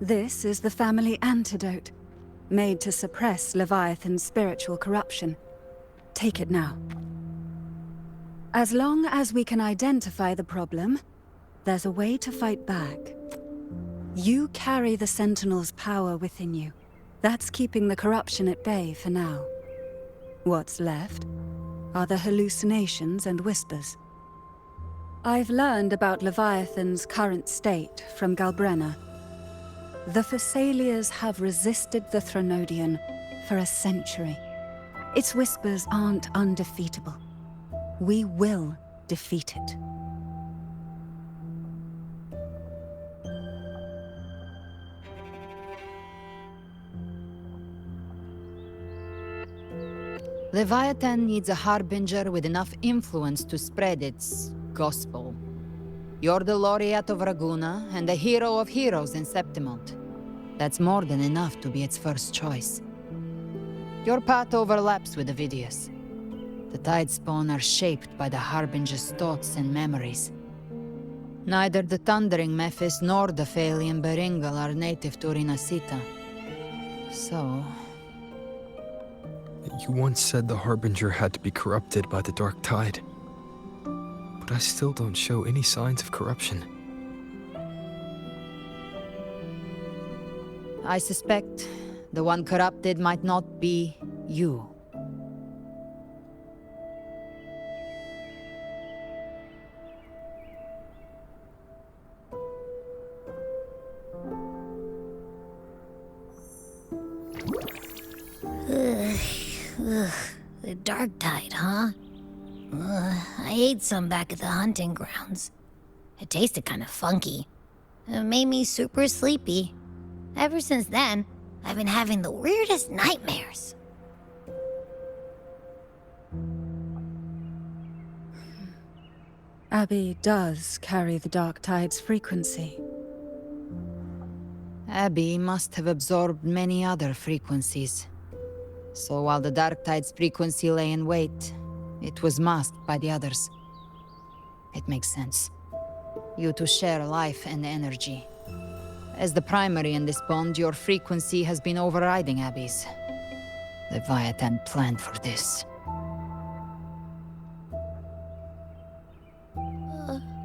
This is the family antidote, made to suppress Leviathan's spiritual corruption. Take it now. As long as we can identify the problem, there's a way to fight back. You carry the Sentinel's power within you. That's keeping the corruption at bay for now. What's left are the hallucinations and whispers. I've learned about Leviathan's current state from Galbrenna. The Thessalias have resisted the Threnodian for a century. Its whispers aren't undefeatable. We will defeat it. Leviathan needs a harbinger with enough influence to spread its gospel. You're the laureate of Raguna and the hero of heroes in Septimont. That's more than enough to be its first choice. Your path overlaps with Avidius. The Tidespawn are shaped by the harbinger's thoughts and memories. Neither the Thundering Mephis nor the Phalian Beringal are native to Rinasita. So... You once said the Harbinger had to be corrupted by the Dark Tide. But I still don't show any signs of corruption. I suspect the one corrupted might not be you. The Dark Tide, huh? I ate some back at the hunting grounds. It tasted kind of funky. It made me super sleepy. Ever since then, I've been having the weirdest nightmares. Abby does carry the Dark Tide's frequency. Abby must have absorbed many other frequencies. So while the Dark Tide's frequency lay in wait, it was masked by the others. It makes sense. You two share life and energy. As the primary in this bond, your frequency has been overriding Abby's. Leviathan planned for this.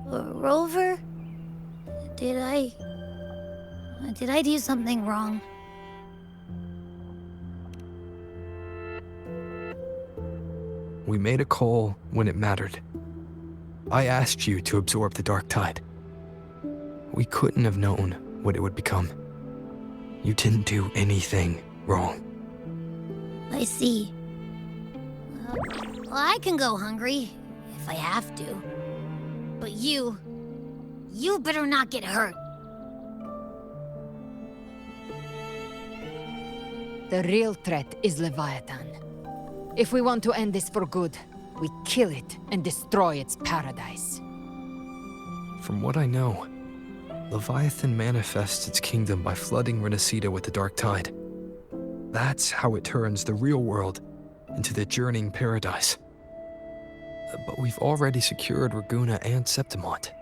Rover? Did I do something wrong? We made a call when it mattered. I asked you to absorb the Dark Tide. We couldn't have known what it would become. You didn't do anything wrong. I see. Well, I can go hungry, if I have to. But you better not get hurt. The real threat is Leviathan. If we want to end this for good, we kill it and destroy its paradise. From what I know, Leviathan manifests its kingdom by flooding Renacita with the Dark Tide. That's how it turns the real world into the journeying paradise. But we've already secured Raguna and Septimont.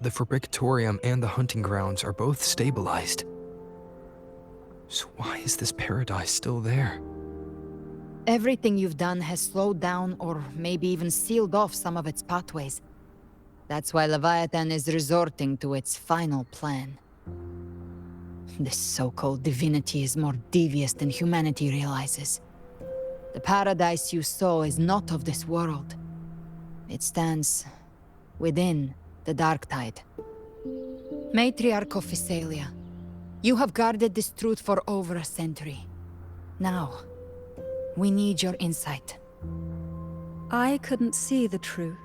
The Fabricatorium and the hunting grounds are both stabilized. So why is this paradise still there? Everything you've done has slowed down or maybe even sealed off some of its pathways. That's why Leviathan is resorting to its final plan. This so-called divinity is more devious than humanity realizes. The paradise you saw is not of this world. It stands within the Dark Tide. Matriarch of Physalia, you have guarded this truth for over a century. Now, we need your insight. I couldn't see the truth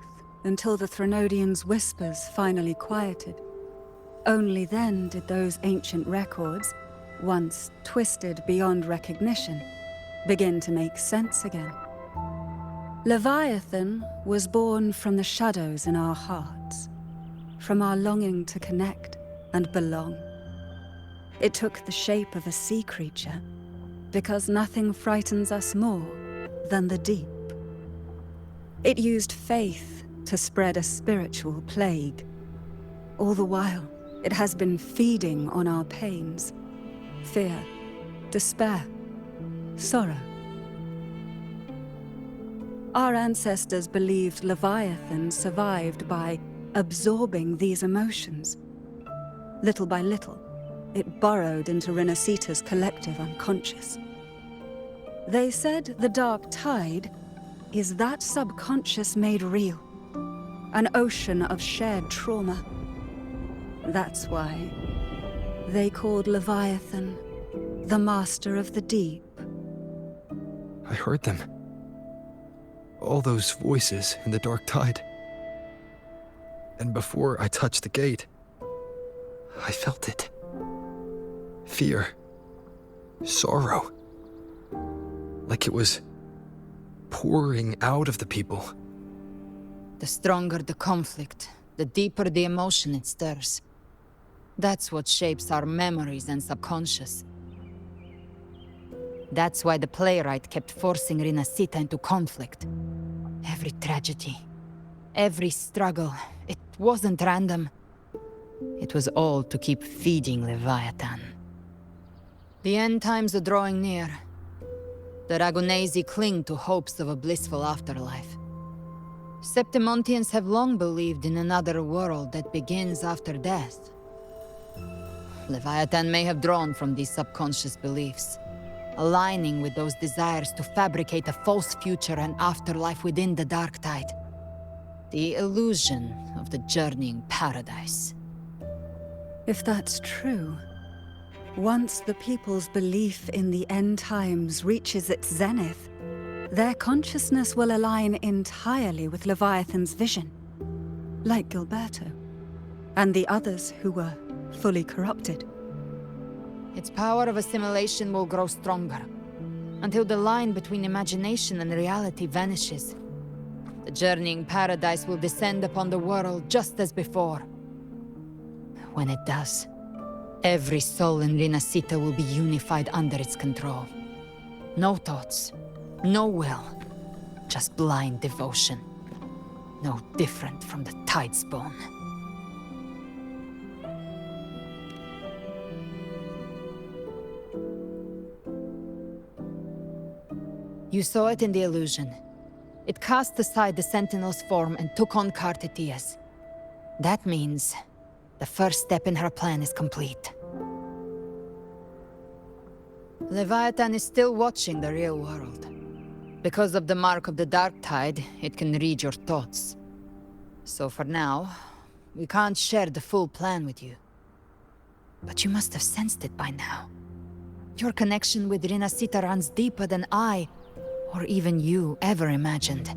until the Threnodian's whispers finally quieted. Only then did those ancient records, once twisted beyond recognition, begin to make sense again. Leviathan was born from the shadows in our hearts, from our longing to connect and belong. It took the shape of a sea creature, because nothing frightens us more than the deep. It used faith to spread a spiritual plague, all the while It has been feeding on our pains, fear, despair, sorrow. Our ancestors believed Leviathan survived by absorbing these emotions. Little by little, it burrowed into Renacita's collective unconscious. They said the dark tide is that subconscious made real, an ocean of shared trauma. That's why they called Leviathan the Master of the Deep. I heard them. All those voices in the dark tide. And before I touched the gate, I felt it. Fear. Sorrow. Like it was pouring out of the people. The stronger the conflict, the deeper the emotion it stirs. That's what shapes our memories and subconscious. That's why the playwright kept forcing Renacita into conflict. Every tragedy, every struggle, it wasn't random. It was all to keep feeding Leviathan. The end times are drawing near. The Ragunesi cling to hopes of a blissful afterlife. Septimontians have long believed in another world that begins after death. Leviathan may have drawn from these subconscious beliefs, aligning with those desires to fabricate a false future and afterlife within the dark tide. The illusion of the journeying paradise. If that's true, once the people's belief in the end times reaches its zenith, their consciousness will align entirely with Leviathan's vision, like Gilberto, and the others who were fully corrupted. Its power of assimilation will grow stronger, until the line between imagination and reality vanishes. The journeying paradise will descend upon the world just as before. When it does, every soul in Renacita will be unified under its control. No thoughts, no will, just blind devotion. No different from the Tidespawn. You saw it in the illusion. It cast aside the Sentinel's form and took on Cartetia's. That means the first step in her plan is complete. Leviathan is still watching the real world. Because of the mark of the Dark Tide, it can read your thoughts. So for now, we can't share the full plan with you. But you must have sensed it by now. Your connection with Renacita runs deeper than I, or even you, ever imagined.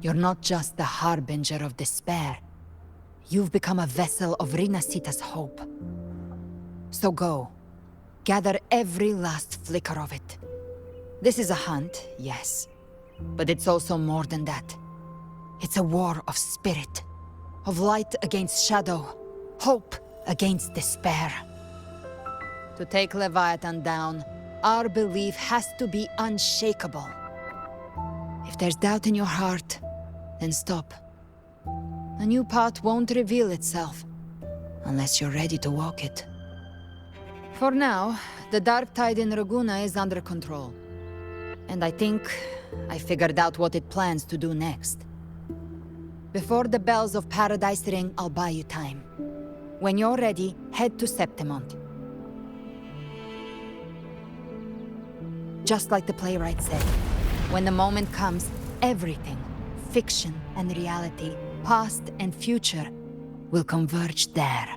You're not just the harbinger of despair. You've become a vessel of Renacita's hope. So go. Gather every last flicker of it. This is a hunt, yes. But it's also more than that. It's a war of spirit. Of light against shadow. Hope against despair. To take Leviathan down, our belief has to be unshakable. If there's doubt in your heart, then stop. A new path won't reveal itself, unless you're ready to walk it. For now, the dark tide in Raguna is under control. And I think I figured out what it plans to do next. Before the bells of Paradise ring, I'll buy you time. When you're ready, head to Septimont. Just like the playwright said, when the moment comes, everything, fiction and reality, past and future, will converge there.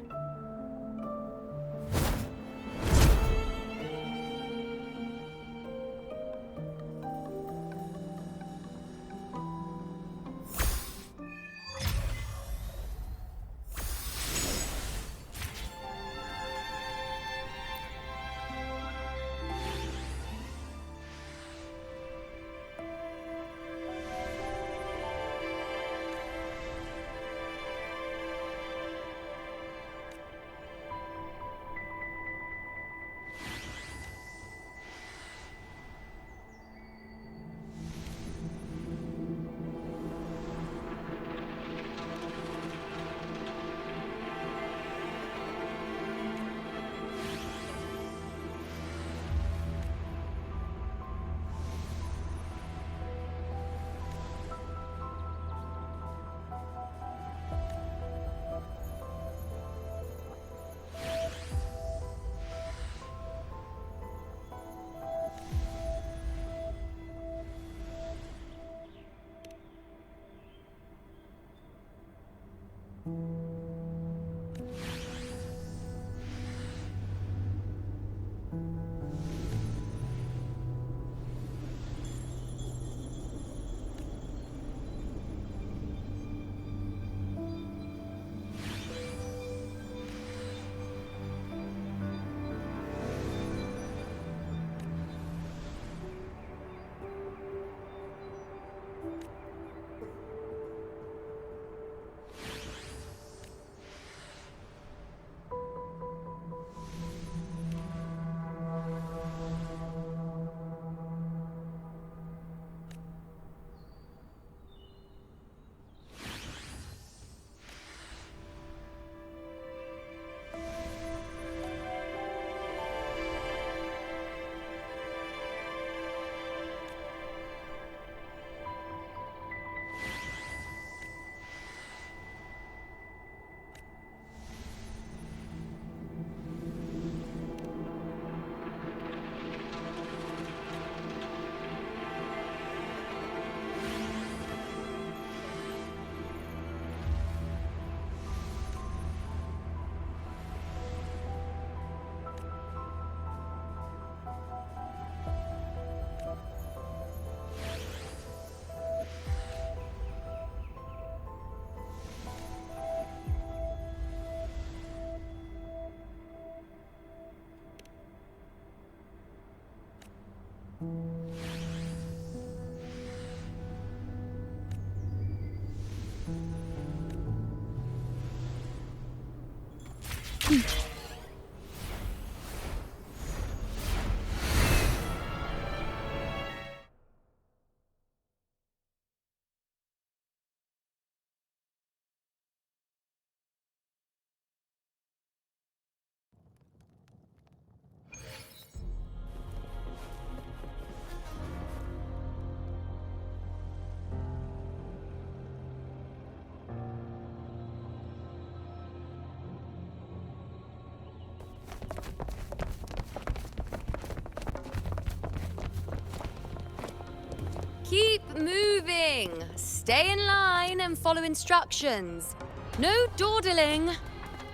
Keep moving! Stay in line and follow instructions. No dawdling.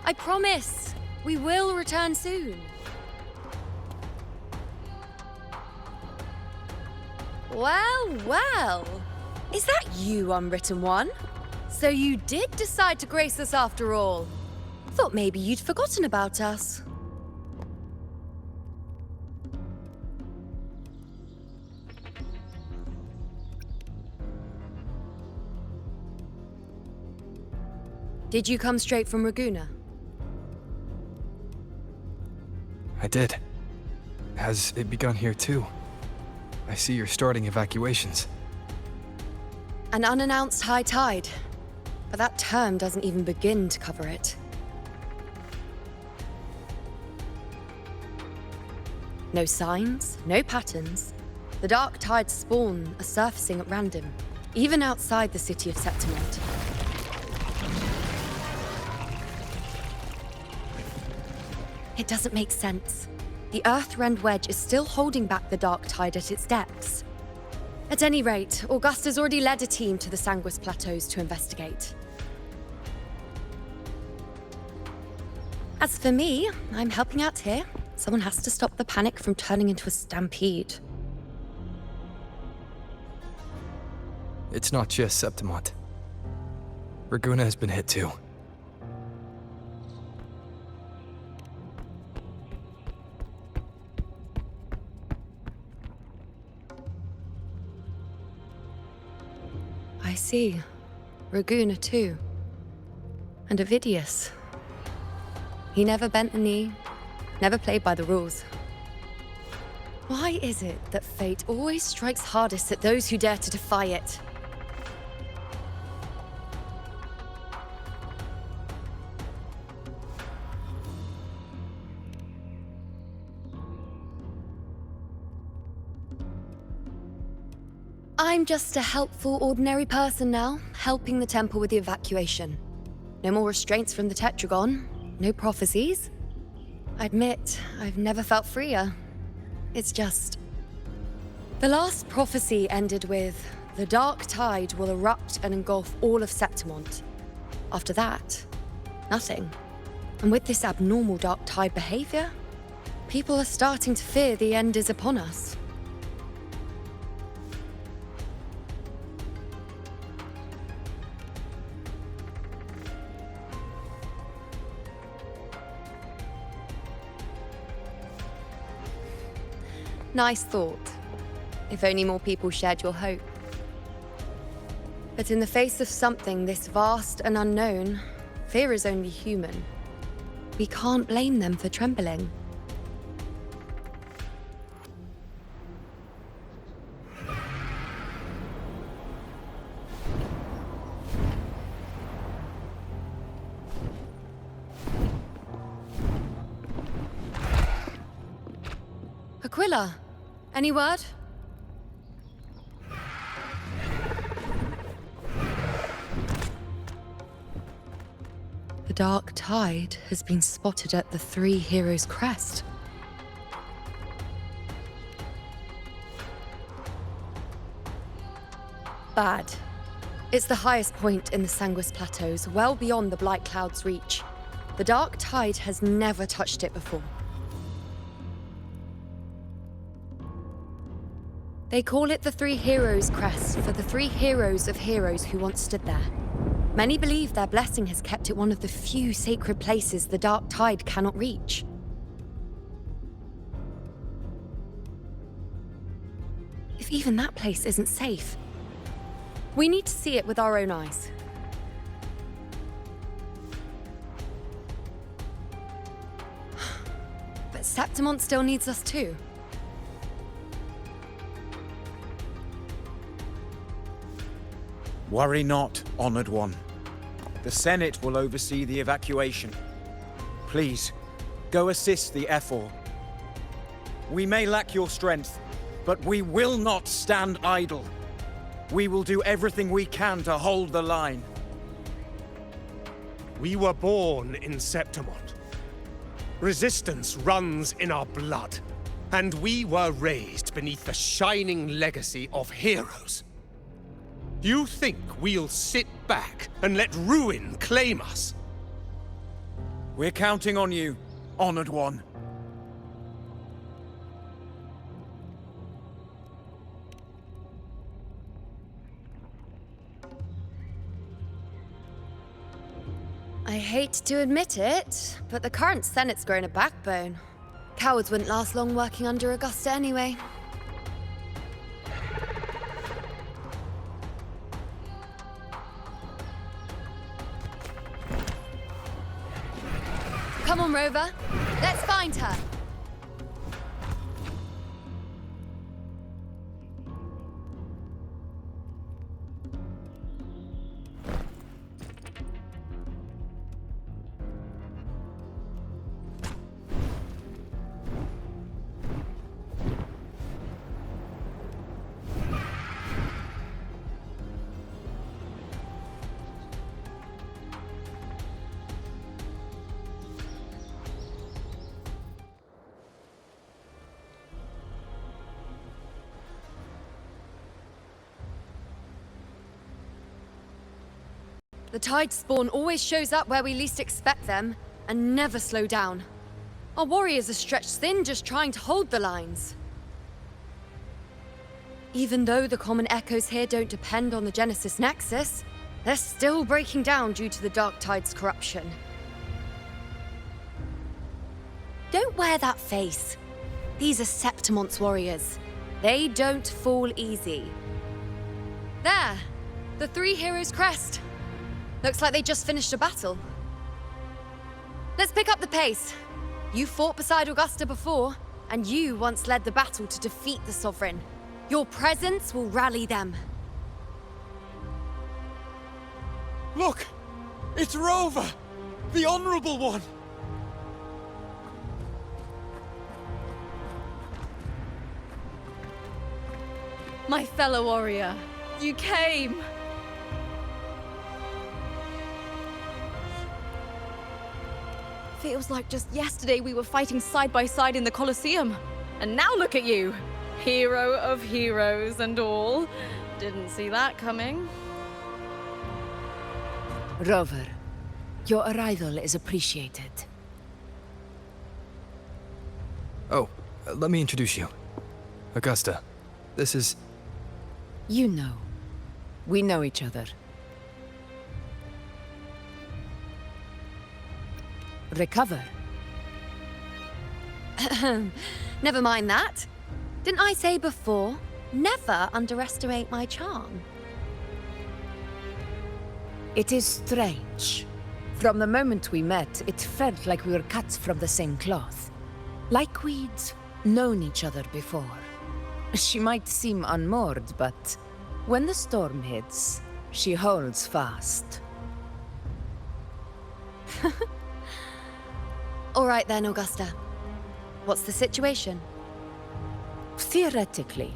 I promise, we will return soon. Well, well. Is that you, Unwritten One? So you did decide to grace us after all. Thought maybe you'd forgotten about us. Did you come straight from Raguna? I did. Has it begun here too? I see you're starting evacuations. An unannounced high tide. But that term doesn't even begin to cover it. No signs, no patterns. The dark tide's spawn are surfacing at random, even outside the city of Septimont. It doesn't make sense. The Earth-rend wedge is still holding back the dark tide at its depths. At any rate, Augusta's already led a team to the Sanguis Plateaus to investigate. As for me, I'm helping out here. Someone has to stop the panic from turning into a stampede. It's not just Septimont. Raguna has been hit too. I see. Raguna too. And Ovidius. He never bent a knee, never played by the rules. Why is it that fate always strikes hardest at those who dare to defy it? I'm just a helpful, ordinary person now, helping the temple with the evacuation. No more restraints from the Tetragon, no prophecies. I admit, I've never felt freer. It's just... The last prophecy ended with, the dark tide will erupt and engulf all of Septimont. After that, nothing. And with this abnormal dark tide behavior, people are starting to fear the end is upon us. Nice thought. If only more people shared your hope. But in the face of something this vast and unknown, fear is only human. We can't blame them for trembling. Aquila, any word? The dark tide has been spotted at the Three Heroes' crest. Bad. It's the highest point in the Sanguis Plateaus, well beyond the Blight Cloud's reach. The dark tide has never touched it before. They call it the Three Heroes' Crest for the three heroes of heroes who once stood there. Many believe their blessing has kept it one of the few sacred places the dark tide cannot reach. if even that place isn't safe? We need to see it with our own eyes. But Septimont still needs us too. Worry not, Honored One. The Senate will oversee the evacuation. Please, go assist the Ephor. We may lack your strength, but we will not stand idle. We will do everything we can to hold the line. We were born in Septimont. Resistance runs in our blood. And we were raised beneath the shining legacy of heroes. You think we'll sit back and let ruin claim us? We're counting on you, Honored One. I hate to admit it, but the current Senate's grown a backbone. Cowards wouldn't last long working under Augusta anyway. Come on, Rover. Let's find her. The Tide spawn always shows up where we least expect them, and never slow down. Our warriors are stretched thin just trying to hold the lines. Even though the common echoes here don't depend on the Genesis Nexus, they're still breaking down due to the Dark Tide's corruption. Don't wear that face. These are Septimont's warriors. They don't fall easy. There! The three heroes' crest. Looks like they just finished a battle. Let's pick up the pace. You fought beside Augusta before, and you once led the battle to defeat the Sovereign. Your presence will rally them. Look! It's Rover! The Honorable One! My fellow warrior, you came! Feels like just yesterday we were fighting side by side in the Colosseum. And now look at you! Hero of heroes and all. Didn't see that coming. Rover, your arrival is appreciated. Oh, let me introduce you. Augusta, this is... You know. We know each other. Recover. Never mind that. Didn't I say before, never underestimate my charm? It is strange. From the moment we met, it felt like we were cut from the same cloth. Like we'd known each other before. She might seem unmoored, but when the storm hits, she holds fast. All right then, Augusta. What's the situation? Theoretically,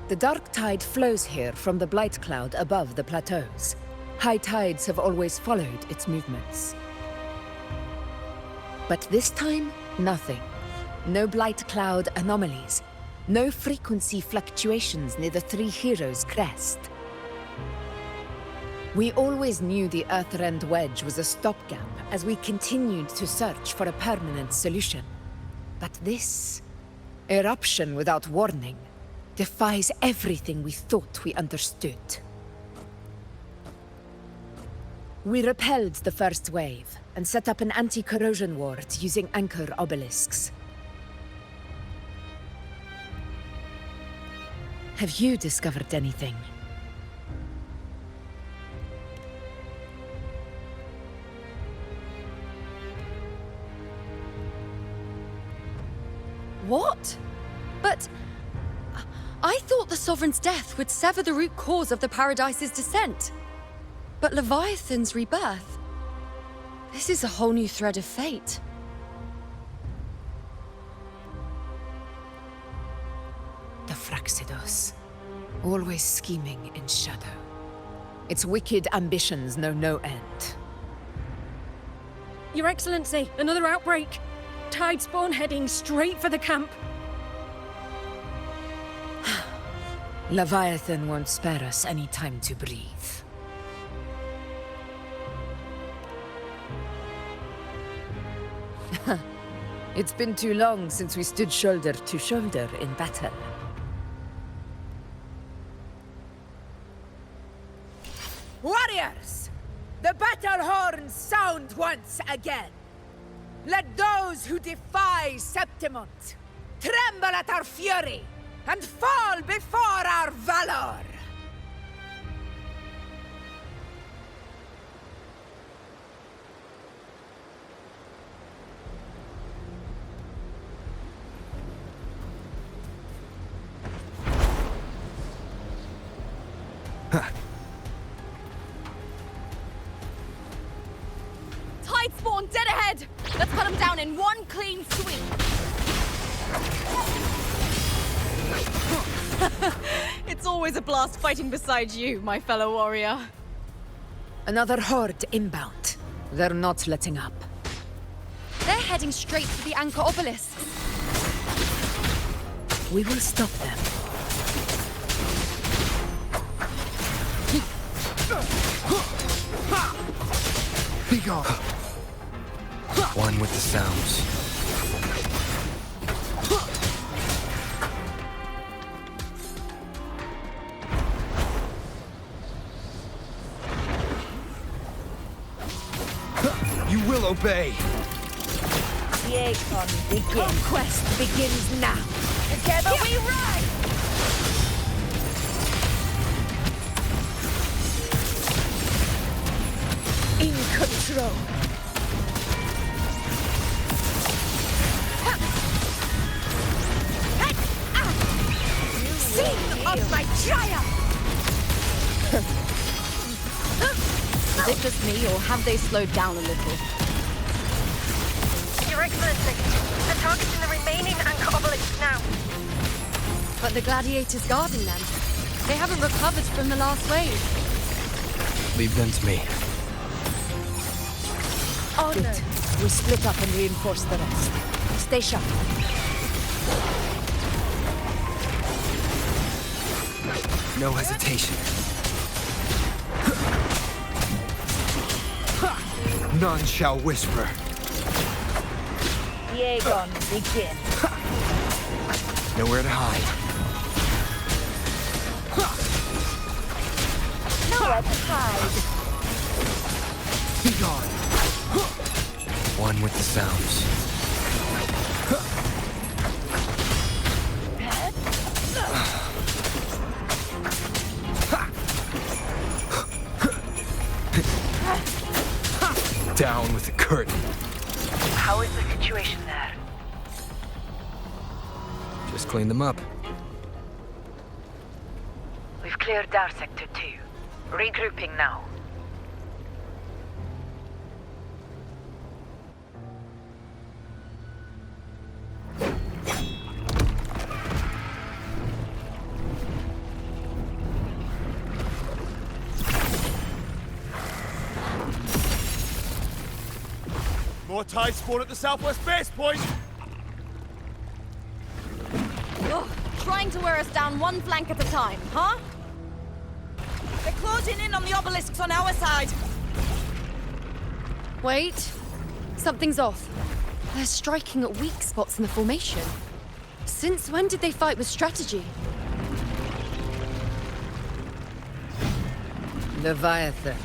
the dark tide flows here from the blight cloud above the plateaus. High tides have always followed its movements. But this time, nothing. No blight cloud anomalies. No frequency fluctuations near the Three Heroes' crest. We always knew the Earthrend Wedge was a stopgap as we continued to search for a permanent solution. But this eruption without warning defies everything we thought we understood. We repelled the first wave and set up an anti-corrosion ward using anchor obelisks. Have you discovered anything? What? But I thought the Sovereign's death would sever the root cause of the Paradise's descent. But Leviathan's rebirth? This is a whole new thread of fate. The Fraxidos. Always scheming in shadow. Its wicked ambitions know no end. Your Excellency, another outbreak. Tide spawn heading straight for the camp. Leviathan won't spare us any time to breathe. It's been too long since we stood shoulder to shoulder in battle. Warriors! The battle horns sound once again! Let those who defy Septimont tremble at our fury and fall before our valor! Tide spawn dead ahead! Let's cut them down in one clean sweep. It's always a blast fighting beside you, my fellow warrior. Another horde inbound. They're not letting up. They're heading straight for the anchor obelisks. We will stop them. Be gone. One with the sounds. You will obey. The Aegon begins. Conquest begins now. Together we rise! In control. Scene of my triumph! Is it just me, or have they slowed down a little? Your Excellency, they're targeting the remaining anchor obelisks now. But the gladiators guarding them, they haven't recovered from the last wave. Leave them to me. Good. We split up and reinforce the rest. Stay sharp. No hesitation. None shall whisper. The Aegon begin. Nowhere to hide. Nowhere to hide. Be gone. One with the sounds. Down with the curtain. How is the situation there? Just clean them up. We've cleared our sector 2. Regrouping now. More tide spawn at the southwest base point! Ugh, trying to wear us down one flank at a time, huh? They're closing in on the obelisks on our side. Wait. Something's off. They're striking at weak spots in the formation. Since when did they fight with strategy? Leviathan.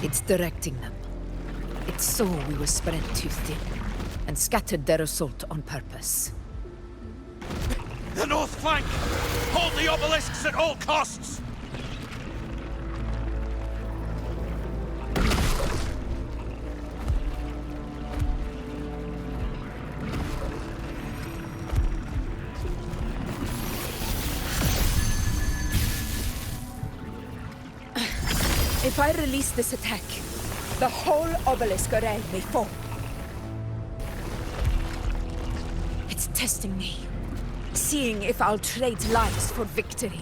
It's directing them. It saw we were spread too thin, and scattered their assault on purpose. The north flank! Hold the obelisks at all costs! If I release this attack, the whole obelisk array may fall. It's testing me, seeing if I'll trade lives for victory.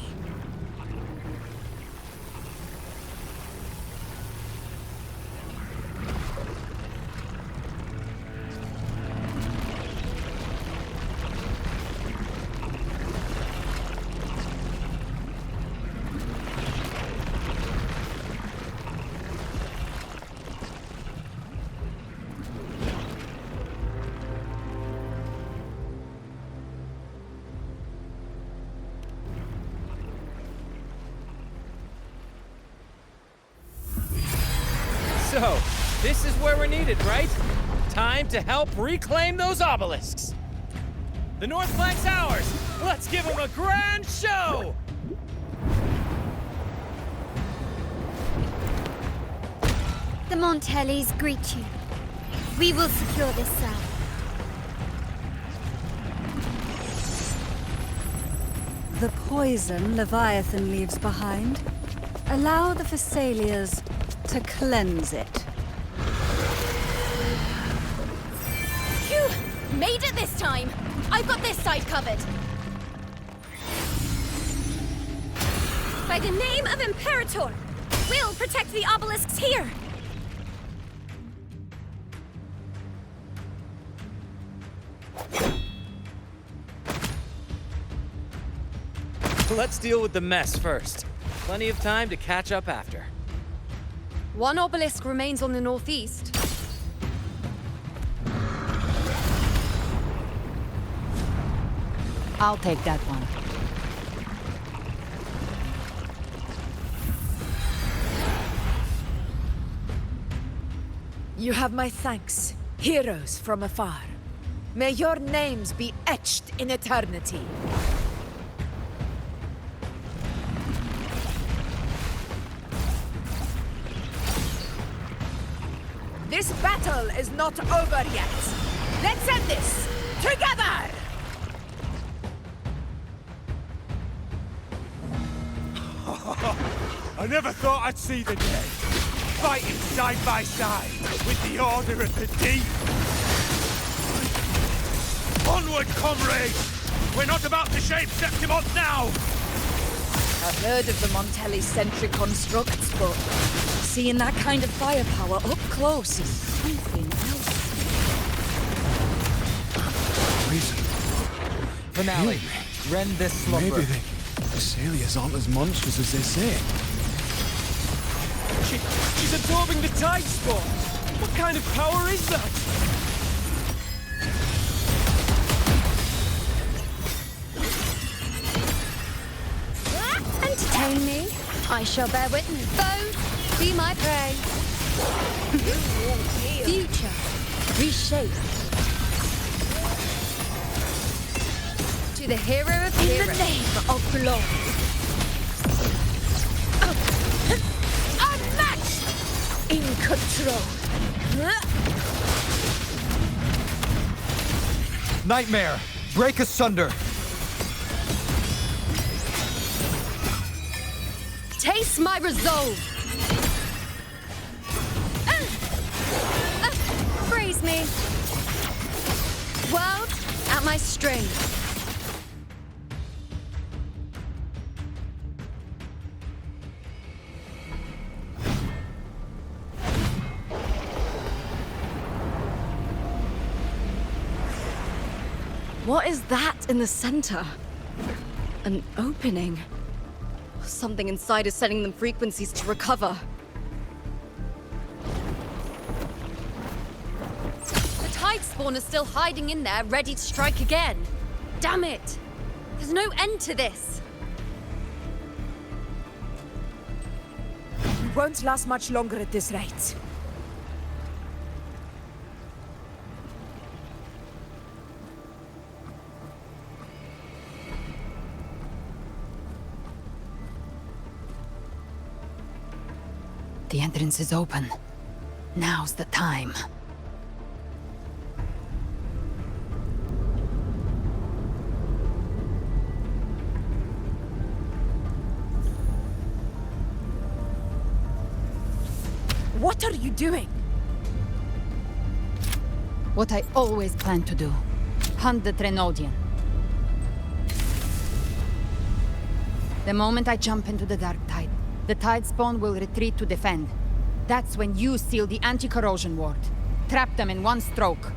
So, this is where we're needed, right? Time to help reclaim those obelisks. The north flank's ours. Let's give them a grand show! The Montellis greet you. We will secure this cell. The poison Leviathan leaves behind, allow the Thessalians to cleanse it. Phew! Made it this time! I've got this side covered. By the name of Imperator, we'll protect the obelisks here! Let's deal with the mess first. Plenty of time to catch up after. One obelisk remains on the northeast. I'll take that one. You have my thanks, heroes from afar. May your names be etched in eternity. This battle is not over yet. Let's end this together! I never thought I'd see the day. Fighting side by side with the Order of the Deep. Onward, comrades! We're not about to shape Septimont now! I've heard of the Montelli-centric constructs, but seeing that kind of firepower up close is something else. Poison. Finale. Rend this slumber. Maybe the Thessalians aren't as monstrous as they say. She's absorbing the tide spawn! What kind of power is that? Entertain me. I shall bear witness. Foes, be my prey. Future. Reshape. To the hero of In heroes. the name of glory. Unmatched! In control. Nightmare! Break asunder! Taste my resolve. Praise me. World at my strength. What is that in the center? An opening. Something inside is sending them frequencies to recover. The tide spawn is still hiding in there, ready to strike again. Damn it! There's no end to this. We won't last much longer at this rate. The entrance is open. Now's the time. What are you doing? What I always planned to do. Hunt the Trenodian. The moment I jump into the Dark Tide, the Tide Spawn will retreat to defend. That's when you seal the anti-corrosion ward. Trap them in one stroke.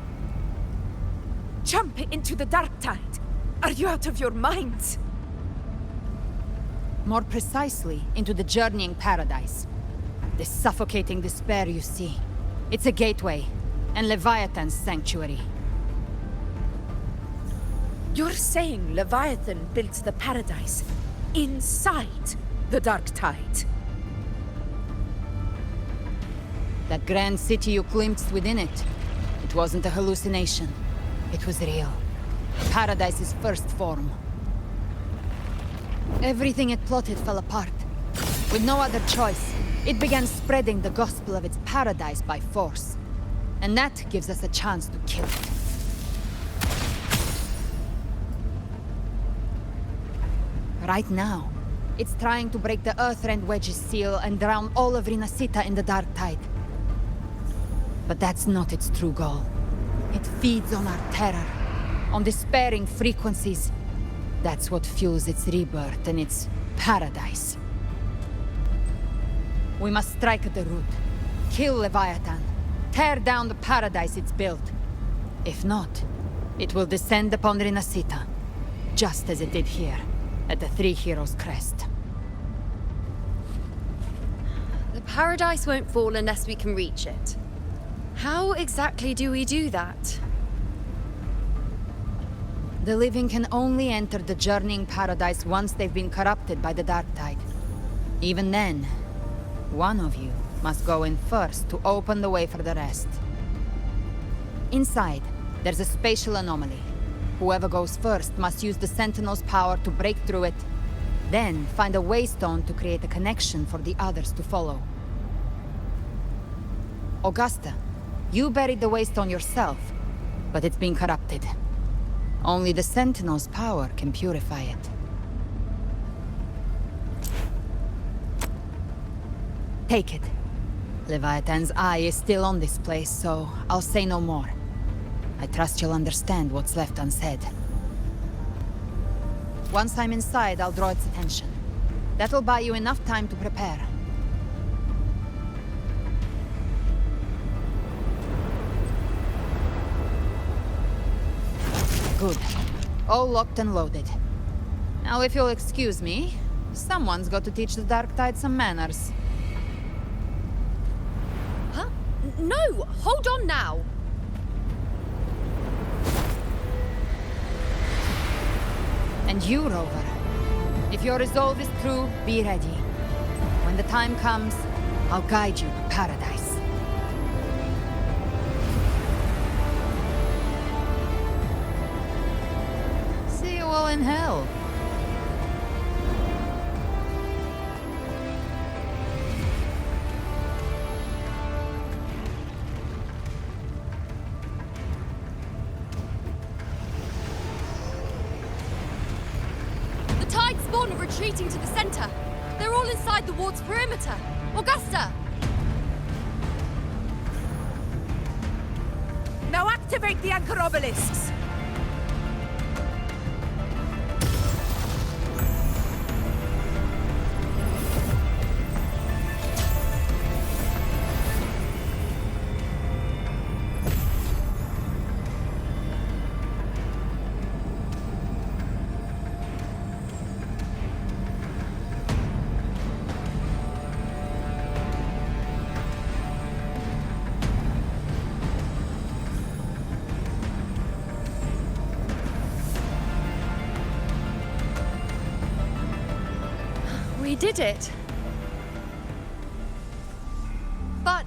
Jump into the Dark Tide? Are you out of your minds? More precisely, into the Journeying Paradise. The suffocating despair you see. It's a gateway, and Leviathan's sanctuary. You're saying Leviathan built the Paradise inside the Dark Tide? That grand city you glimpsed within it, it wasn't a hallucination. It was real. Paradise's first form. Everything it plotted fell apart. With no other choice, it began spreading the gospel of its paradise by force. And that gives us a chance to kill it. Right now, it's trying to break the Earthrend Wedge's seal and drown all of Rinasita in the Dark Tide. But that's not its true goal. It feeds on our terror, on despairing frequencies. That's what fuels its rebirth and its paradise. We must strike at the root. Kill Leviathan. Tear down the paradise it's built. If not, it will descend upon Rinasita, just as it did here, at the Three Heroes' Crest. The paradise won't fall unless we can reach it. How exactly do we do that? The living can only enter the Journeying Paradise once they've been corrupted by the Dark Tide. Even then, one of you must go in first to open the way for the rest. Inside, there's a spatial anomaly. Whoever goes first must use the Sentinel's power to break through it, then find a waystone to create a connection for the others to follow. Augusta, you buried the waystone yourself, but it's been corrupted. Only the Sentinel's power can purify it. Take it. Leviathan's eye is still on this place, so I'll say no more. I trust you'll understand what's left unsaid. Once I'm inside, I'll draw its attention. That'll buy you enough time to prepare. Good. All locked and loaded. Now, if you'll excuse me, someone's got to teach the Dark Tide some manners. Huh? No! Hold on now! And you, Rover. If your resolve is true, be ready. When the time comes, I'll guide you to paradise. See you all in hell. Spawn are retreating to the center. They're all inside the ward's perimeter. Augusta! Now activate the anchor obelisks! We did it. But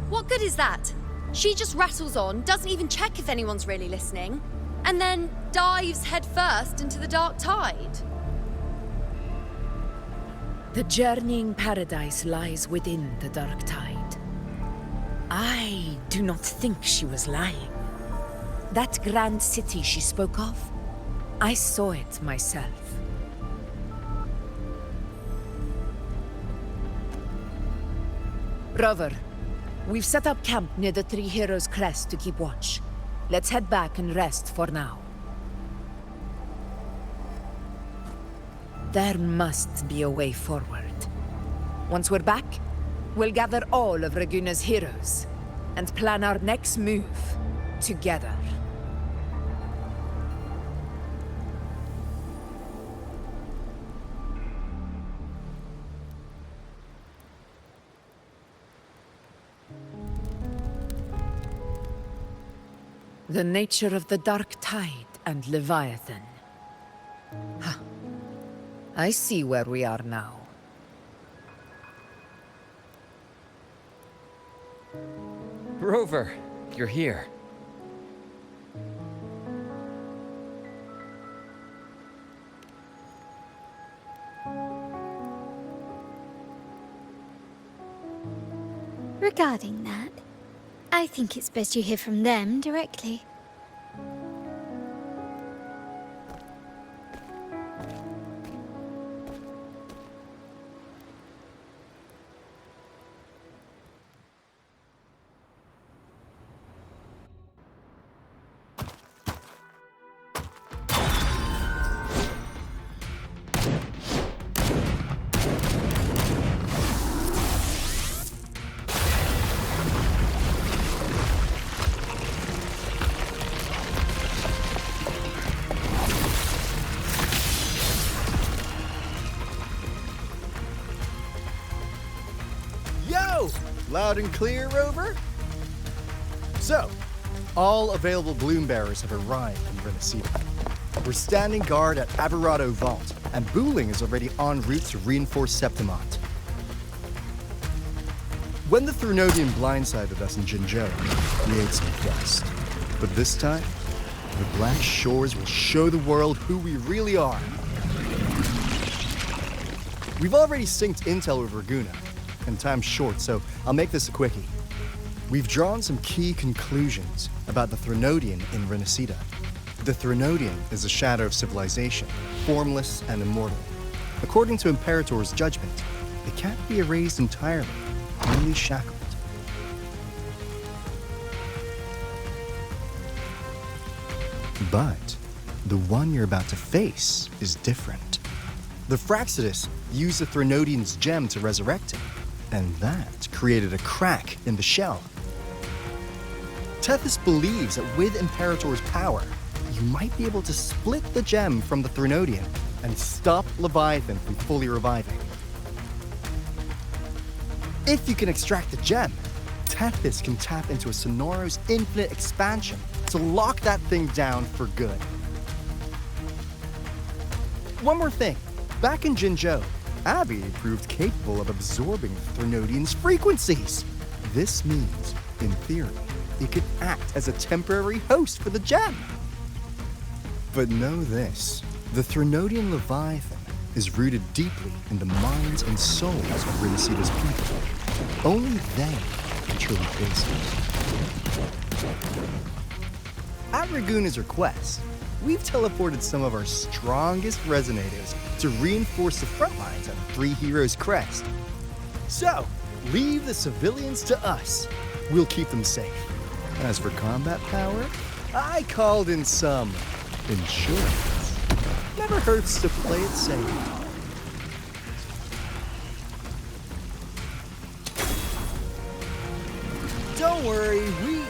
what good is that? She just rattles on, doesn't even check if anyone's really listening, and then dives headfirst into the Dark Tide. The journeying paradise lies within the dark tide. I do not think she was lying. That grand city she spoke of, I saw it myself. Rover, we've set up camp near the Three Heroes Crest to keep watch. Let's head back and rest for now. There must be a way forward. Once we're back, we'll gather all of Raguna's heroes and plan our next move together. The nature of the Dark Tide and Leviathan. Huh. I see where we are now. Rover, you're here. Regarding that, I think it's best you hear from them directly. Loud and clear, Rover? So, all available bloom bearers have arrived in Renacida. We're standing guard at Aberrado Vault, and Booling is already en route to reinforce Septimont. When the Threnodian blindsided us in Jinzhou, we ate some dust. But this time, the Black Shores will show the world who we really are. We've already synced intel with Raguna, and time's short, so I'll make this a quickie. We've drawn some key conclusions about the Threnodian in Renacida. The Threnodian is a shadow of civilization, formless and immortal. According to Imperator's judgment, they can't be erased entirely, only shackled. But the one you're about to face is different. The Fraxidus used the Threnodian's gem to resurrect him, and that created a crack in the shell. Tethys believes that with Imperator's power, you might be able to split the gem from the Threnodian and stop Leviathan from fully reviving. If you can extract the gem, Tethys can tap into a Sonoros infinite expansion to lock that thing down for good. One more thing. Back in Jinzhou, Abby proved capable of absorbing the Threnodian's frequencies. This means, in theory, it could act as a temporary host for the gem. But know this, the Threnodian Leviathan is rooted deeply in the minds and souls of Renacida's people. Only they can truly face it. At Raguna's request, we've teleported some of our strongest resonators to reinforce the front lines at Three Heroes Crest. So, leave the civilians to us. We'll keep them safe. As for combat power, I called in some insurance. Never hurts to play it safe. Don't worry, we...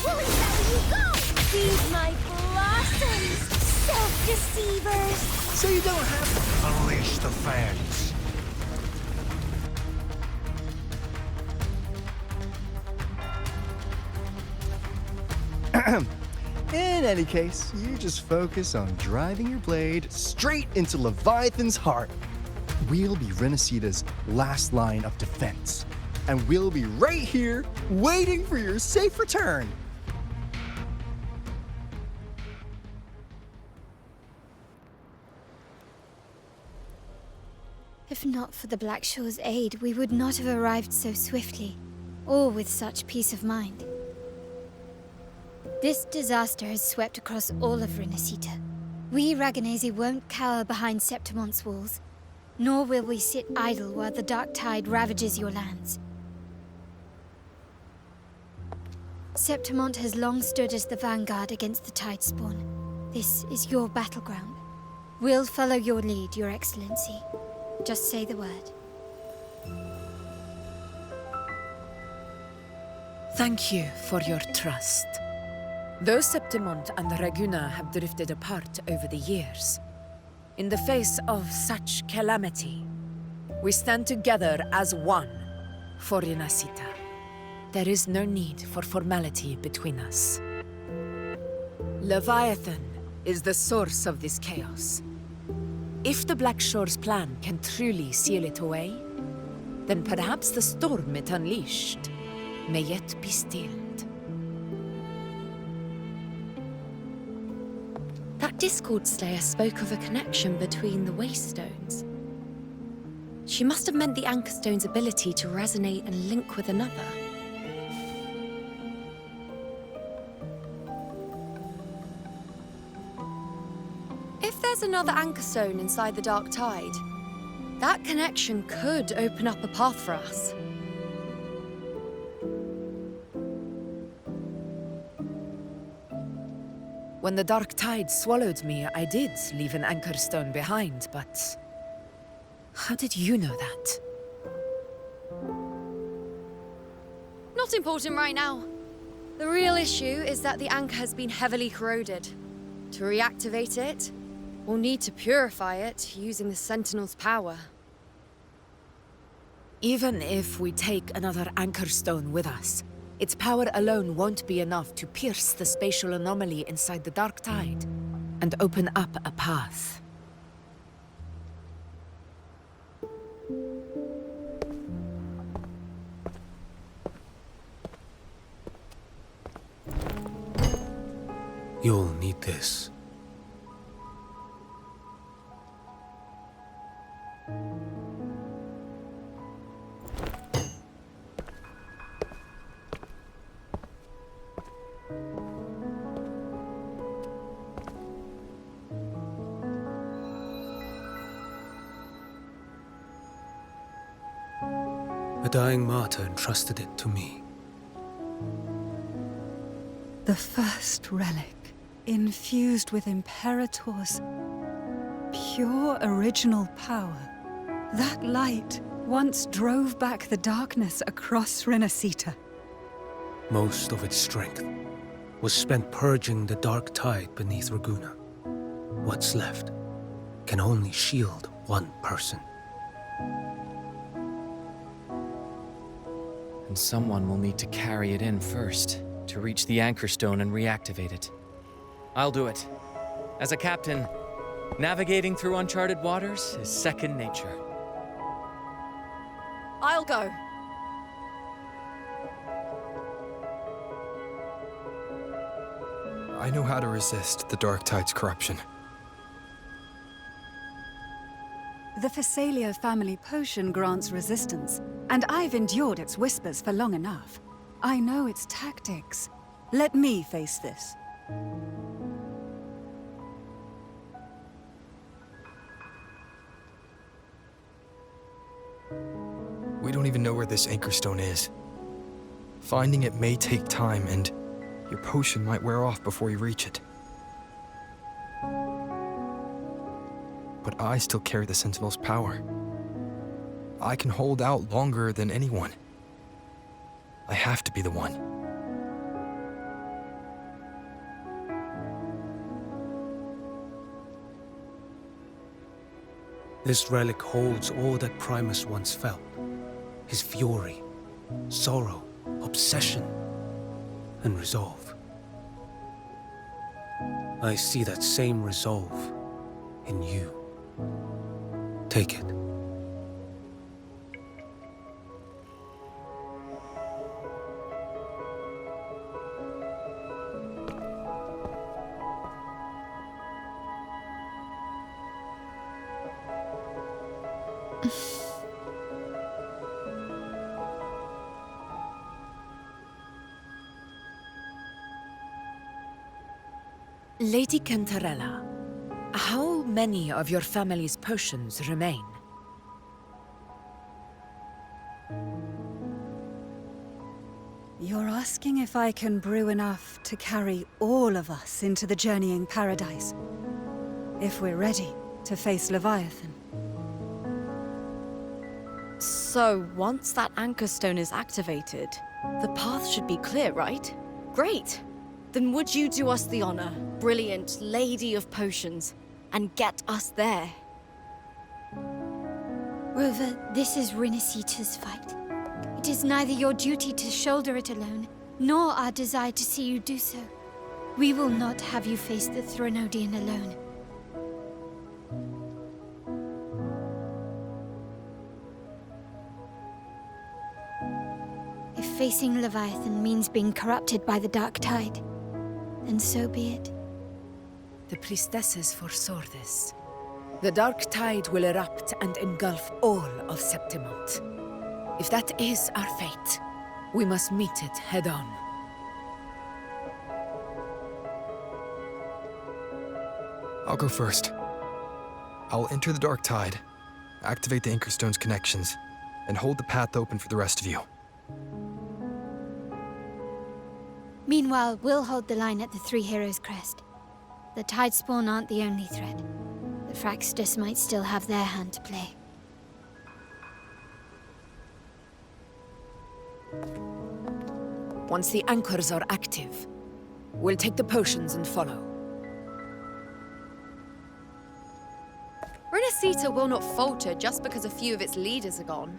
We'll let you go! Feed my blossoms, self-deceivers! So you don't have to unleash the fans. In any case, you just focus on driving your blade straight into Leviathan's heart. We'll be Renacida's last line of defense, and we'll be right here waiting for your safe return. If not for the Black Shore's aid, we would not have arrived so swiftly, or with such peace of mind. This disaster has swept across all of Renacita. We Raganazi won't cower behind Septimon's walls, nor will we sit idle while the dark tide ravages your lands. Septimont has long stood as the vanguard against the Tidespawn. This is your battleground. We'll follow your lead, Your Excellency. Just say the word. Thank you for your trust. Though Septimont and Raguna have drifted apart over the years, in the face of such calamity, we stand together as one for Renacita. There is no need for formality between us. Leviathan is the source of this chaos. If the Black Shore's plan can truly seal it away, then perhaps the storm it unleashed may yet be stilled. That Discord Slayer spoke of a connection between the Waystones. She must have meant the Anchorstone's ability to resonate and link with another. If there's another Anchorstone inside the Dark Tide, that connection could open up a path for us. When the Dark Tide swallowed me, I did leave an Anchorstone behind, but... how did you know that? Not important right now. The real issue is that the anchor has been heavily corroded. To reactivate it, we'll need to purify it using the Sentinel's power. Even if we take another Anchorstone with us, its power alone won't be enough to pierce the spatial anomaly inside the Dark Tide and open up a path. You'll need this. A dying martyr entrusted it to me. The first relic, infused with Imperator's pure original power. That light once drove back the darkness across Renacita. Most of its strength was spent purging the dark tide beneath Raguna. What's left can only shield one person. And someone will need to carry it in first, to reach the Anchorstone and reactivate it. I'll do it. As a captain, navigating through uncharted waters is second nature. I'll go. I know how to resist the Dark Tide's corruption. The Phasalia family potion grants resistance, and I've endured its whispers for long enough. I know its tactics. Let me face this. We don't even know where this Anchorstone is. Finding it may take time, and your potion might wear off before you reach it. But I still carry the Sentinel's power. I can hold out longer than anyone. I have to be the one. This relic holds all that Primus once felt. His fury, sorrow, obsession, and resolve. I see that same resolve in you. Take it. Lady Cantarella, how many of your family's potions remain? You're asking if I can brew enough to carry all of us into the journeying paradise? If we're ready to face Leviathan? So, once that anchor stone is activated, the path should be clear, right? Great! Then would you do us the honor, brilliant Lady of Potions, and get us there? Rover, this is Rinasita's fight. It is neither your duty to shoulder it alone, nor our desire to see you do so. We will not have you face the Threnodian alone. If facing Leviathan means being corrupted by the Dark Tide, then so be it. The priestesses foresaw this. The Dark Tide will erupt and engulf all of Septimont. If that is our fate, we must meet it head-on. I'll go first. I'll enter the Dark Tide, activate the Anchorstone's connections, and hold the path open for the rest of you. Meanwhile, we'll hold the line at the Three Heroes Crest. The Tidespawn aren't the only threat. The Fraxtus might still have their hand to play. Once the anchors are active, we'll take the potions and follow. Renacita will not falter just because a few of its leaders are gone.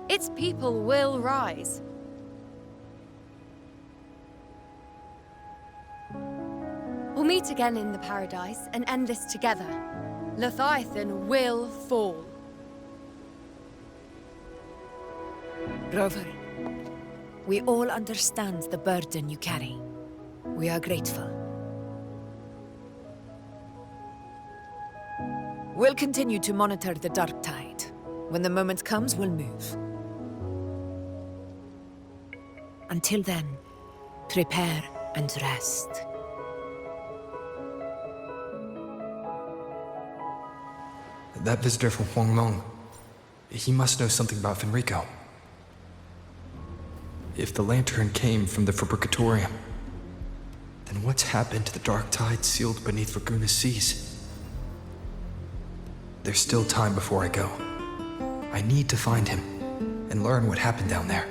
Its people will rise. We'll meet again in the paradise and end this together. Leviathan will fall. Rover, we all understand the burden you carry. We are grateful. We'll continue to monitor the Dark Tide. When the moment comes, we'll move. Until then, prepare and rest. That visitor from Huanglong, he must know something about Fenrico. If the lantern came from the Fabricatorium, then what's happened to the Dark Tide sealed beneath Raguna's seas? There's still time before I go. I need to find him and learn what happened down there.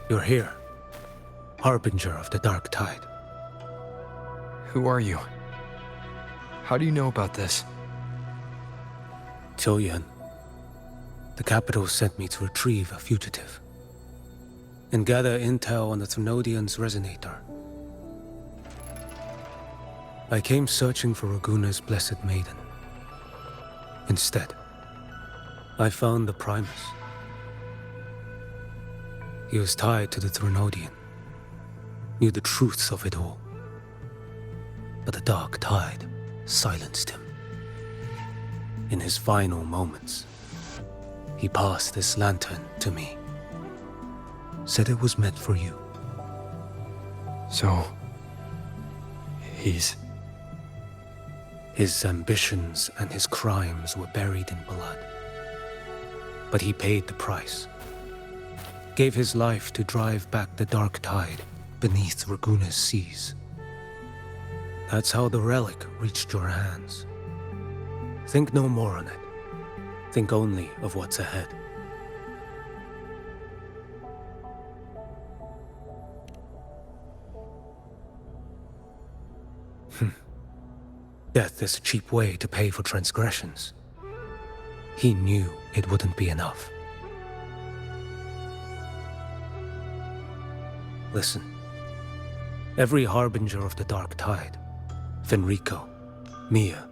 You're here, harbinger of the dark tide. Who are you? How do you know about this? Choyan. The capital sent me to retrieve a fugitive and gather intel on the Thrunodian's resonator. I came searching for Raguna's blessed maiden. Instead, I found the Primus. He was tied to the Thrunodian, knew the truths of it all. But the dark tide silenced him. In his final moments, he passed this lantern to me. Said it was meant for you. So... he's... His ambitions and his crimes were buried in blood. But he paid the price. Gave his life to drive back the dark tide beneath Raguna's seas. That's how the relic reached your hands. Think no more on it. Think only of what's ahead. Death is a cheap way to pay for transgressions. He knew it wouldn't be enough. Listen. Every harbinger of the dark tide, Fenrico, Mia,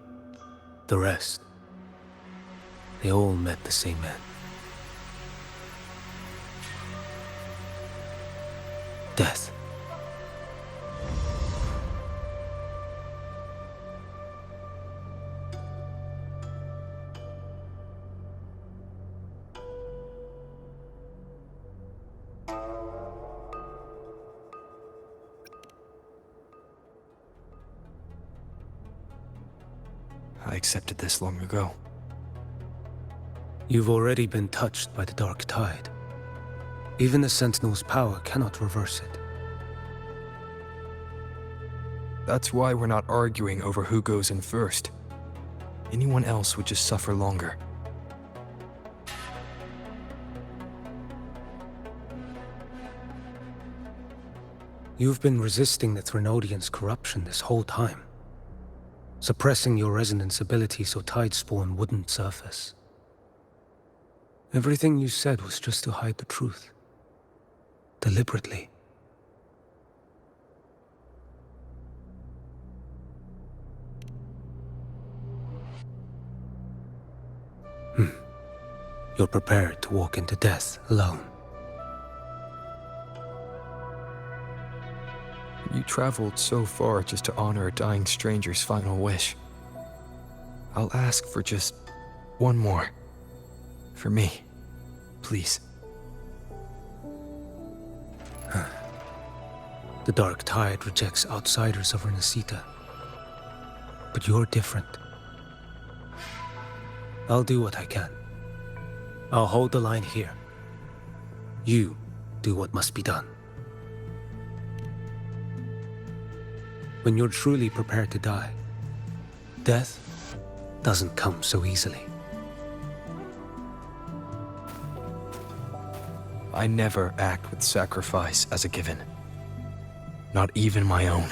the rest, they all met the same end. Death. I accepted this long ago. You've already been touched by the dark tide. Even the Sentinel's power cannot reverse it. That's why we're not arguing over who goes in first. Anyone else would just suffer longer. You've been resisting the Thrunodian's corruption this whole time. Suppressing your resonance ability so Tidespawn wouldn't surface. Everything you said was just to hide the truth. Deliberately. You're prepared to walk into death alone. You traveled so far just to honor a dying stranger's final wish. I'll ask for just one more. For me. Please. The dark tide rejects outsiders of Renacita. But you're different. I'll do what I can. I'll hold the line here. You do what must be done. When you're truly prepared to die, death doesn't come so easily. I never act with sacrifice as a given. Not even my own.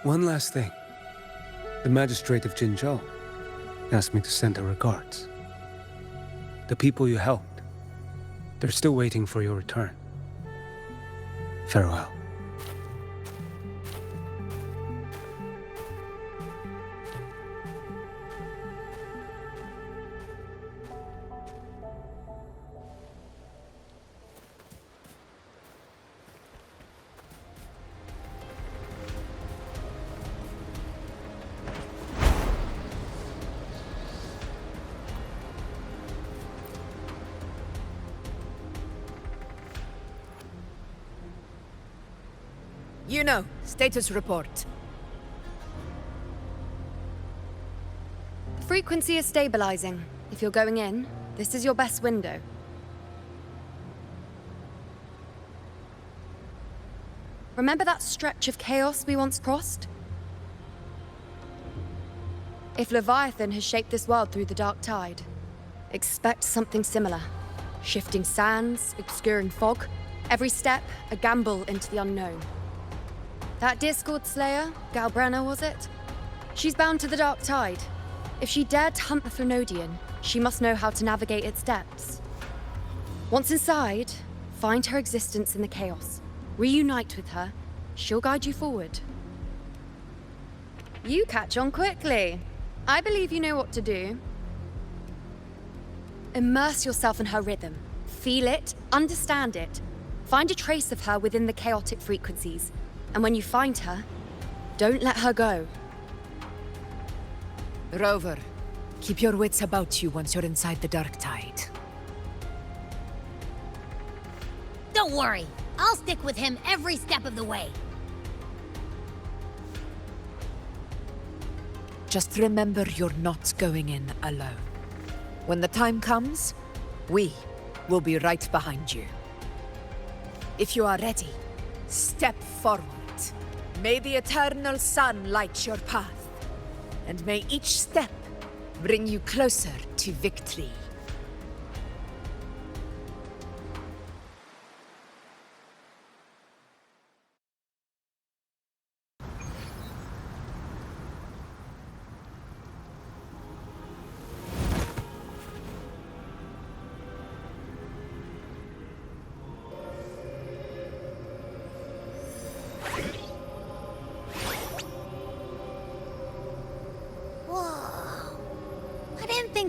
One last thing. The magistrate of Jinzhou asked me to send her regards. The people you helped, they're still waiting for your return. Farewell. You know, status report. The frequency is stabilizing. If you're going in, this is your best window. Remember that stretch of chaos we once crossed? If Leviathan has shaped this world through the dark tide, expect something similar. Shifting sands, obscuring fog. Every step, a gamble into the unknown. That Discord Slayer, Galbrenna, was it? She's bound to the Dark Tide. If she dared to hunt the Threnodian, she must know how to navigate its depths. Once inside, find her existence in the chaos. Reunite with her. She'll guide you forward. You catch on quickly. I believe you know what to do. Immerse yourself in her rhythm. Feel it, understand it. Find a trace of her within the chaotic frequencies. And when you find her, don't let her go. Rover, keep your wits about you once you're inside the Dark Tide. Don't worry. I'll stick with him every step of the way. Just remember you're not going in alone. When the time comes, we will be right behind you. If you are ready, step forward. May the eternal sun light your path, and may each step bring you closer to victory.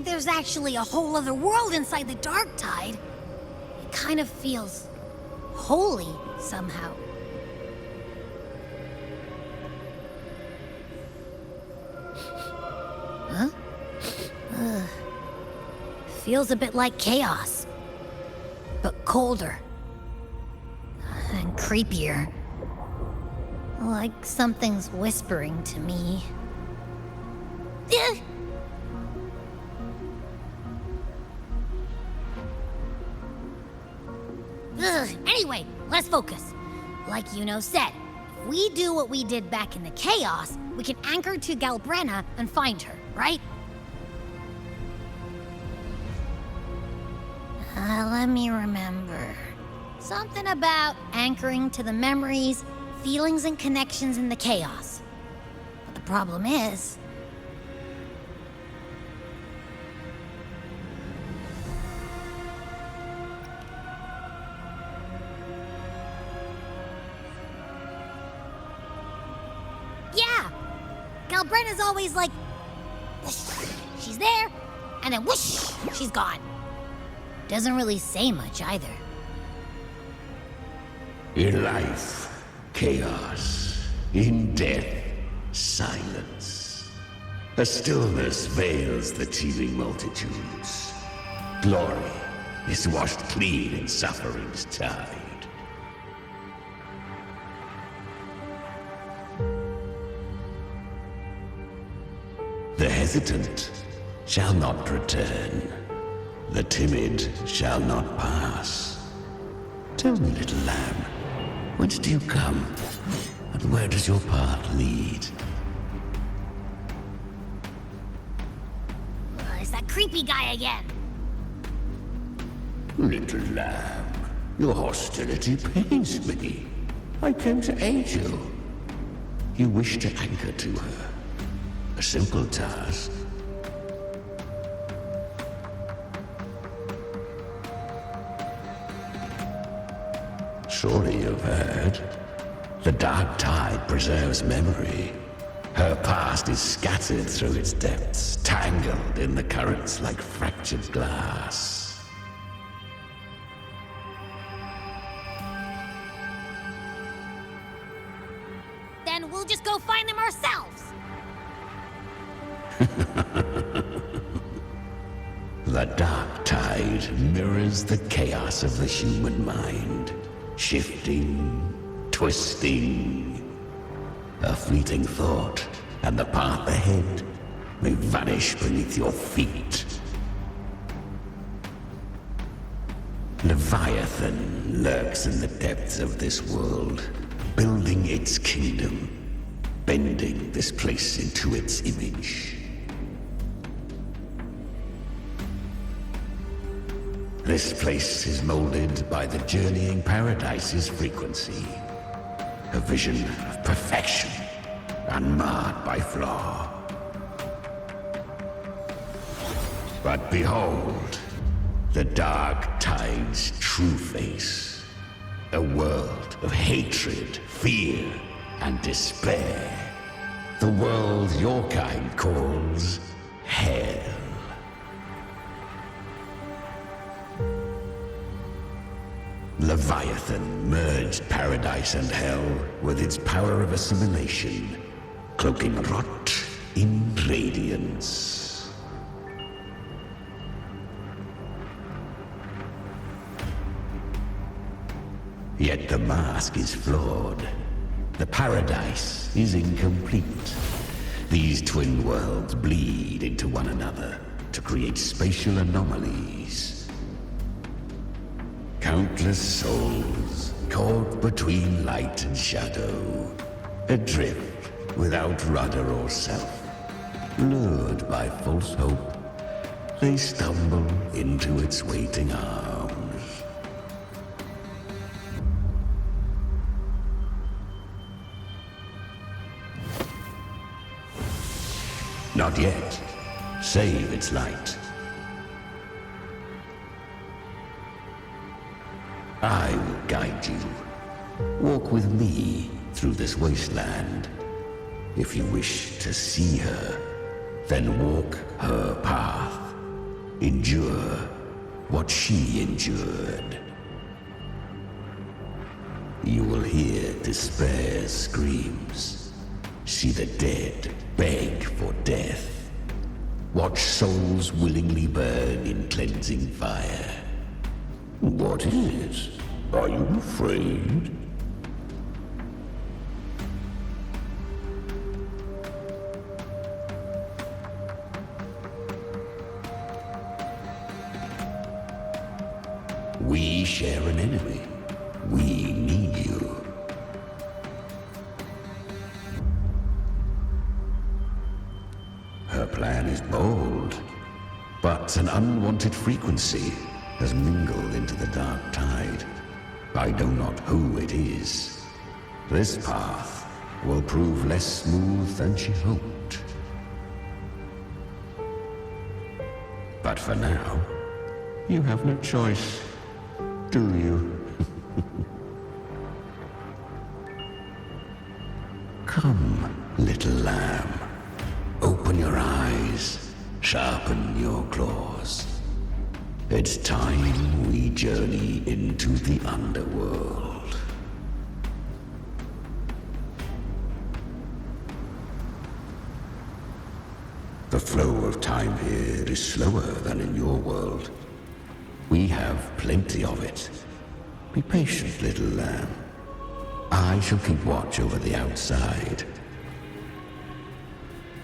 There's actually a whole other world inside the Dark Tide. It kind of feels holy somehow. Huh? Feels a bit like chaos, but colder and creepier. Like something's whispering to me. Anyway, let's focus. Like Yuno said, if we do what we did back in the chaos, we can anchor to Galbrenna and find her, right? Let me remember. Something about anchoring to the memories, feelings, and connections in the chaos. But the problem is... Yeah! Galbrenna's always like... whoosh, she's there, and then whoosh, she's gone. Doesn't really say much either. In life, chaos. In death, silence. A stillness veils the teeming multitudes. Glory is washed clean in suffering's tide. The hesitant shall not return. The timid shall not pass. Tell me, little lamb, whence do you come? And where does your path lead? It's that creepy guy again. Little lamb, your hostility pains me. I came to aid you. You wish to anchor to her. A simple task. Surely you've heard. The Dark Tide preserves memory. Her past is scattered through its depths, tangled in the currents like fractured glass. Then we'll just go find them ourselves. The Dark Tide mirrors the chaos of the human mind. Shifting, twisting. A fleeting thought, and the path ahead may vanish beneath your feet. Leviathan lurks in the depths of this world, building its kingdom, bending this place into its image. This place is molded by the journeying paradise's frequency. A vision of perfection, unmarred by flaw. But behold, the dark tide's true face. A world of hatred, fear, and despair. The world your kind calls Hell. Leviathan merged paradise and hell with its power of assimilation, cloaking rot in radiance. Yet the mask is flawed. The paradise is incomplete. These twin worlds bleed into one another to create spatial anomalies. Countless souls caught between light and shadow, adrift without rudder or self, lured by false hope, they stumble into its waiting arms. Not yet. Save its light. I will guide you. Walk with me through this wasteland. If you wish to see her, then walk her path. Endure what she endured. You will hear despair's screams. See the dead beg for death. Watch souls willingly burn in cleansing fire. What is it? Are you afraid? We share an enemy. We need you. Her plan is bold, but an unwanted frequency has mingled into the dark tide. I know not who it is. This path will prove less smooth than she hoped. But for now, you have no choice, do you? Come, little lamb. Open your eyes, sharpen your claws. It's time we journey into the underworld. The flow of time here is slower than in your world. We have plenty of it. Be patient, little lamb. I shall keep watch over the outside.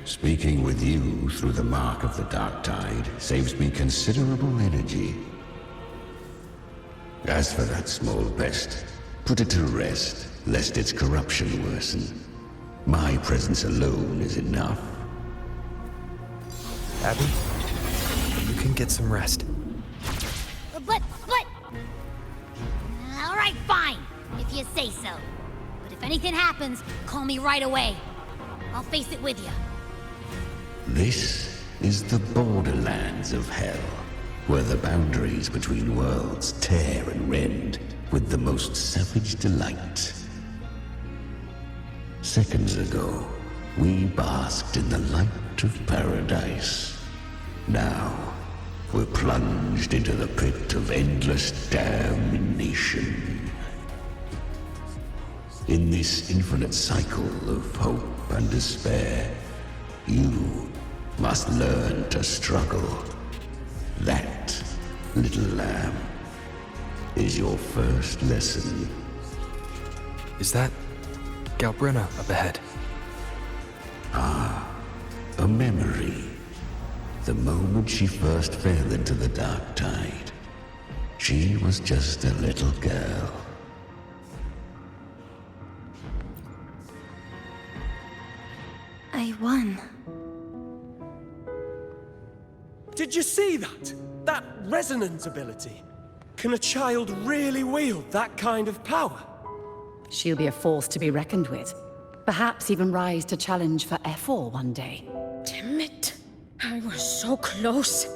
Speaking with you through the mark of the dark tide saves me considerable energy. As for that small pest, put it to rest, lest its corruption worsen. My presence alone is enough. Abby, you can get some rest. But... All right, fine, if you say so. But if anything happens, call me right away. I'll face it with you. This is the borderlands of hell, where the boundaries between worlds tear and rend with the most savage delight. Seconds ago, we basked in the light of paradise. Now, we're plunged into the pit of endless damnation. In this infinite cycle of hope and despair, you must learn to struggle. That, little lamb, is your first lesson. Is that Galbrenna up ahead? Ah, a memory. The moment she first fell into the dark tide, she was just a little girl. I won. Did you see that? That resonance ability. Can a child really wield that kind of power? She'll be a force to be reckoned with. Perhaps even rise to challenge for Efor one day. Damn it. I was so close.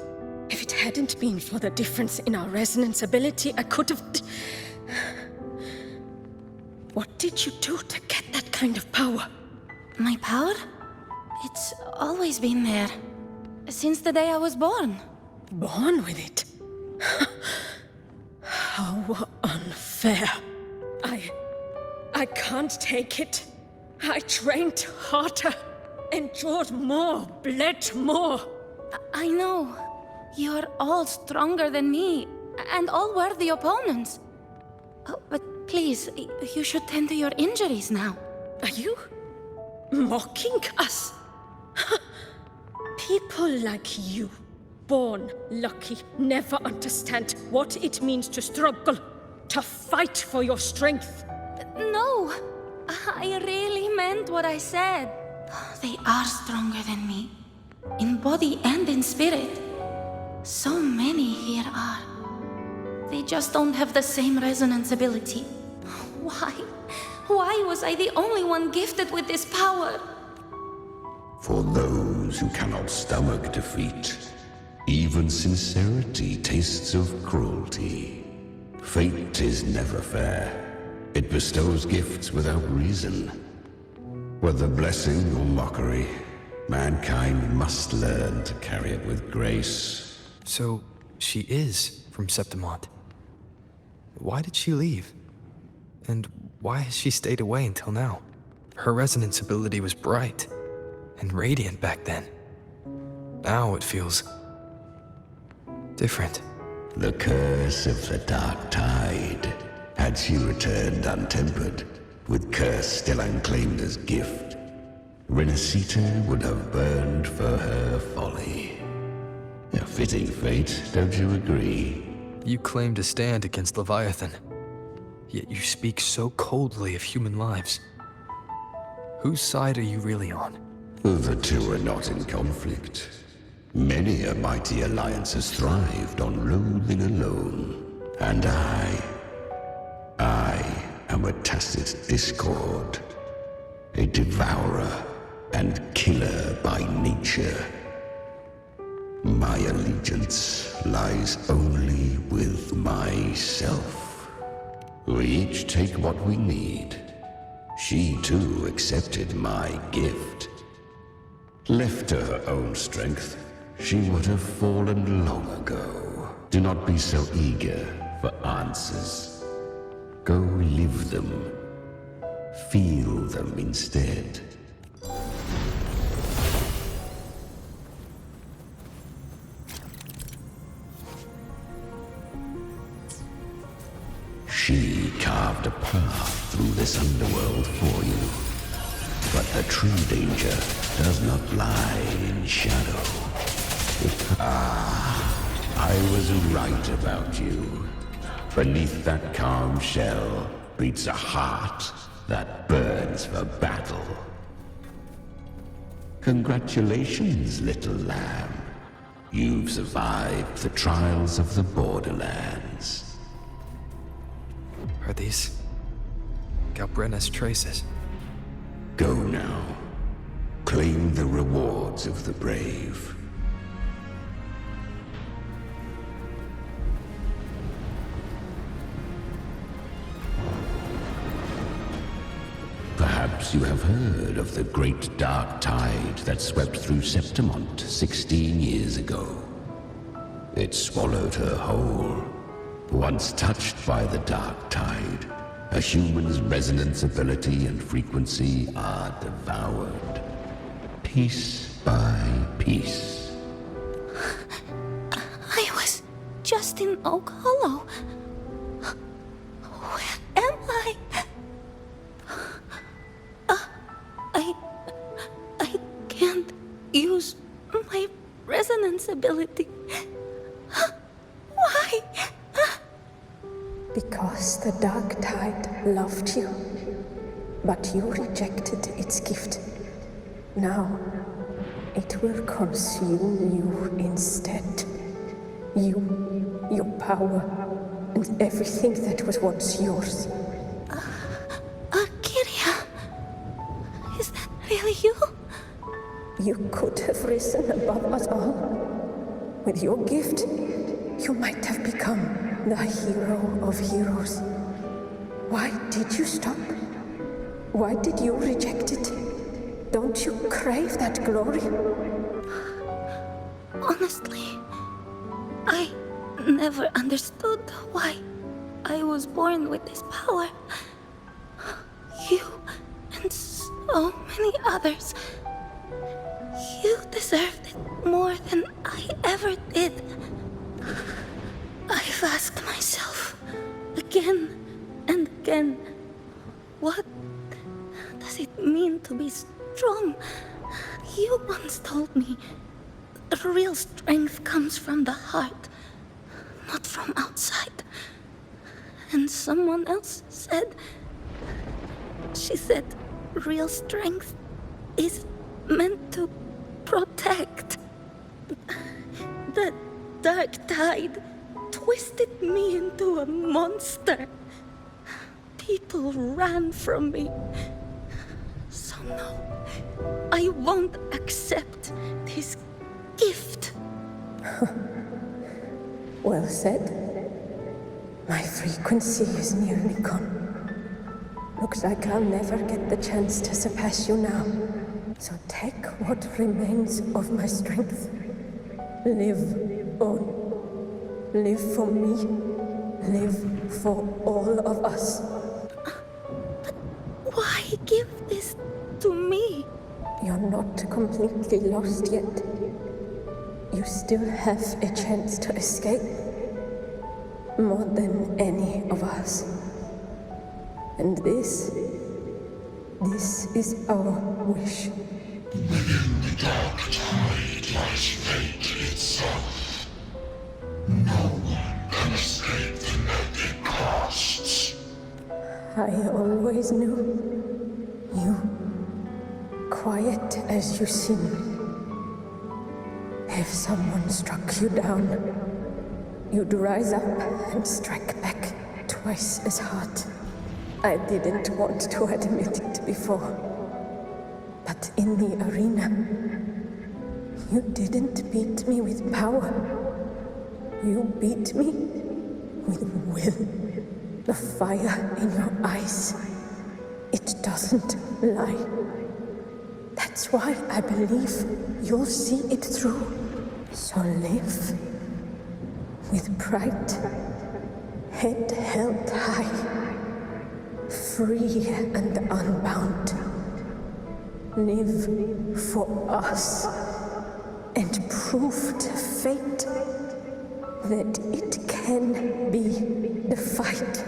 If it hadn't been for the difference in our resonance ability, I could have... What did you do to get that kind of power? My power? It's always been there. Since the day I was born. Born with it? How unfair. I can't take it. I trained harder, endured more, bled more. I know. You're all stronger than me, and all worthy opponents. Oh, but please, you should tend to your injuries now. Are you mocking us? People like you, born lucky, never understand what it means to struggle, to fight for your strength. No, I really meant what I said. They are stronger than me, in body and in spirit. So many here are. They just don't have the same resonance ability. Why? Why was I the only one gifted with this power? For those who cannot stomach defeat, even sincerity tastes of cruelty. Fate is never fair. It bestows gifts without reason. Whether blessing or mockery, mankind must learn to carry it with grace. So, she is from Septimont. Why did she leave? And why has she stayed away until now? Her resonance ability was bright and radiant back then. Now it feels different. The curse of the Dark Tide. Had she returned untempered, with curse still unclaimed as gift, Renacita would have burned for her folly. A fitting fate, don't you agree? You claim to stand against Leviathan, yet you speak so coldly of human lives. Whose side are you really on? The two are not in conflict. Many a mighty alliance has thrived on loathing alone. And I am a tacit discord. A devourer and killer by nature. My allegiance lies only with myself. We each take what we need. She too accepted my gift. Left to her own strength, she would have fallen long ago. Do not be so eager for answers. Go live them. Feel them instead. She carved a path through this underworld for you. But the true danger does not lie in shadow. I was right about you. Beneath that calm shell beats a heart that burns for battle. Congratulations, little lamb. You've survived the trials of the Borderlands. Are these Galbrenna's traces? Go now. Claim the rewards of the brave. Perhaps you have heard of the great dark tide that swept through Septimont 16 years ago. It swallowed her whole. Once touched by the dark tide, a human's resonance ability and frequency are devoured. Piece by piece. I was just in Oak Hollow. Where am I? I can't use my resonance ability. Why? Because the Dark Tide loved you, but you rejected its gift. Now, it will consume you instead. You, your power, and everything that was once yours. Kyria, is that really you? You could have risen above us all. With your gift, you might have become the hero of heroes. Why did you stop? Why did you reject it? Don't you crave that glory? Honestly, I never understood why I was born with this power. You and so many others. You deserved it more than I ever did. I've asked myself again and again, what does it mean to be strong? You once told me the real strength comes from the heart, not from outside. And someone else said, she said, real strength is meant to protect. The dark tide twisted me into a monster. People ran from me. So no, I won't accept this gift. Well said. My frequency is nearly gone. Looks like I'll never get the chance to surpass you now. So take what remains of my strength. Live on. Live for me. Live for all of us. But why give this to me? You're not completely lost yet. You still have a chance to escape. More than any of us. And this is our wish. Within the dark tide lies fate itself. No one can escape the net it casts. I always knew. You, quiet as you seem. If someone struck you down, you'd rise up and strike back twice as hard. I didn't want to admit it before. But in the arena, you didn't beat me with power. You beat me with will. The fire in your eyes, it doesn't lie. That's why I believe you'll see it through. So live with pride, head held high, free and unbound. Live for us and prove to fate that it can be defied.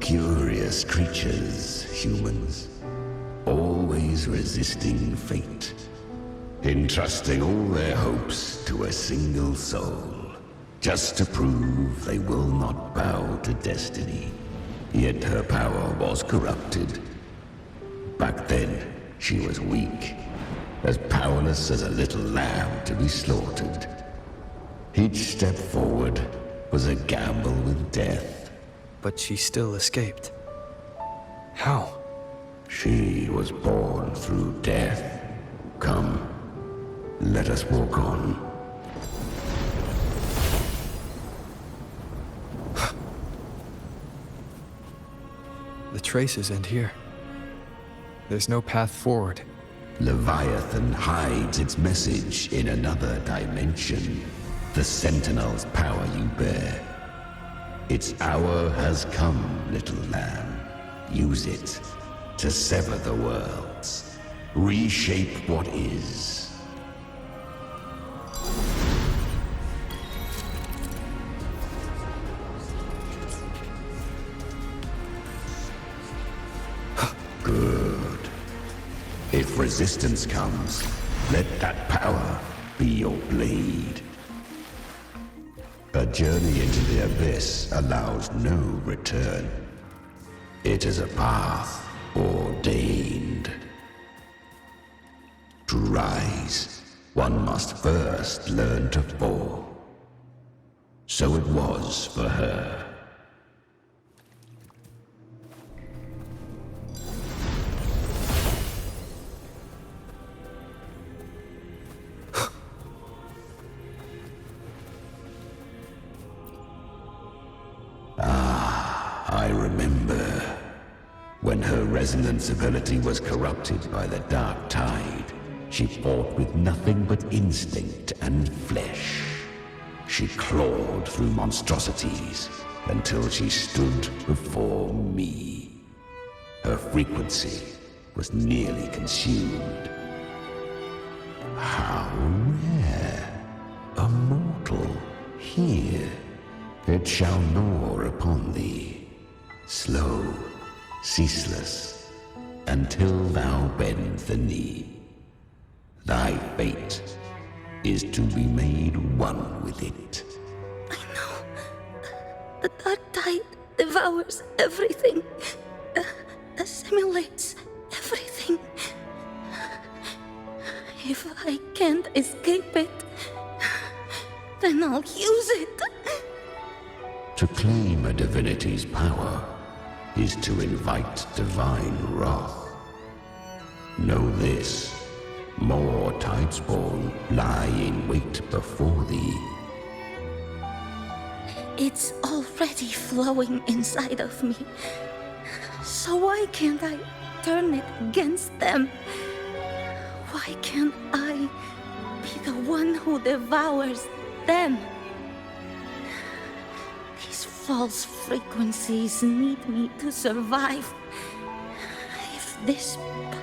Curious creatures, humans, always resisting fate, entrusting all their hopes to a single soul, just to prove they will not bow to destiny. Yet her power was corrupted. Back then, she was weak, as powerless as a little lamb to be slaughtered. Each step forward was a gamble with death. But she still escaped. How? She was born through death. Come, let us walk on. The traces end here. There's no path forward. Leviathan hides its message in another dimension. The Sentinel's power you bear. Its hour has come, little lamb. Use it to sever the worlds. Reshape what is. Good. If resistance comes, let that power be your blade. A journey into the abyss allows no return. It is a path ordained. To rise, one must first learn to fall. So it was for her. I remember when her resonance ability was corrupted by the dark tide. She fought with nothing but instinct and flesh. She clawed through monstrosities until she stood before me. Her frequency was nearly consumed. How rare! A mortal here. It shall gnaw upon thee, slow, ceaseless, until thou bend the knee. Thy fate is to be made one with it. The dark tide devours everything, assimilates everything. If I can't escape it, then I'll use it. To claim a divinity's power is to invite divine wrath. Know this, more Tidespawn lie in wait before thee. It's already flowing inside of me. So why can't I turn it against them? Why can't I be the one who devours them? These false frequencies need me to survive. If this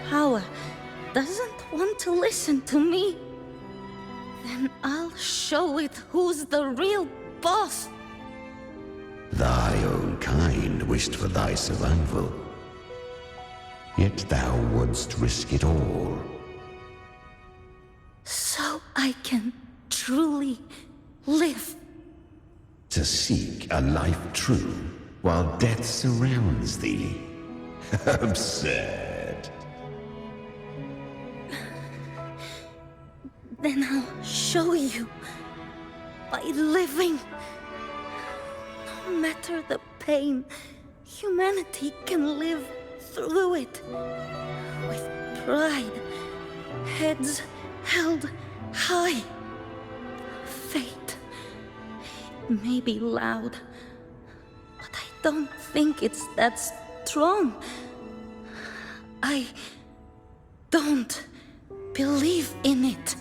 power doesn't want to listen to me, then I'll show it who's the real boss. Thy own kind wished for thy survival, yet thou wouldst risk it all. So I can truly live. To seek a life true while death surrounds thee. Absurd. Then I'll show you by living. No matter the pain, humanity can live through it. With pride, heads held high. Fate may be loud, but I don't think it's that strong. I don't believe in it.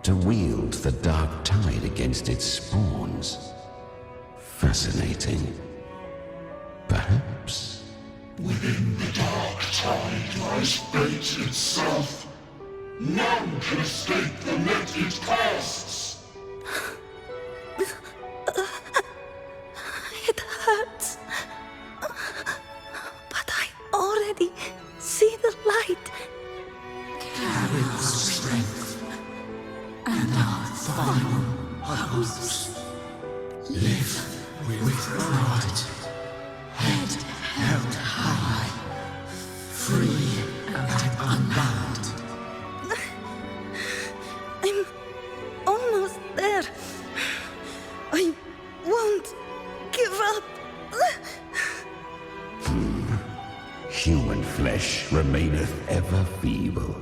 To wield the dark tide against its spawns. Fascinating. Perhaps. Within the dark tide lies fate itself. None can escape the net it casts. It hurts. But I already see the light. Carry our strength and our final hopes. Live with pride, head held high, free and unbound. I'm almost there. I won't give up. Human flesh remaineth ever feeble.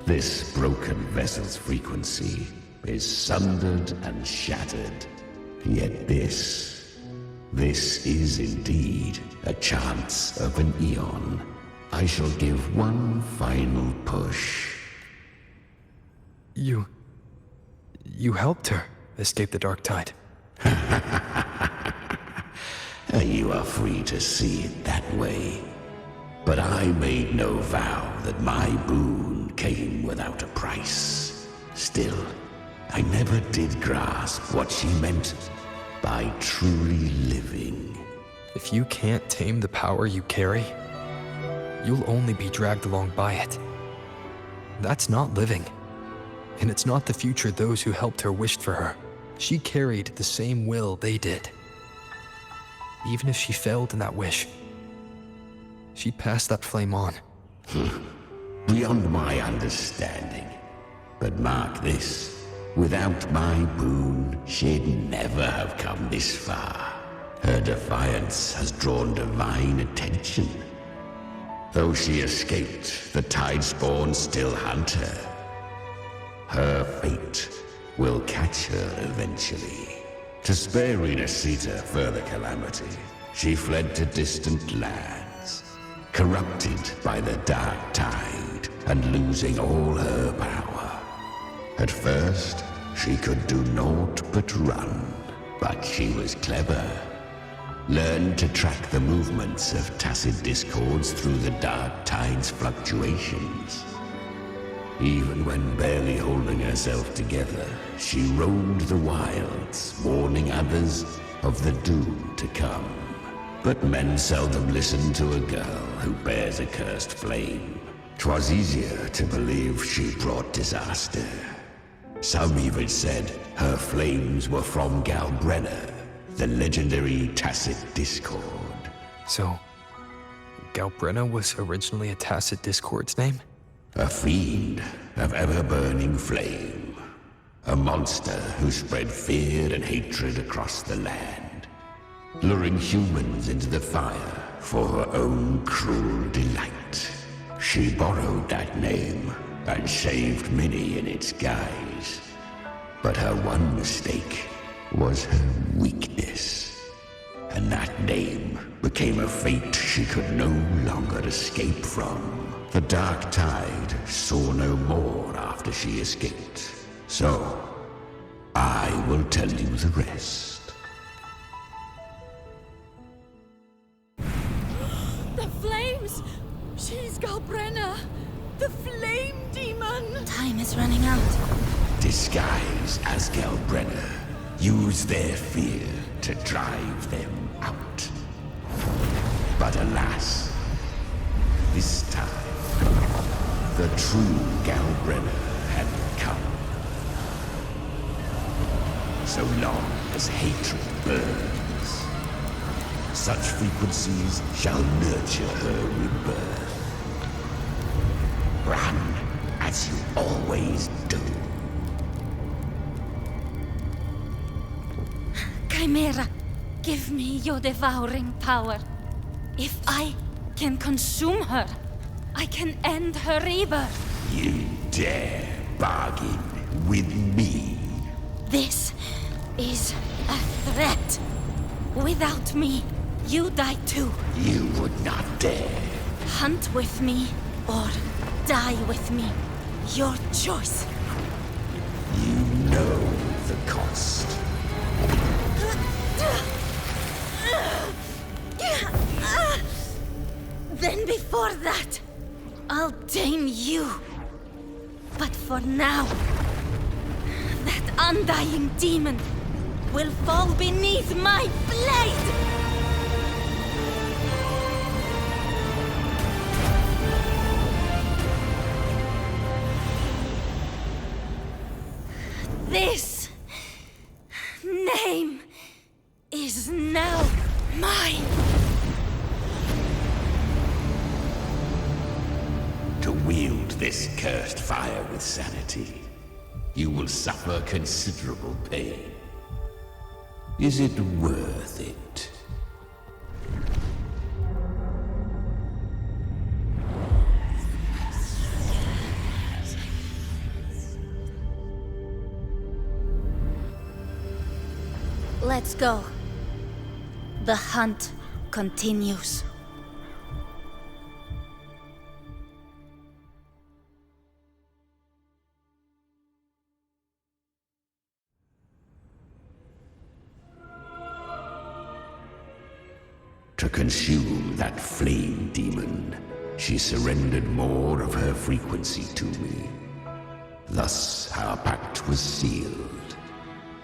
This broken vessel's frequency is sundered and shattered. Yet this is indeed a chance of an eon. I shall give one final push. You helped her escape the dark tide. You are free to see it that way. But I made no vow that my boon came without a price. Still, I never did grasp what she meant by truly living. If you can't tame the power you carry, you'll only be dragged along by it. That's not living. And it's not the future those who helped her wished for her. She carried the same will they did. Even if she failed in that wish, she'd pass that flame on. Beyond my understanding. But mark this, Without my boon, she'd never have come this far. Her defiance has drawn divine attention. Though she escaped, the Tidespawn still hunt her. Her fate will catch her eventually. To spare Renacita further calamity, she fled to distant lands, corrupted by the Dark Tide and losing all her power. At first, she could do naught but run, but she was clever. Learned to track the movements of tacit discords through the Dark Tide's fluctuations. Even when barely holding herself together, she roamed the wilds, warning others of the doom to come. But men seldom listen to a girl who bears a cursed flame. 'Twas easier to believe she brought disaster. Some even said her flames were from Galbrenna, the legendary tacit discord. So, Galbrenna was originally a tacit discord's name? A fiend of ever-burning flame. A monster who spread fear and hatred across the land, luring humans into the fire for her own cruel delight. She borrowed that name and saved many in its guise. But her one mistake was her weakness. And that name became a fate she could no longer escape from. The Dark Tide saw no more after she escaped. So, I will tell you the rest. The flames! She's Galbrenna! The flame demon! Time is running out. Disguise as Galbrenna. Use their fear to drive them out. But alas, this time, the true Galbrenna had come. So long as hatred burns, such frequencies shall nurture her rebirth. Run as you always do. Chimera, give me your devouring power. If I can consume her, I can end her rebirth. You dare bargain with me? This is a threat. Without me, you die too. You would not dare. Hunt with me or die with me. Your choice. You know the cost. Then before that, I'll tame you. But for now, that undying demon will fall beneath my blade! This name is now mine. To wield this cursed fire with sanity, you will suffer considerable pain. Is it worth it? Let's go. The hunt continues. To consume that flame demon, she surrendered more of her frequency to me. Thus, our pact was sealed.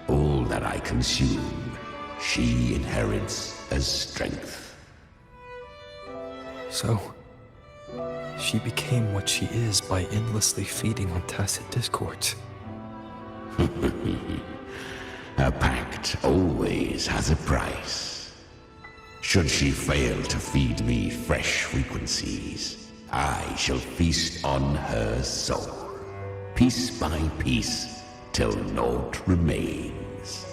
All that I consume, she inherits as strength. So, she became what she is by endlessly feeding on tacit discords. A pact always has a price. Should she fail to feed me fresh frequencies, I shall feast on her soul, piece by piece, till naught remains.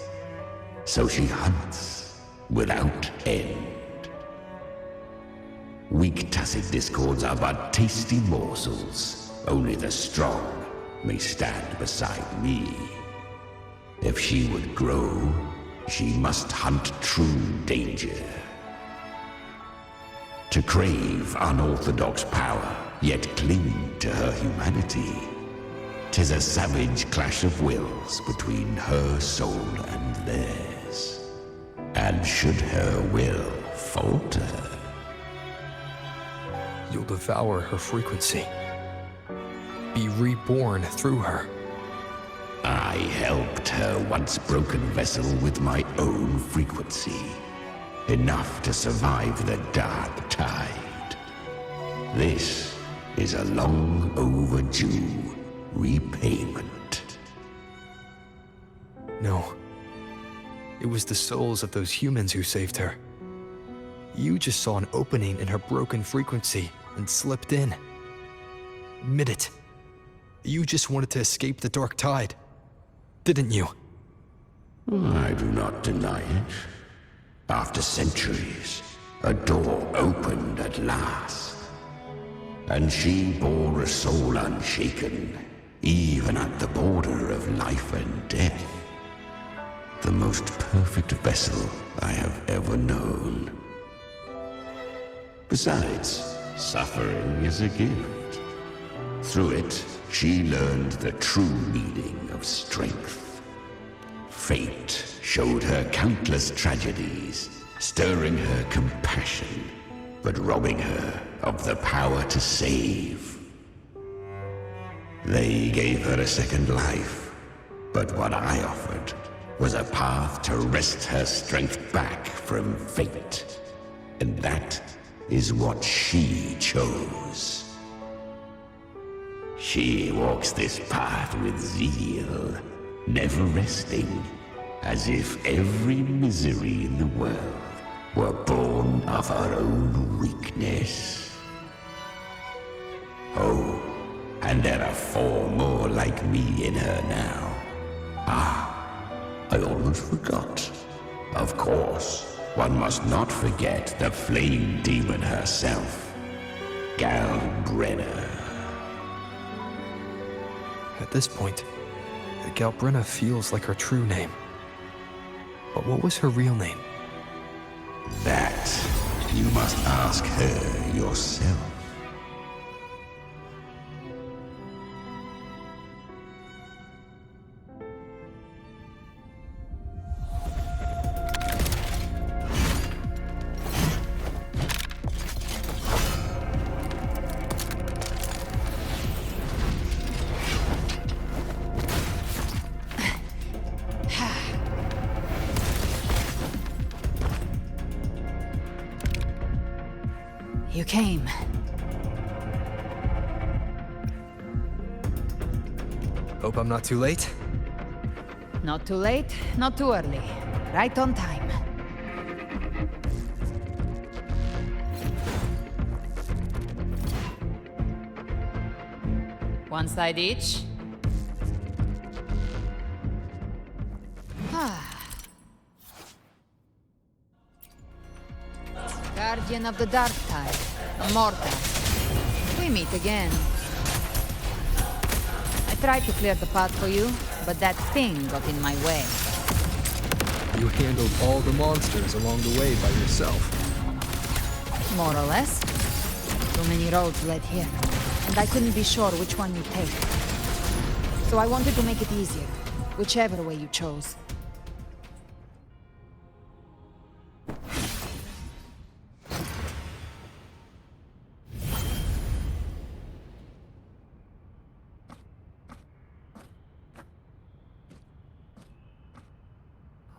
So she hunts without end. Weak tacit discords are but tasty morsels. Only the strong may stand beside me. If she would grow, she must hunt true danger. To crave unorthodox power, yet cling to her humanity, 'tis a savage clash of wills between her soul and theirs. And should her will falter, you'll devour her frequency. Be reborn through her. I helped her once broken vessel with my own frequency. Enough to survive the dark tide. This is a long overdue repayment. No. It was the souls of those humans who saved her. You just saw an opening in her broken frequency and slipped in. Admit it. You just wanted to escape the dark tide, didn't you? I do not deny it. After centuries, a door opened at last. And she bore a soul unshaken, even at the border of life and death. The most perfect vessel I have ever known. Besides, suffering is a gift. Through it, she learned the true meaning of strength. Fate showed her countless tragedies, stirring her compassion, but robbing her of the power to save. They gave her a second life, but what I offered was a path to wrest her strength back from fate. And that is what she chose. She walks this path with zeal, never resting, as if every misery in the world were born of her own weakness. Oh, and there are 4 more like me in her now. I almost forgot. Of course, one must not forget the flame demon herself, Galbrenna. At this point, Galbrenna feels like her true name. But what was her real name? That you must ask her yourself. You came. Hope I'm not too late? Not too late, not too early. Right on time. One side each. Guardian of the Dark Tide, Immortal. We meet again. I tried to clear the path for you, but that thing got in my way. You handled all the monsters along the way by yourself. More or less. Too many roads led here, and I couldn't be sure which one you'd take. So I wanted to make it easier, whichever way you chose.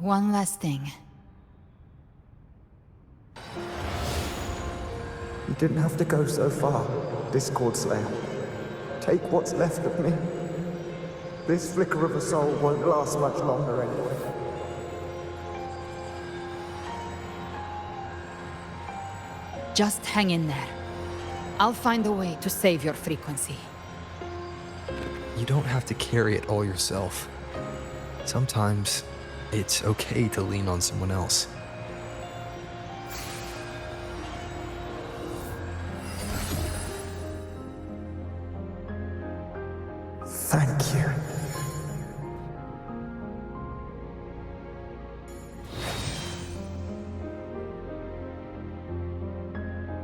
One last thing. You didn't have to go so far, Discord Slayer. Take what's left of me. This flicker of a soul won't last much longer anyway. Just hang in there. I'll find a way to save your frequency. You don't have to carry it all yourself. Sometimes it's okay to lean on someone else. Thank you.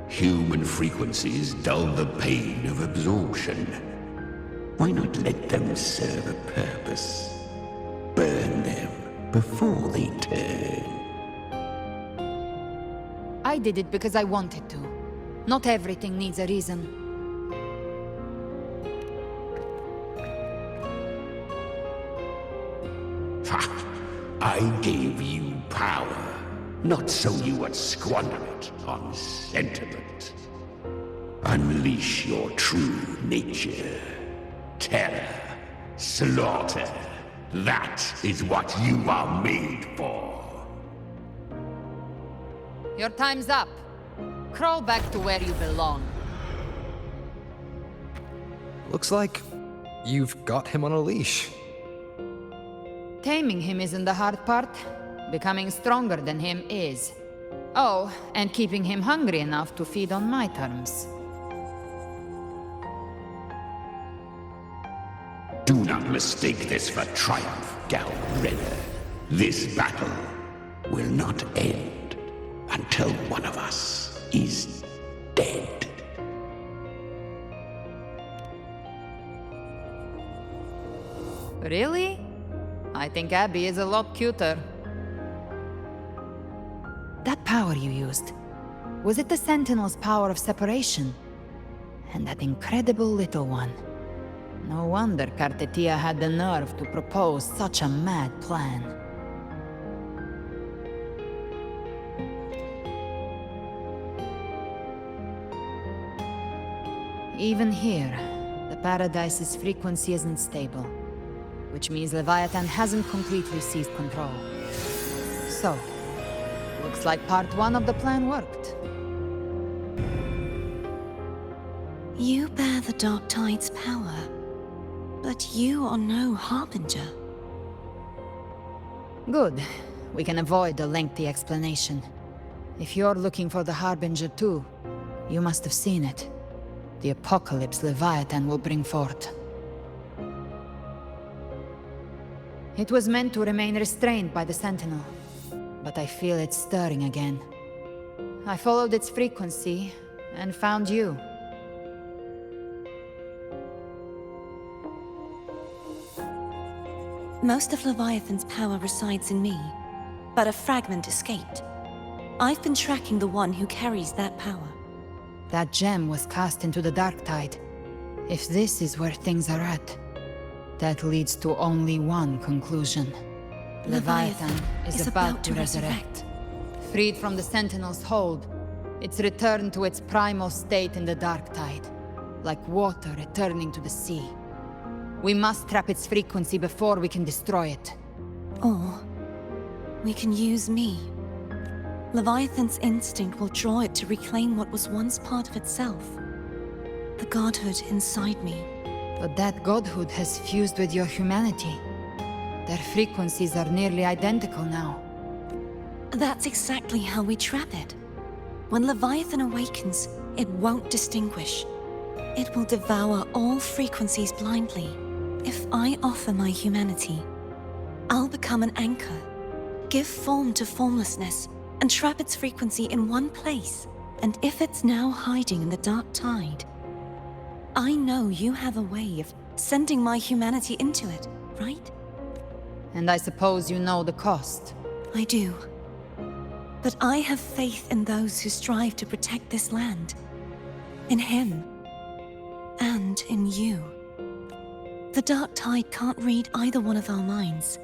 Human frequencies dull the pain of absorption. Why not let them serve a purpose? Burn them before they turn. I did it because I wanted to. Not everything needs a reason. Ha! I gave you power, not so you would squander it on sentiment. Unleash your true nature. Terror, slaughter. That is what you are made for. Your time's up. Crawl back to where you belong. Looks like you've got him on a leash. Taming him isn't the hard part. Becoming stronger than him is. Oh, and keeping him hungry enough to feed on my terms. Do not mistake this for triumph, Galreda. This battle will not end until one of us is dead. Really? I think Abby is a lot cuter. That power you used, was it the Sentinel's power of separation? And that incredible little one. No wonder Cartetia had the nerve to propose such a mad plan. Even here, the Paradise's frequency isn't stable, which means Leviathan hasn't completely seized control. So, looks like part 1 of the plan worked. You bear the Dark Tide's power, but you are no Harbinger. Good. We can avoid a lengthy explanation. If you're looking for the Harbinger too, you must have seen it. The apocalypse Leviathan will bring forth. It was meant to remain restrained by the Sentinel, but I feel it stirring again. I followed its frequency and found you. Most of Leviathan's power resides in me, but a fragment escaped. I've been tracking the one who carries that power. That gem was cast into the Dark Tide. If this is where things are at, that leads to only one conclusion. Leviathan is about to resurrect. Freed from the Sentinel's hold, it's returned to its primal state in the Dark Tide, like water returning to the sea. We must trap its frequency before we can destroy it. Or we can use me. Leviathan's instinct will draw it to reclaim what was once part of itself. The godhood inside me. But that godhood has fused with your humanity. Their frequencies are nearly identical now. That's exactly how we trap it. When Leviathan awakens, it won't distinguish. It will devour all frequencies blindly. If I offer my humanity, I'll become an anchor, give form to formlessness, and trap its frequency in one place. And if it's now hiding in the Dark Tide, I know you have a way of sending my humanity into it, right? And I suppose you know the cost. I do. But I have faith in those who strive to protect this land. In him. And in you. The Dark Tide can't read either one of our minds.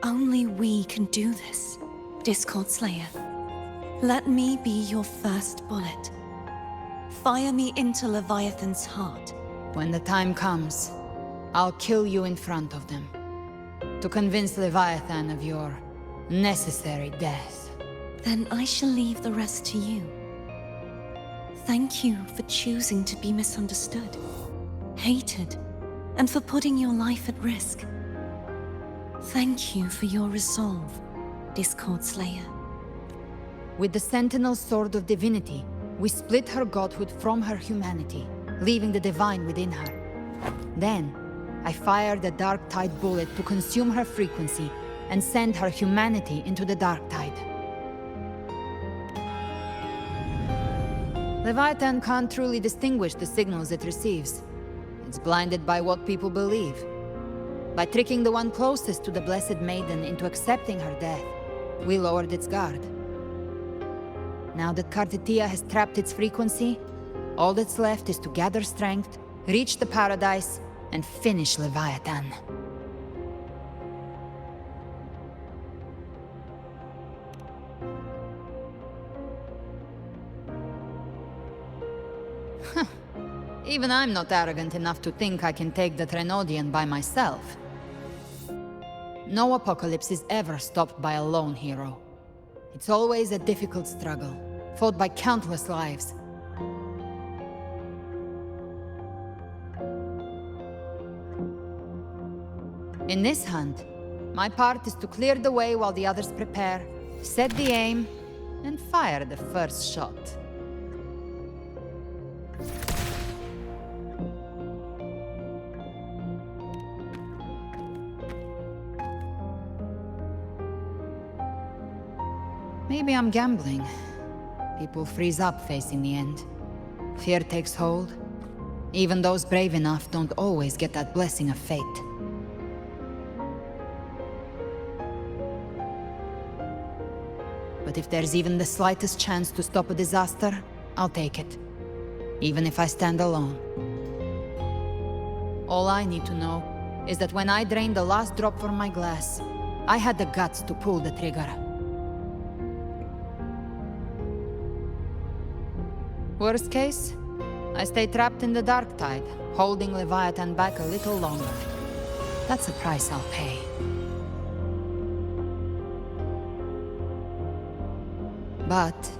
Only we can do this, Discord Slayer. Let me be your first bullet. Fire me into Leviathan's heart. When the time comes, I'll kill you in front of them. To convince Leviathan of your necessary death. Then I shall leave the rest to you. Thank you for choosing to be misunderstood, hated, and for putting your life at risk. Thank you for your resolve, Discord Slayer. With the Sentinel Sword of Divinity, we split her godhood from her humanity, leaving the divine within her. Then, I fired a Dark Tide bullet to consume her frequency and send her humanity into the Dark Tide. Leviathan can't truly distinguish the signals it receives. It's blinded by what people believe. By tricking the one closest to the Blessed Maiden into accepting her death, we lowered its guard. Now that Kartetia has trapped its frequency, all that's left is to gather strength, reach the Paradise, and finish Leviathan. Even I'm not arrogant enough to think I can take the Trenodian by myself. No apocalypse is ever stopped by a lone hero. It's always a difficult struggle, fought by countless lives. In this hunt, my part is to clear the way while the others prepare, set the aim, and fire the first shot. Maybe I'm gambling. People freeze up facing the end. Fear takes hold. Even those brave enough don't always get that blessing of fate. But if there's even the slightest chance to stop a disaster, I'll take it. Even if I stand alone. All I need to know is that when I drained the last drop from my glass, I had the guts to pull the trigger. Worst case, I stay trapped in the Dark Tide, holding Leviathan back a little longer. That's a price I'll pay. But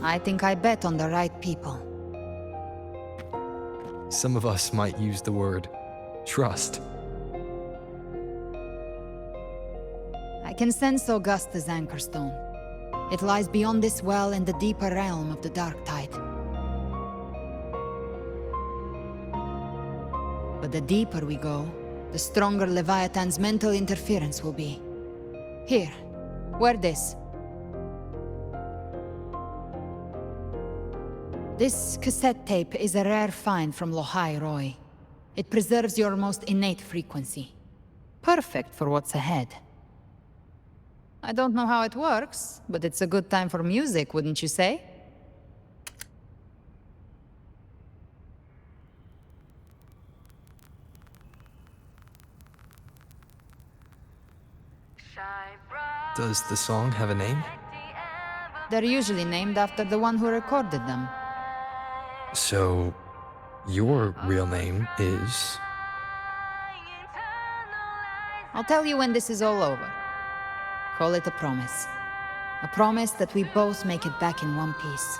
I think I bet on the right people. Some of us might use the word trust. I can sense Augusta's Anchorstone. It lies beyond this well in the deeper realm of the Dark Tide. But the deeper we go, the stronger Leviathan's mental interference will be. Here, wear this. This cassette tape is a rare find from Lohai Roy. It preserves your most innate frequency. Perfect for what's ahead. I don't know how it works, but it's a good time for music, wouldn't you say? Does the song have a name? They're usually named after the one who recorded them. So, your real name is? I'll tell you when this is all over. Call it a promise. A promise that we both make it back in one piece.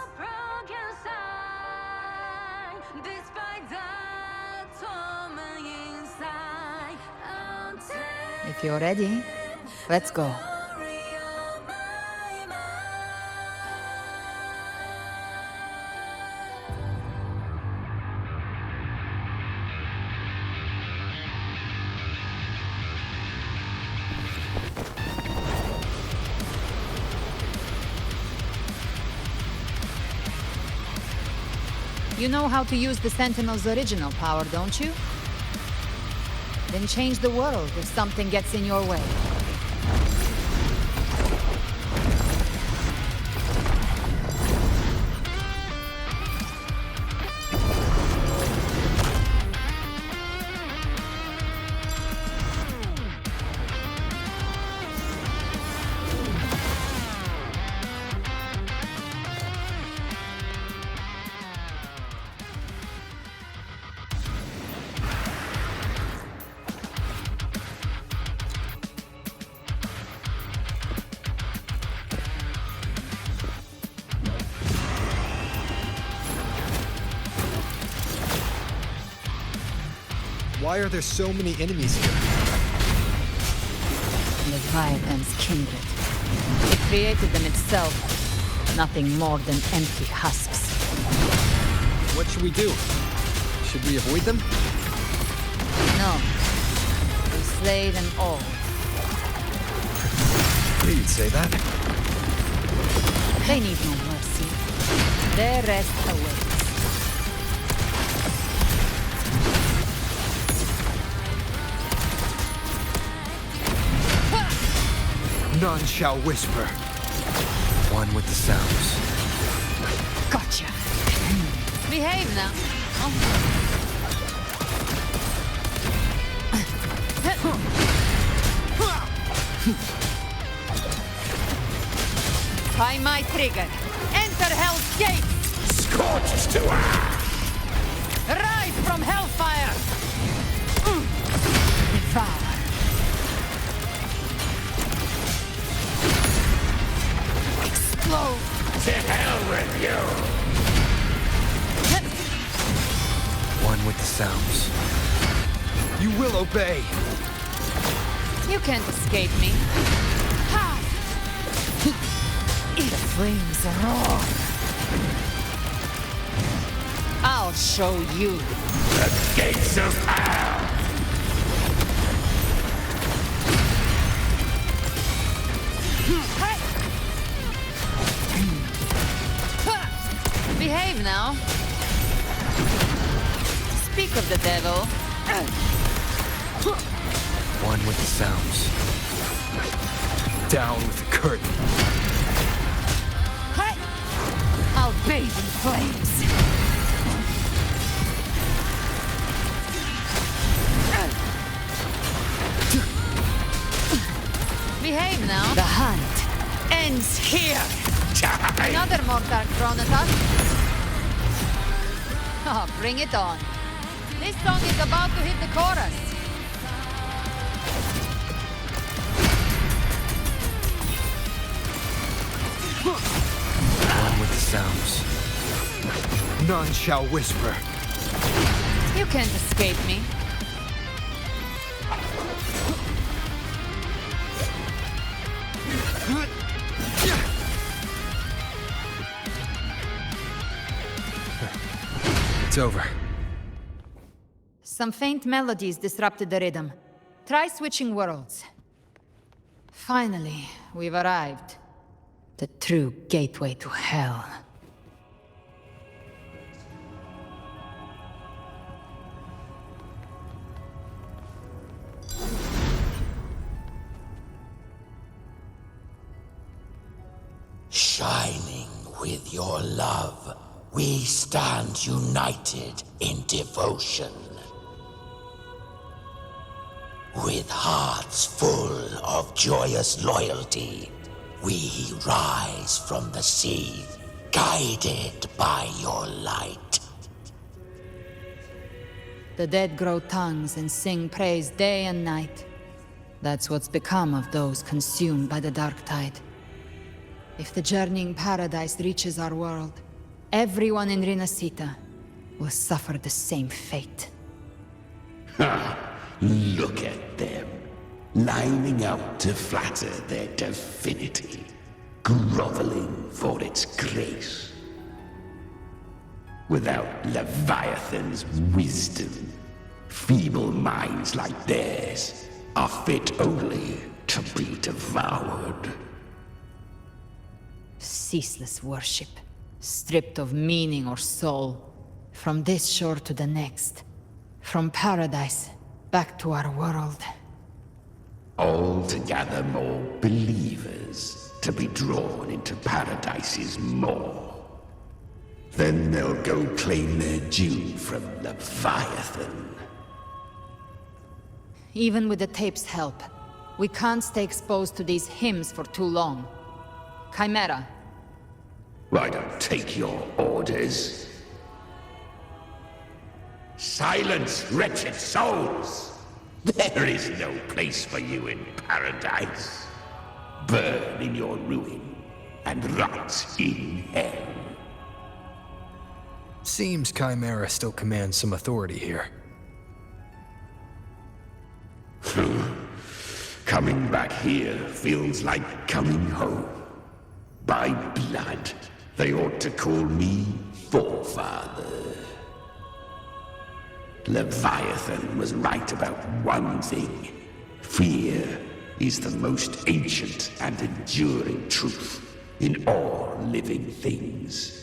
If you're ready, let's go. You know how to use the Sentinel's original power, don't you? Then change the world if something gets in your way. Why are there so many enemies here? Leviathan's kindred. It created them itself, nothing more than empty husks. What should we do? Should we avoid them? No. We slay them all. You'd say that. They need no mercy. Their rest awaits. None shall whisper. One with the sounds. Gotcha. Behave now. By my trigger. Enter Hell's Gate! Scorched to ash! Rise from Hellfire! Devour. Explode! To hell with you! One with the sounds. You will obey! You can't escape me. Ha! The flames roar. I'll show you. The gates of hell! Behave now. Speak of the devil. One with the sounds. Down with the curtain. I'll bathe in flames. Behave now. The hunt ends here. Another mortar thrown at us. Oh, bring it on. This song is about to hit the chorus. One with the sounds. None shall whisper. You can't escape me. It's over. Some faint melodies disrupted the rhythm. Try switching worlds. Finally, we've arrived. The true gateway to hell. Shining with your love, we stand united in devotion. With hearts full of joyous loyalty, we rise from the sea, guided by your light. The dead grow tongues and sing praise day and night. That's what's become of those consumed by the dark tide. If the journeying paradise reaches our world, everyone in Rinasita will suffer the same fate. Ha! Look at them, lining up to flatter their divinity, groveling for its grace. Without Leviathan's wisdom, feeble minds like theirs are fit only to be devoured. Ceaseless worship, stripped of meaning or soul, from this shore to the next, from paradise back to our world. All to gather more believers to be drawn into Paradise's maw. Then they'll go claim their due from Leviathan. Even with the tape's help, we can't stay exposed to these hymns for too long. Chimera. I don't take your orders. Silence, wretched souls! There is no place for you in paradise. Burn in your ruin, and rot in hell. Seems Chimera still commands some authority here. Coming back here feels like coming home. By blood, they ought to call me Forefather. Leviathan was right about one thing. Fear is the most ancient and enduring truth in all living things.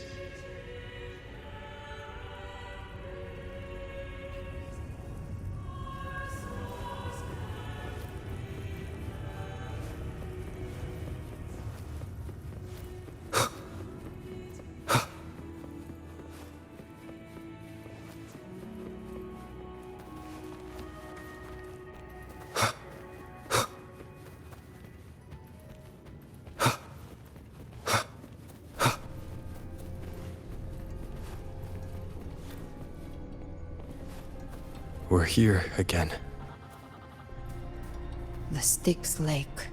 We're here again. The Styx Lake.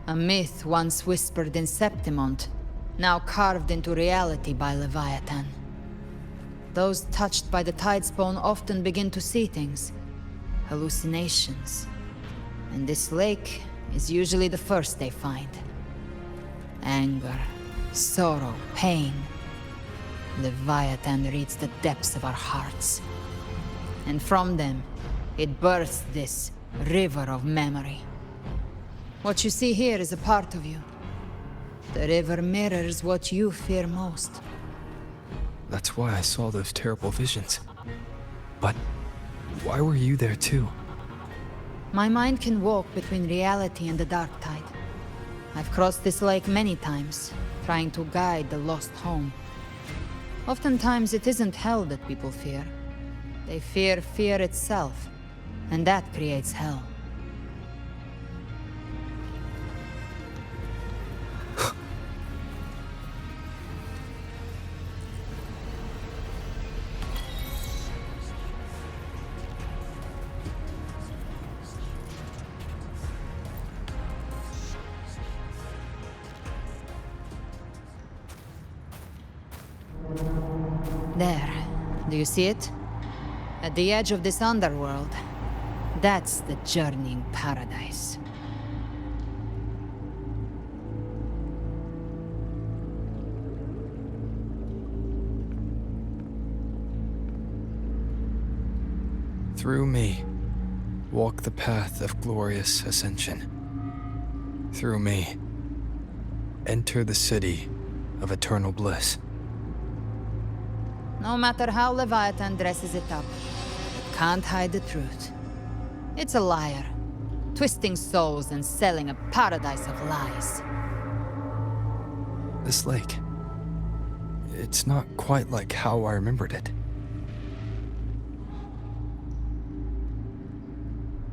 A myth once whispered in Septimont, now carved into reality by Leviathan. Those touched by the Tidespawn often begin to see things. Hallucinations. And this lake is usually the first they find. Anger, sorrow, pain. Leviathan reads the depths of our hearts. And from them, it births this river of memory. What you see here is a part of you. The river mirrors what you fear most. That's why I saw those terrible visions. But why were you there too? My mind can walk between reality and the dark tide. I've crossed this lake many times, trying to guide the lost home. Oftentimes it isn't hell that people fear. They fear fear itself, and that creates hell. There. Do you see it? At the edge of this underworld, that's the journeying paradise. Through me, walk the path of glorious ascension. Through me, enter the city of eternal bliss. No matter how Leviathan dresses it up, it can't hide the truth. It's a liar, twisting souls and selling a paradise of lies. This lake, it's not quite like how I remembered it.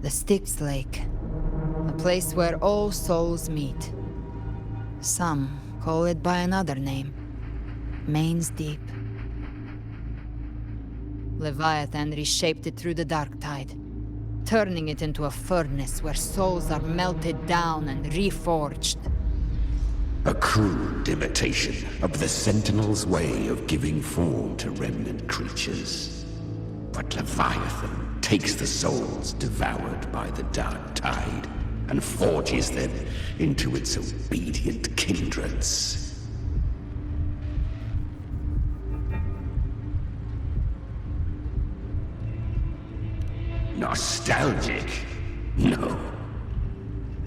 The Styx Lake, a place where all souls meet. Some call it by another name, Main's Deep. Leviathan reshaped it through the dark tide, turning it into a furnace where souls are melted down and reforged. A crude imitation of the Sentinel's way of giving form to remnant creatures. But Leviathan takes the souls devoured by the dark tide and forges them into its obedient kindreds. Nostalgic? No.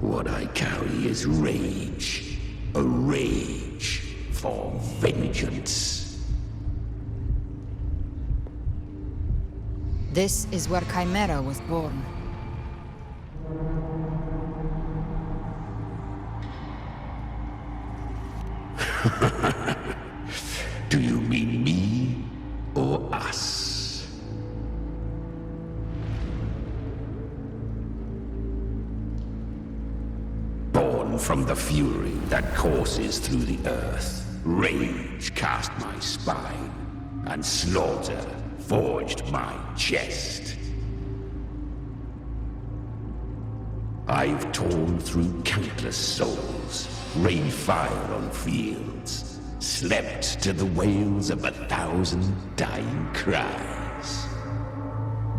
What I carry is rage. A rage for vengeance. This is where Chimera was born. Do you mean me or us? From the fury that courses through the earth, rage cast my spine, and slaughter forged my chest. I've torn through countless souls, rained fire on fields, slept to the wails of 1,000 dying cries.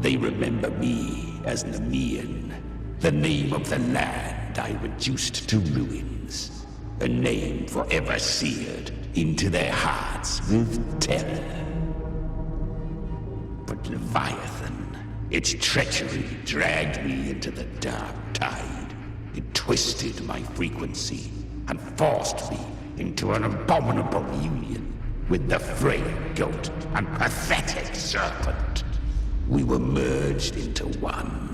They remember me as Nemean, The name of the land I reduced to ruins. A name forever seared into their hearts with terror. But Leviathan, its treachery dragged me into the dark tide. It twisted my frequency and forced me into an abominable union with the frail goat and pathetic serpent. We were merged into one.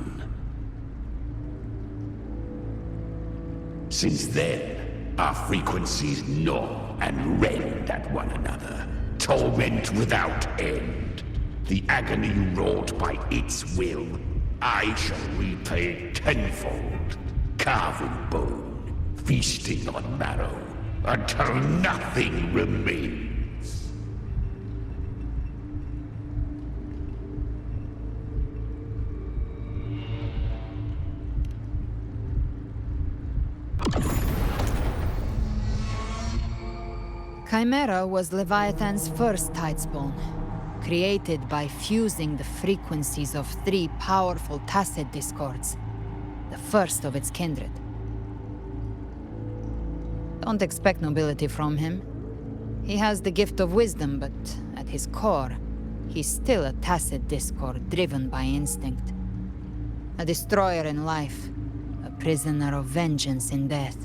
Since then, our frequencies gnaw and rend at one another, torment without end. The agony wrought by its will, I shall repay tenfold, carving bone, feasting on marrow, until nothing remains. Chimera was Leviathan's first tidespawn, created by fusing the frequencies of 3 powerful tacit discords, the first of its kindred. Don't expect nobility from him. He has the gift of wisdom, but at his core, he's still a tacit discord driven by instinct. A destroyer in life, a prisoner of vengeance in death.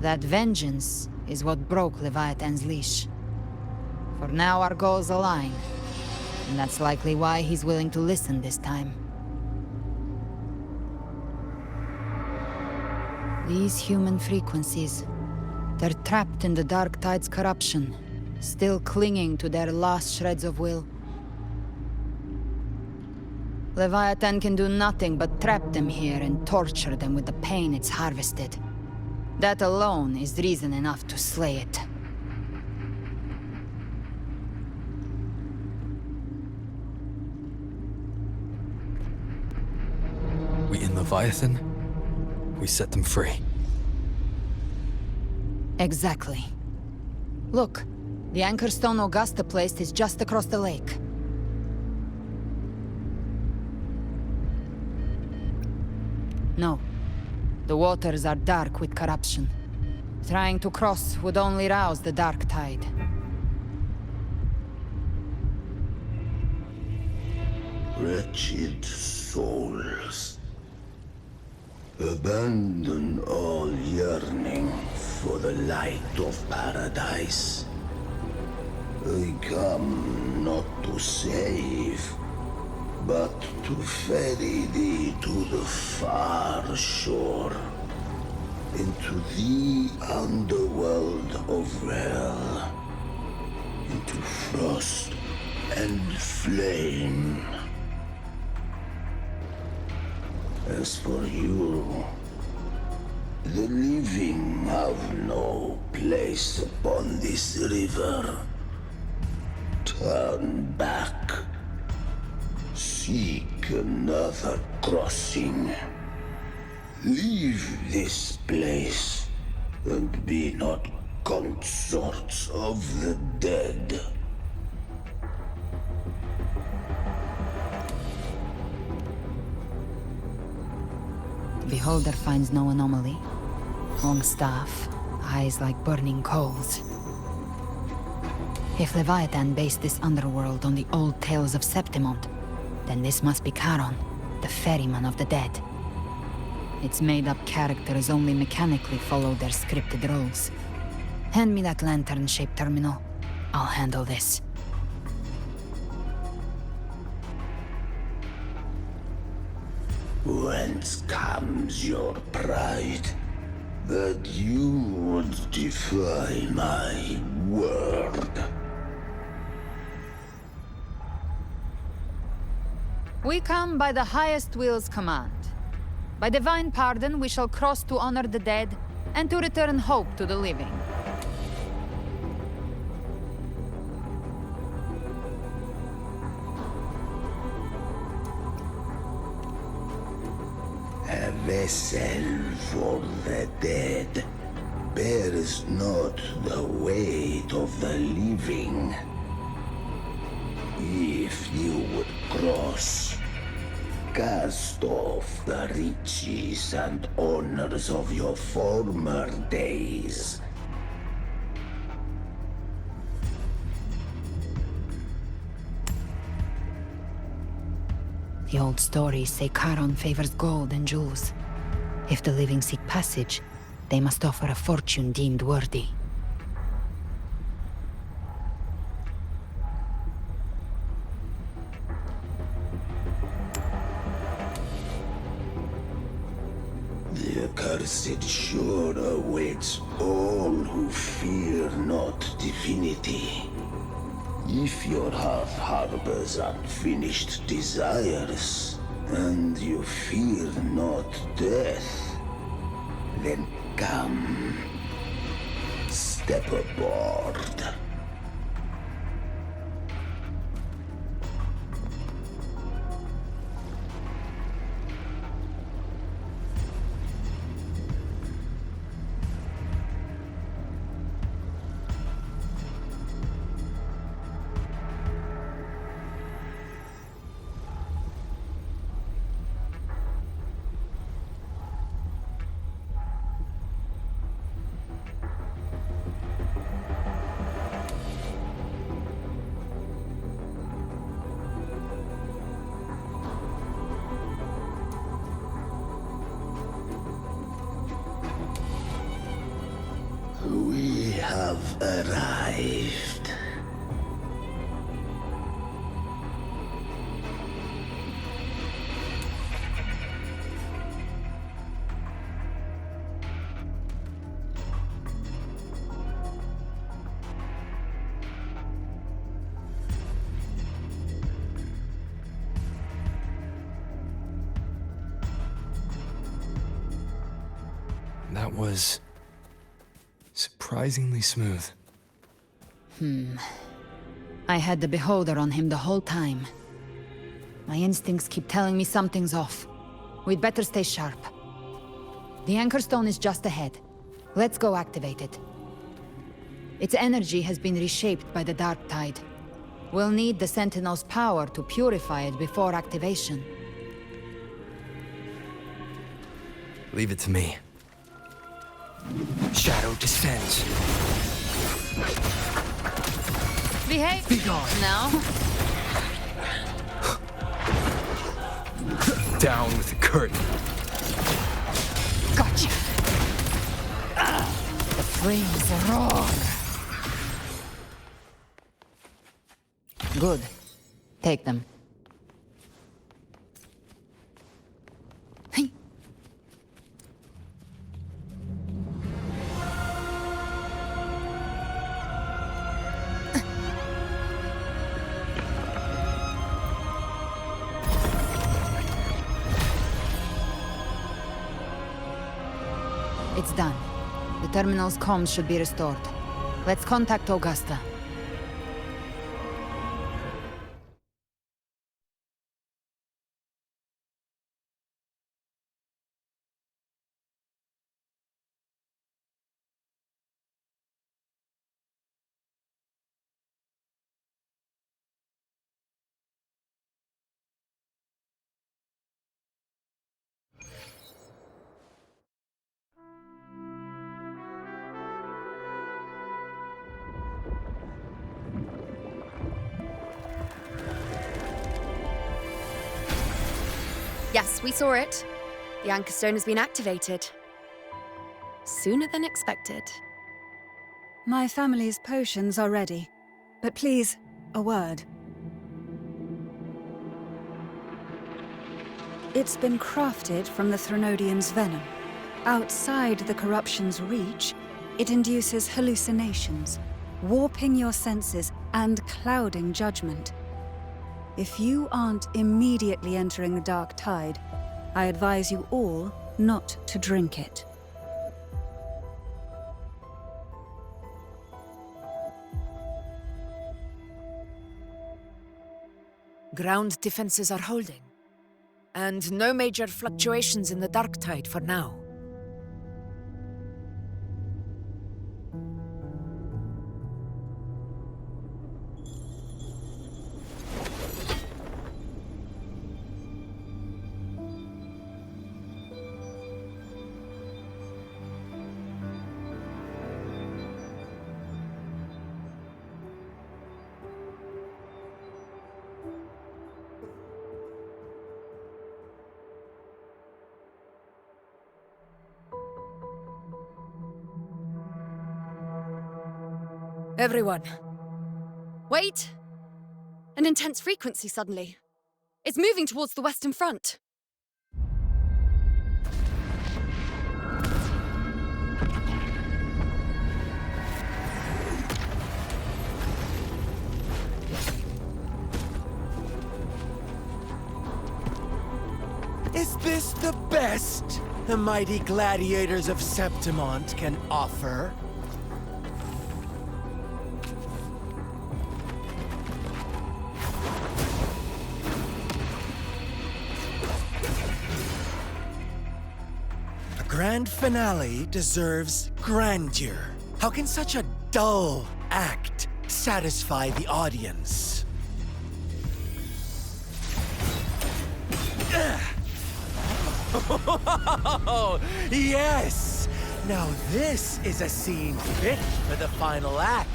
That vengeance is what broke Leviathan's leash. For now our goals align, and that's likely why he's willing to listen this time. These human frequencies, they're trapped in the Dark Tide's corruption, still clinging to their last shreds of will. Leviathan can do nothing but trap them here and torture them with the pain it's harvested. That alone is reason enough to slay it. We in Leviathan, we set them free. Exactly. Look, the anchor stone Augusta placed is just across the lake. No. The waters are dark with corruption. Trying to cross would only rouse the Dark Tide. Wretched souls. Abandon all yearning for the light of paradise. I come not to save, but to ferry thee to the far shore, into the underworld of hell, into frost and flame. As for you, the living have no place upon this river. Turn back. Seek another crossing. Leave this place, and be not consorts of the dead. The beholder finds no anomaly. Long staff, eyes like burning coals. If Leviathan based this underworld on the old tales of Septimont, then this must be Charon, the ferryman of the dead. Its made-up characters only mechanically follow their scripted roles. Hand me that lantern-shaped terminal. I'll handle this. Whence comes your pride? That you would defy my word? We come by the highest will's command. By divine pardon, we shall cross to honor the dead, and to return hope to the living. A vessel for the dead bears not the weight of the living. If you would cross, Cast off the riches and honors of your former days. The old stories say Charon favors gold and jewels. If the living seek passage, they must offer a fortune deemed worthy. The accursed sure awaits all who fear not divinity. If your heart harbors unfinished desires, and you fear not death, then come, step aboard. We have arrived. That was surprisingly smooth. I had the beholder on him the whole time. My instincts keep telling me something's off. We'd better stay sharp. The Anchor Stone is just ahead. Let's go activate it. Its energy has been reshaped by the Dark Tide. We'll need the Sentinel's power to purify it before activation. Leave it to me. Shadow descends. Behave Be gone. now. Down with the curtain. Gotcha. The flames roar. Good. Take them. It's done. The terminal's comms should be restored. Let's contact Augusta. Yes, we saw it. The Anchor Stone has been activated. Sooner than expected. My family's potions are ready. But please, a word. It's been crafted from the Threnodian's venom. Outside the corruption's reach, it induces hallucinations, warping your senses and clouding judgment. If you aren't immediately entering the Dark Tide, I advise you all not to drink it. Ground defenses are holding. And no major fluctuations in the Dark Tide for now. Everyone. Wait! An intense frequency suddenly. It's moving towards the Western Front. Is this the best the mighty gladiators of Septimont can offer? A grand finale deserves grandeur. How can such a dull act satisfy the audience? Oh, yes! Now this is a scene fit for the final act.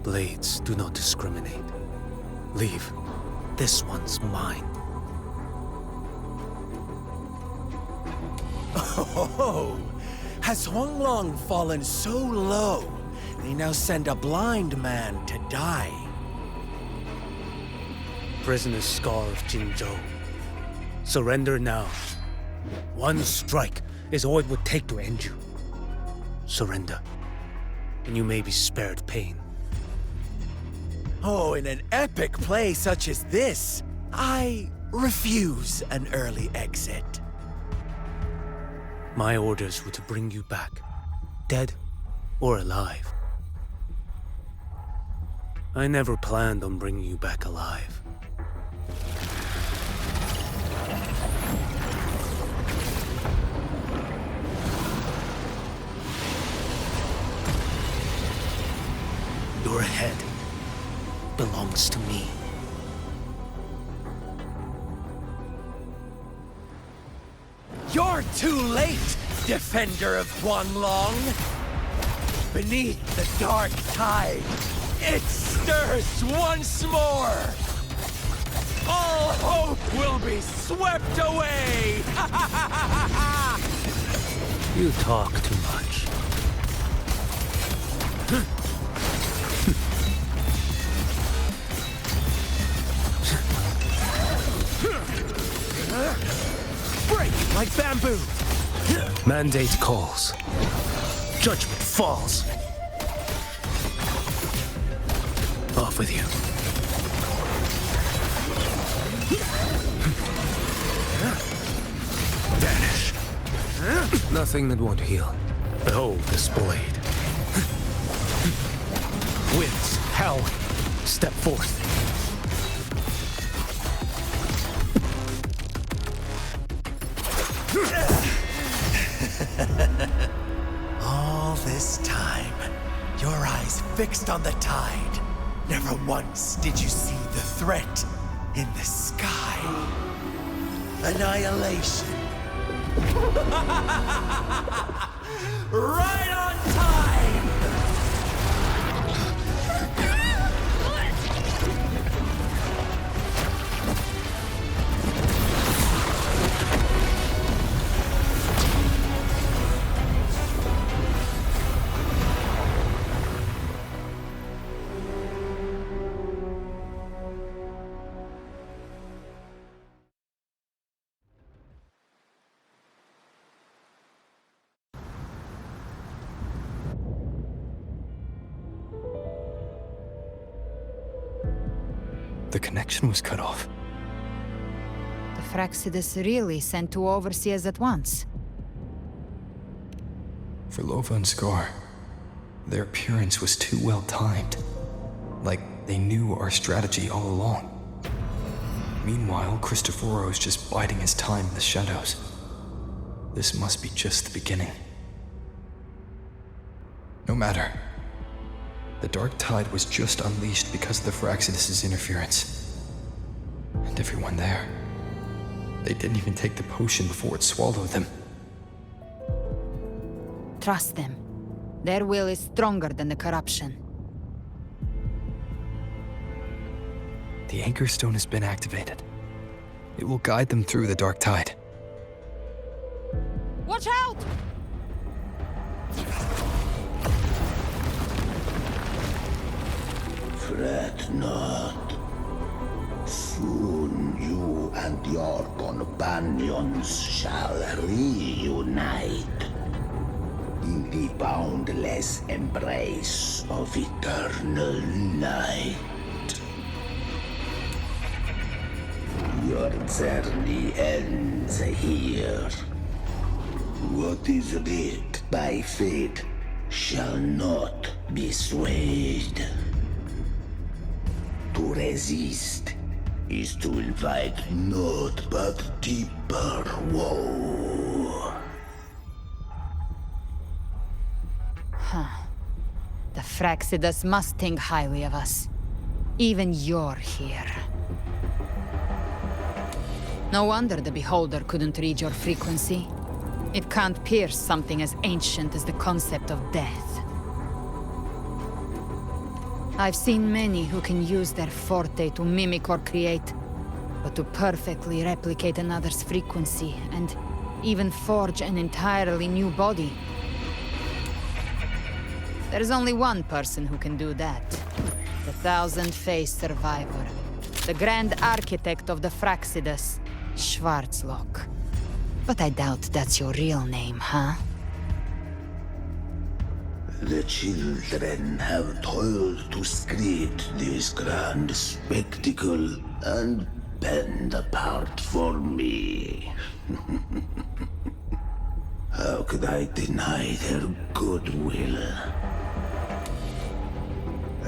Blades do not discriminate. Leave. This one's mine. Oh, has Huanglong fallen so low, they now send a blind man to die? Prisoner Scar of Jinzhou. Surrender now. One strike is all it would take to end you. Surrender, and you may be spared pain. Oh, in an epic play such as this, I refuse an early exit. My orders were to bring you back, dead or alive. I never planned on bringing you back alive. Your head belongs to me. You're too late, defender of Huanglong! Beneath the dark tide, it stirs once more! All hope will be swept away! You talk too much. Break like bamboo! Mandate calls. Judgment falls. Off with you. Vanish. Nothing that won't heal. Behold this blade. Winds, howling. Step forth. All this time, your eyes fixed on the tide. Never once did you see the threat in the sky. Annihilation. Right on time! The connection was cut off. The Fraxidus really sent two overseers at once. For Lova and Scar, their appearance was too well timed. Like they knew our strategy all along. Meanwhile, Cristoforo's just biding his time in the shadows. This must be just the beginning. No matter. The dark tide was just unleashed because of the Fraxidus' interference. And everyone there. They didn't even take the potion before it swallowed them. Trust them. Their will is stronger than the corruption. The Anchor Stone has been activated. It will guide them through the dark tide. Watch out! Fret not. Soon you and your companions shall reunite in the boundless embrace of eternal night. Your journey ends here. What is writ by fate shall not be swayed. To resist is to invite naught but deeper woe. Huh. The Fraxidus must think highly of us. Even you're here. No wonder the Beholder couldn't read your frequency. It can't pierce something as ancient as the concept of death. I've seen many who can use their forte to mimic or create, but to perfectly replicate another's frequency and even forge an entirely new body. There's only one person who can do that. The thousand-faced survivor. The grand architect of the Fraxidus, Schwarzlock. But I doubt that's your real name, huh? The children have toiled to script this grand spectacle and bend apart for me. How could I deny their goodwill?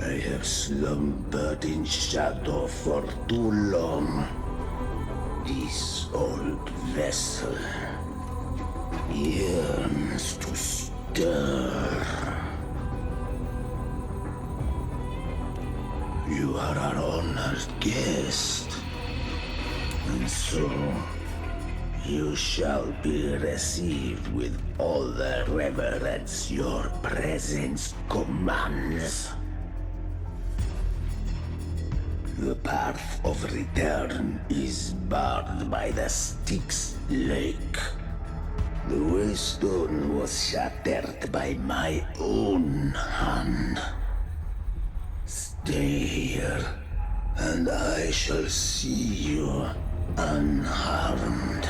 I have slumbered in shadow for too long. This old vessel yearns to stir. You are our honored guest, and so you shall be received with all the reverence your presence commands. The path of return is barred by the Styx Lake. The waystone was shattered by my own hand. Stay here, and I shall see you unharmed.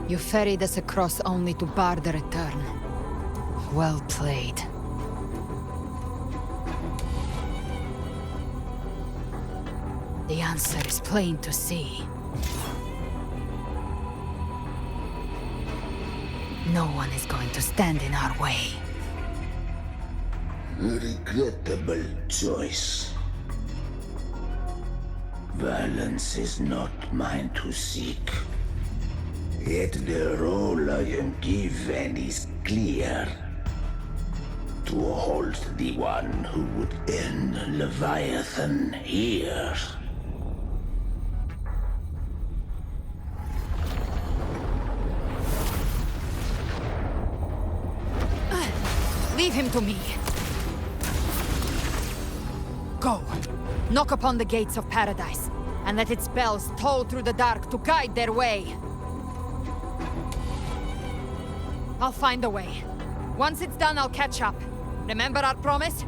You ferried us across only to bar the return. Well played. The answer is plain to see. No one is going to stand in our way. Regrettable choice. Violence is not mine to seek. Yet the role I am given is clear. To hold the one who would end Leviathan here. Leave him to me. Go. Knock upon the gates of paradise, and let its bells toll through the dark to guide their way. I'll find a way. Once it's done, I'll catch up. Remember our promise?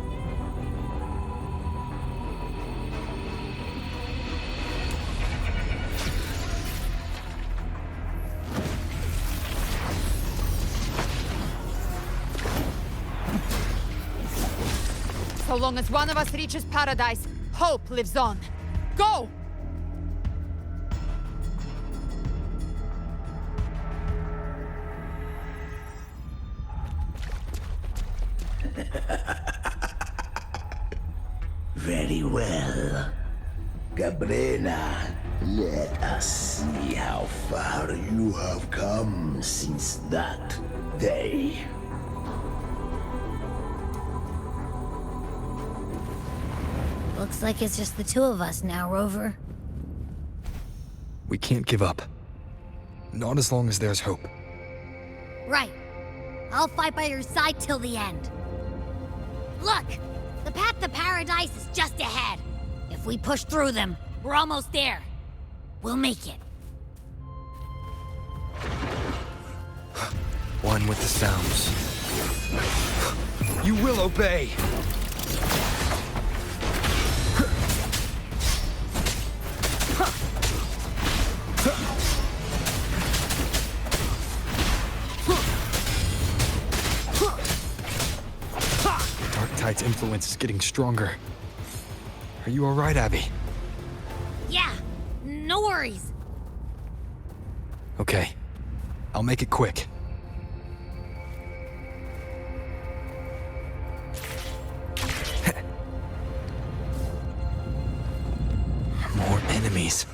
So long as one of us reaches paradise, hope lives on. Go! Very well. Cabrera, let us see how far you have come since that day. Looks like it's just the two of us now, Rover. We can't give up. Not as long as there's hope. Right. I'll fight by your side till the end. Look! The path to paradise paradise is just ahead. If we push through them, we're almost there. We'll make it. One with the sounds. You will obey! Darktide's influence is getting stronger. Are you alright, Abby? Yeah, no worries. Okay. I'll make it quick. More enemies.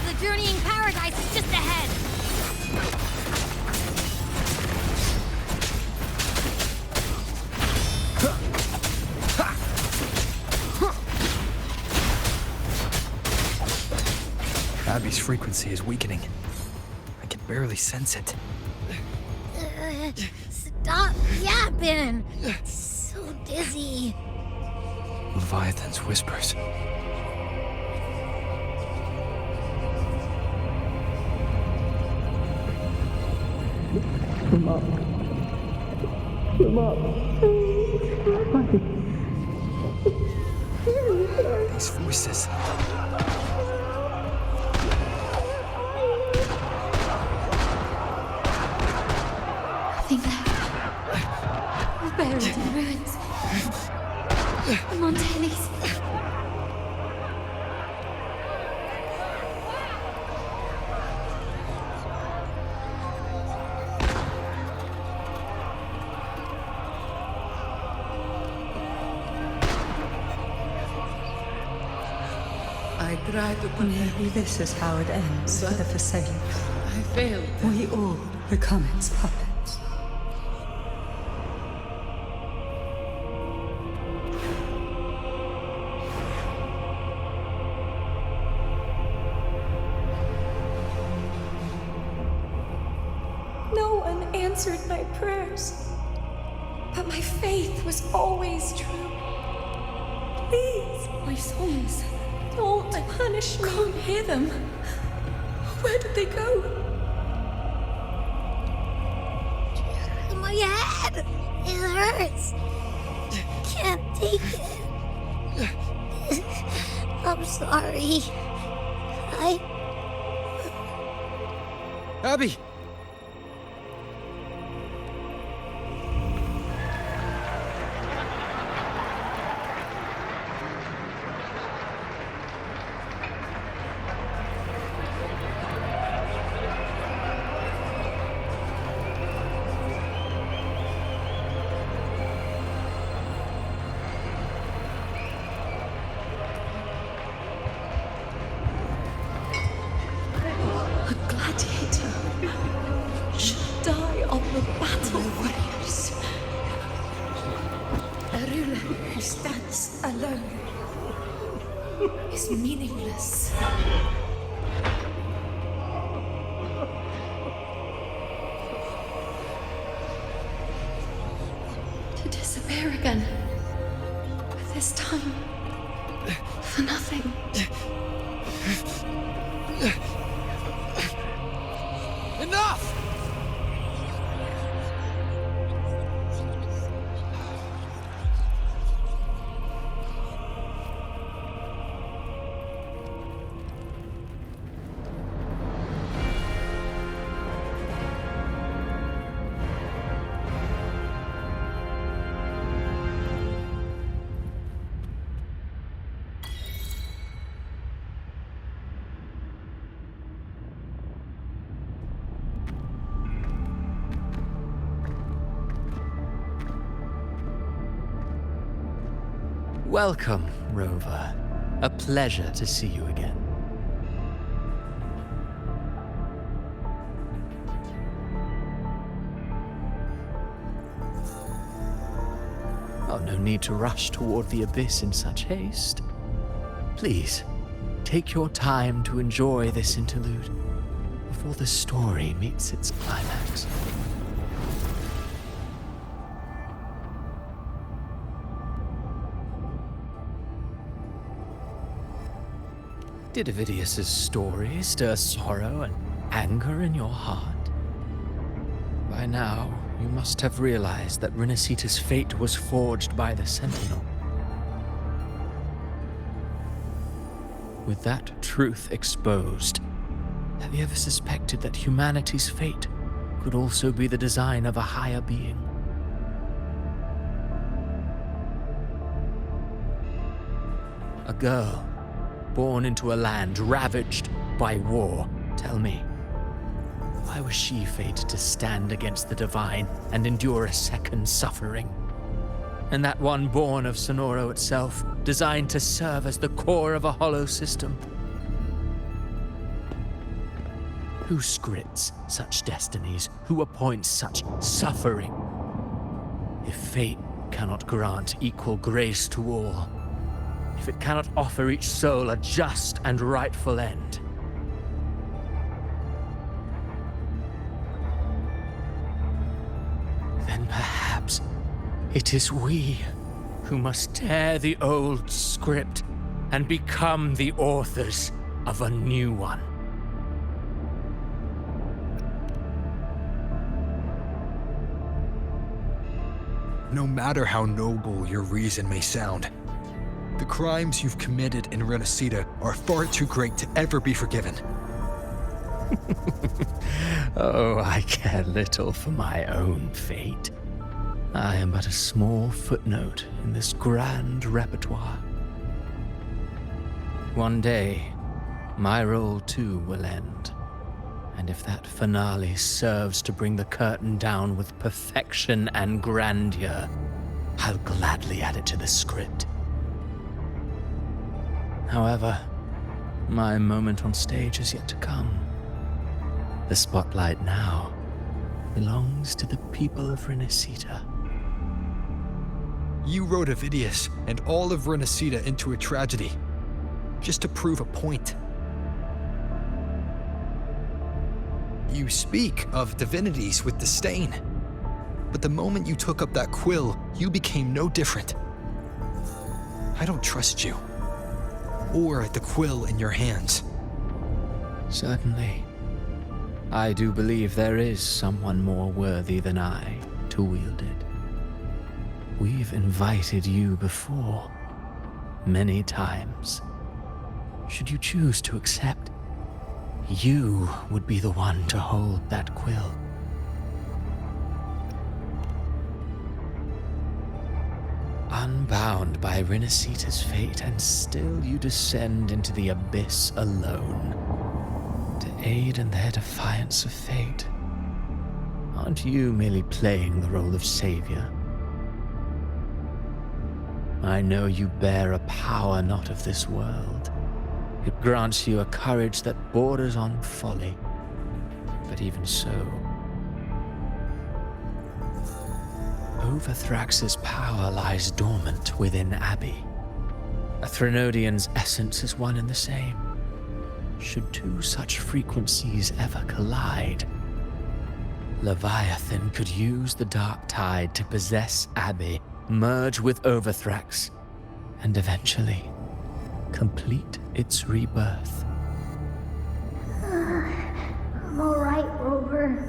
The journeying paradise is just ahead. Abby's frequency is weakening. I can barely sense it. Stop yapping. So dizzy. Leviathan's whispers. Come up. Come up. These voices. Nothing left. We're buried in ruins. The Montellis. I tried to Maybe this is how it ends for the Forsaken. I failed. We all become its puppets. No one answered my prayers, but my faith was always true. Please, My songs. don't punish me. Can't hear them. Where did they go? My head! It hurts! Can't take it. I'm sorry. Abby! A gladiator should die on the battle waves. A ruler who stands alone is meaningless. To disappear again. But this time, for nothing. Enough! Welcome, Rover. A pleasure to see you again. Oh, no need to rush toward the abyss in such haste. Please, take your time to enjoy this interlude before the story meets its climax. Did Avidius's story stir sorrow and anger in your heart? By now, you must have realized that Renacita's fate was forged by the Sentinel. With that truth exposed, have you ever suspected that humanity's fate could also be the design of a higher being? A girl, born into a land ravaged by war. Tell me, why was she fated to stand against the divine and endure a second suffering? And that one born of Sonoro itself, designed to serve as the core of a hollow system? Who scripts such destinies? Who appoints such suffering? If fate cannot grant equal grace to all, if it cannot offer each soul a just and rightful end, then perhaps it is we who must tear the old script and become the authors of a new one. No matter how noble your reason may sound, the crimes you've committed in Renacita are far too great to ever be forgiven. Oh, I care little for my own fate. I am but a small footnote in this grand repertoire. One day, my role too will end. And if that finale serves to bring the curtain down with perfection and grandeur, I'll gladly add it to the script. However, my moment on stage is yet to come. The spotlight now belongs to the people of Renacita. You wrote Avidius and all of Renacita into a tragedy, just to prove a point. You speak of divinities with disdain, but the moment you took up that quill, you became no different. I don't trust you, or the quill in your hands. Certainly. I do believe there is someone more worthy than I to wield it. We've invited you before, many times. Should you choose to accept, you would be the one to hold that quill. Unbound by Renacita's fate, and still you descend into the abyss alone, to aid in their defiance of fate. Aren't you merely playing the role of savior? I know you bear a power not of this world. It grants you a courage that borders on folly. But even so, Overthrax's power lies dormant within Abbey. A Threnodian's essence is one and the same. Should two such frequencies ever collide, Leviathan could use the dark tide to possess Abbey, merge with Overthrax, and eventually complete its rebirth. I'm all right, Rover.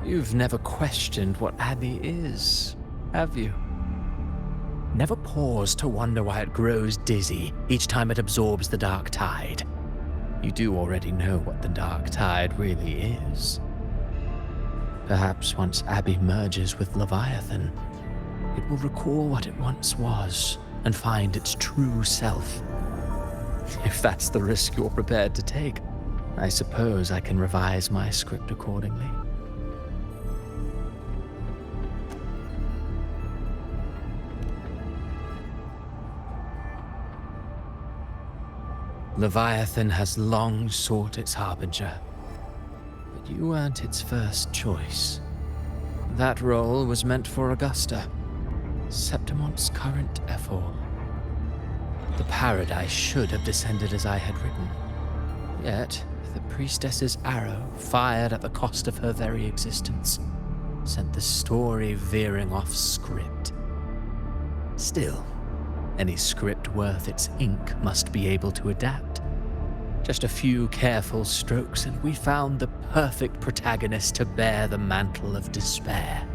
You've never questioned what Abbey is, have you? Never paused to wonder why it grows dizzy each time it absorbs the dark tide. You do already know what the dark tide really is. Perhaps once Abbey merges with Leviathan, it will recall what it once was and find its true self. If that's the risk you're prepared to take, I suppose I can revise my script accordingly. Leviathan has long sought its harbinger, but you weren't its first choice. That role was meant for Augusta, Septimon's current ephor. The paradise should have descended as I had written. Yet, the priestess's arrow fired at the cost of her very existence. sent the story veering off script. Still, any script worth its ink must be able to adapt. Just a few careful strokes and we found the perfect protagonist to bear the mantle of despair.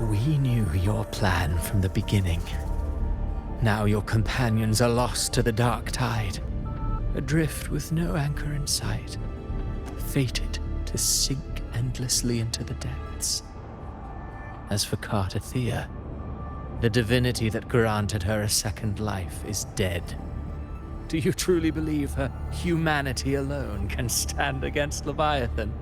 We knew your plan from the beginning. Now your companions are lost to the dark tide, adrift with no anchor in sight, fated to sink endlessly into the depths. As for Cartathea, the divinity that granted her a second life is dead. Do you truly believe her humanity alone can stand against Leviathan?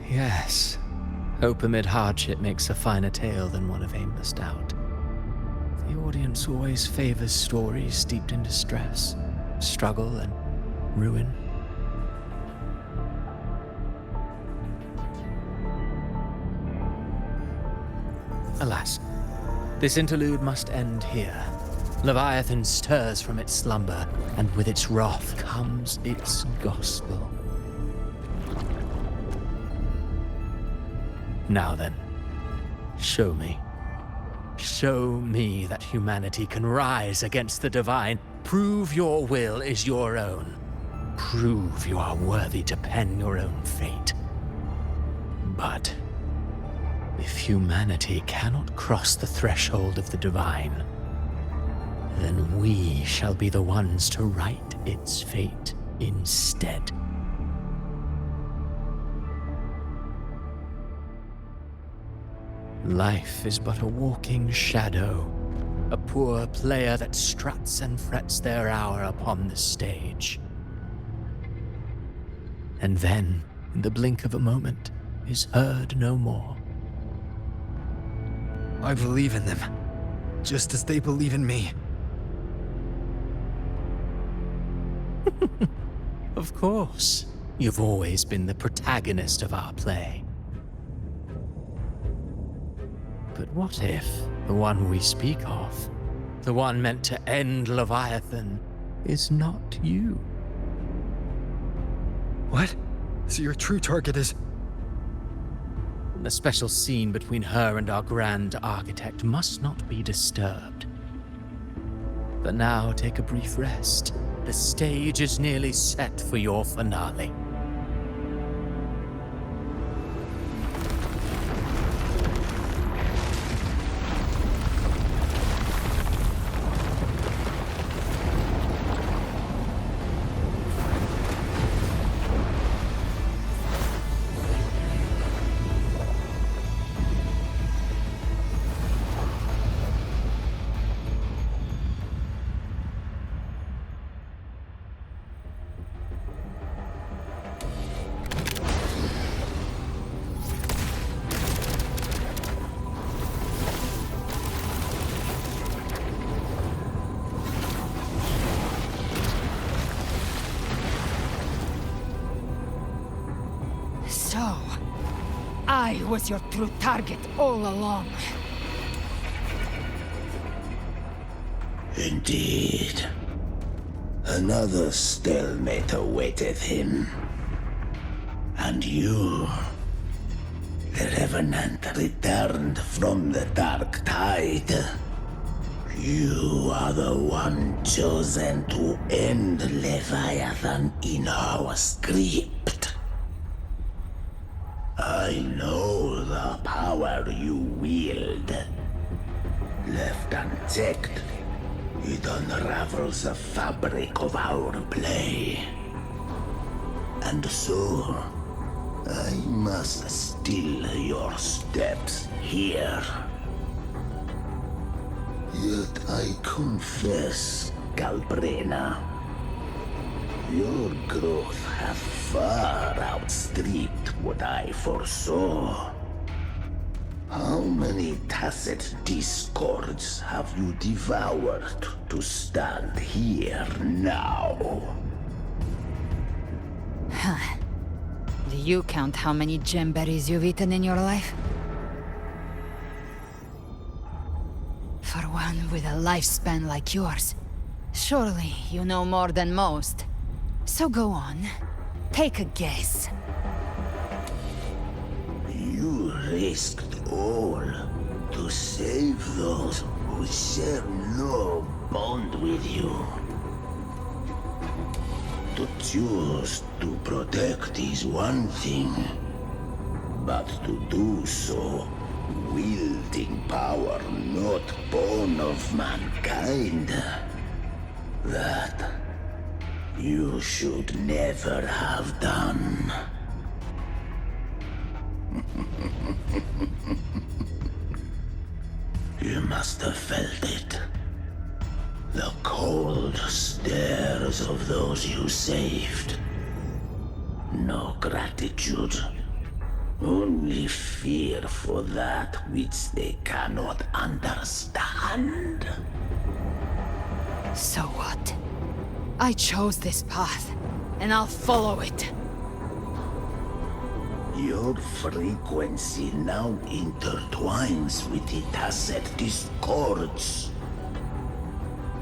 Yes. Hope amid hardship makes a finer tale than one of aimless doubt. The audience always favors stories steeped in distress, struggle, and ruin. Alas, this interlude must end here. Leviathan stirs from its slumber, and with its wrath comes its gospel. Now then, show me. Show me that humanity can rise against the divine. Prove your will is your own. Prove you are worthy to pen your own fate. But if humanity cannot cross the threshold of the divine, then we shall be the ones to write its fate instead. Life is but a walking shadow, a poor player that struts and frets their hour upon the stage. And then, in the blink of a moment, is heard no more. I believe in them, just as they believe in me. Of course, you've always been the protagonist of our play. But what if the one we speak of, the one meant to end Leviathan, is not you? What? So your true target is... The special scene between her and our grand architect must not be disturbed. But now take a brief rest. The stage is nearly set for your finale. So, I was your true target all along. Indeed. Another stalemate awaited him. And you, the Revenant returned from the Dark Tide. You are the one chosen to end Leviathan in our script. I know the power you wield. Left unchecked, it unravels the fabric of our play. And so, I must still your steps here. Yet I confess, Galbrena, your growth hath far outstripped what I foresaw. How many tacit discords have you devoured to stand here now? Huh. Do you count how many gemberries you've eaten in your life? For one with a lifespan like yours, surely you know more than most. So go on. Take a guess. You risked all to save those who share no bond with you. To choose to protect is one thing, but to do so wielding power not born of mankind, that you should never have done. You must have felt it. The cold stares of those you saved. No gratitude. Only fear for that which they cannot understand. So what? I chose this path, and I'll follow it. Your frequency now intertwines with the Tacet discords.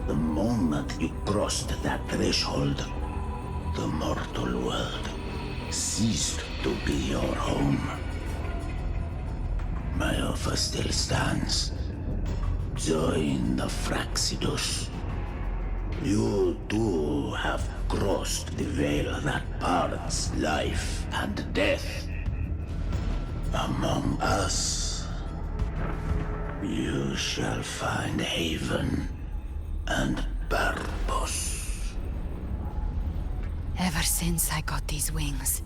The moment you crossed that threshold, the mortal world ceased to be your home. My offer still stands. Join the Fraxidus. You too have crossed the veil that parts life and death. Among us, you shall find haven and purpose. Ever since I got these wings,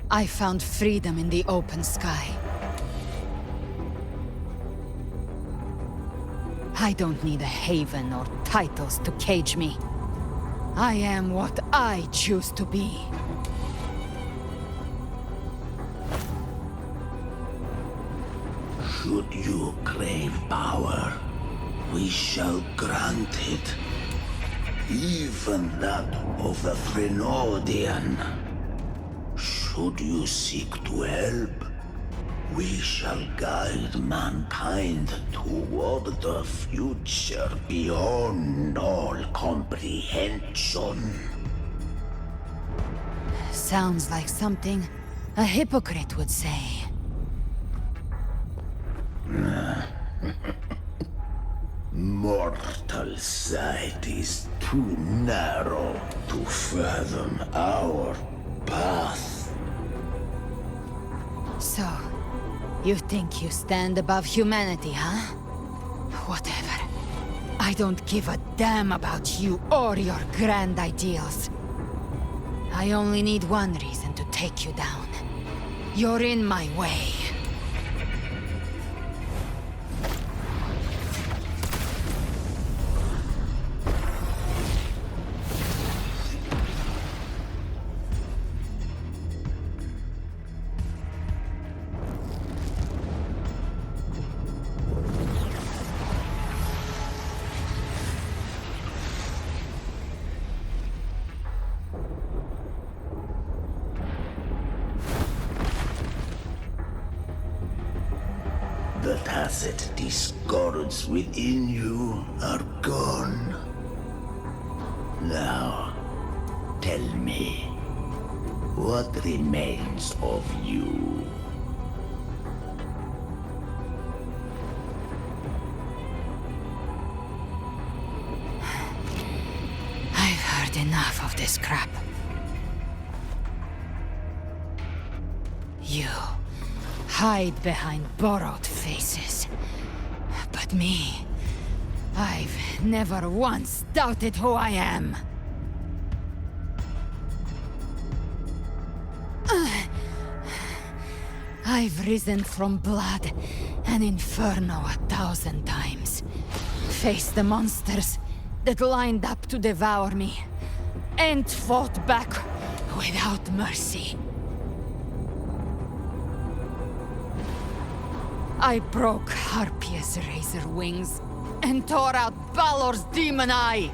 I found freedom in the open sky. I don't need a haven or titles to cage me. I am what I choose to be. Should you crave power, we shall grant it. Even that of the Threnodian. Should you seek to help, we shall guide mankind toward the future beyond all comprehension. Sounds like something a hypocrite would say. Mortal sight is too narrow to fathom our path. So, you think you stand above humanity, huh? Whatever. I don't give a damn about you or your grand ideals. I only need one reason to take you down. You're in my way. The Tacet discords within you are gone. Now, tell me, what remains of you? I've heard enough of this crap. You hide behind borrowed faces. But me, I've never once doubted who I am. I've risen from blood and inferno 1,000 times. Faced the monsters that lined up to devour me, and fought back without mercy. I broke Harpia's razor wings and tore out Balor's demon eye.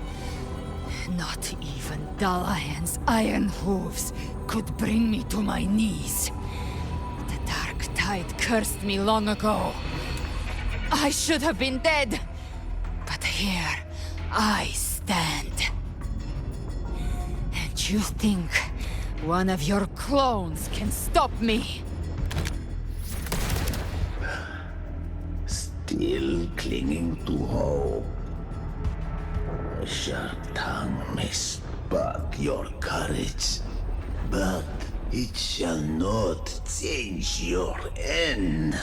Not even Dalahan's iron hooves could bring me to my knees. The dark tide cursed me long ago. I should have been dead. here I stand. And you think one of your clones can stop me? Still clinging to hope. A sharp tongue may spark your courage, but it shall not change your end.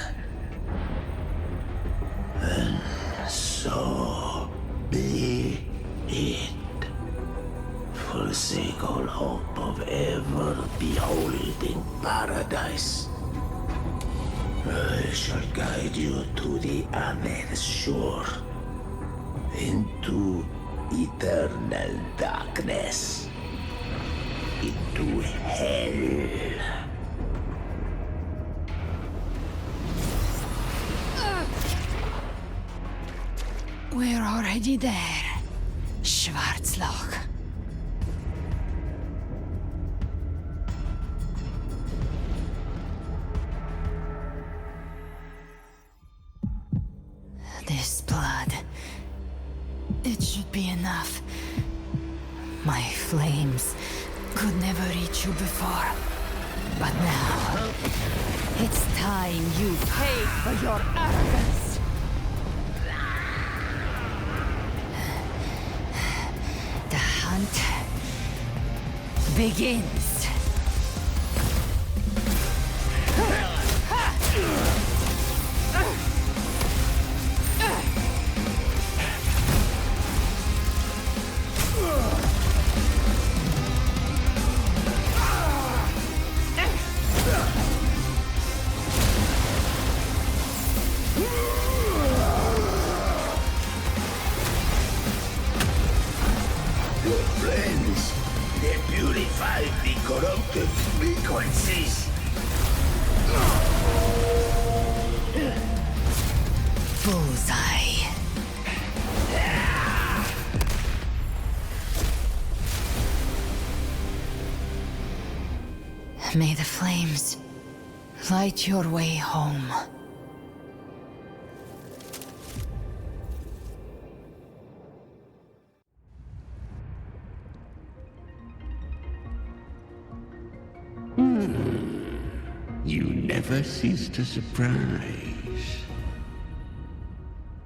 And so be it. Forsake all hope of ever beholding paradise. I shall guide you to the other shore, into eternal darkness, into hell. We're already there, Schwarzloch. This blood... it should be enough. My flames could never reach you before. But now... it's time you paid for your arrogance! The hunt... begins! Corrupted frequencies. Bullseye. May the flames light your way home. You never cease to surprise.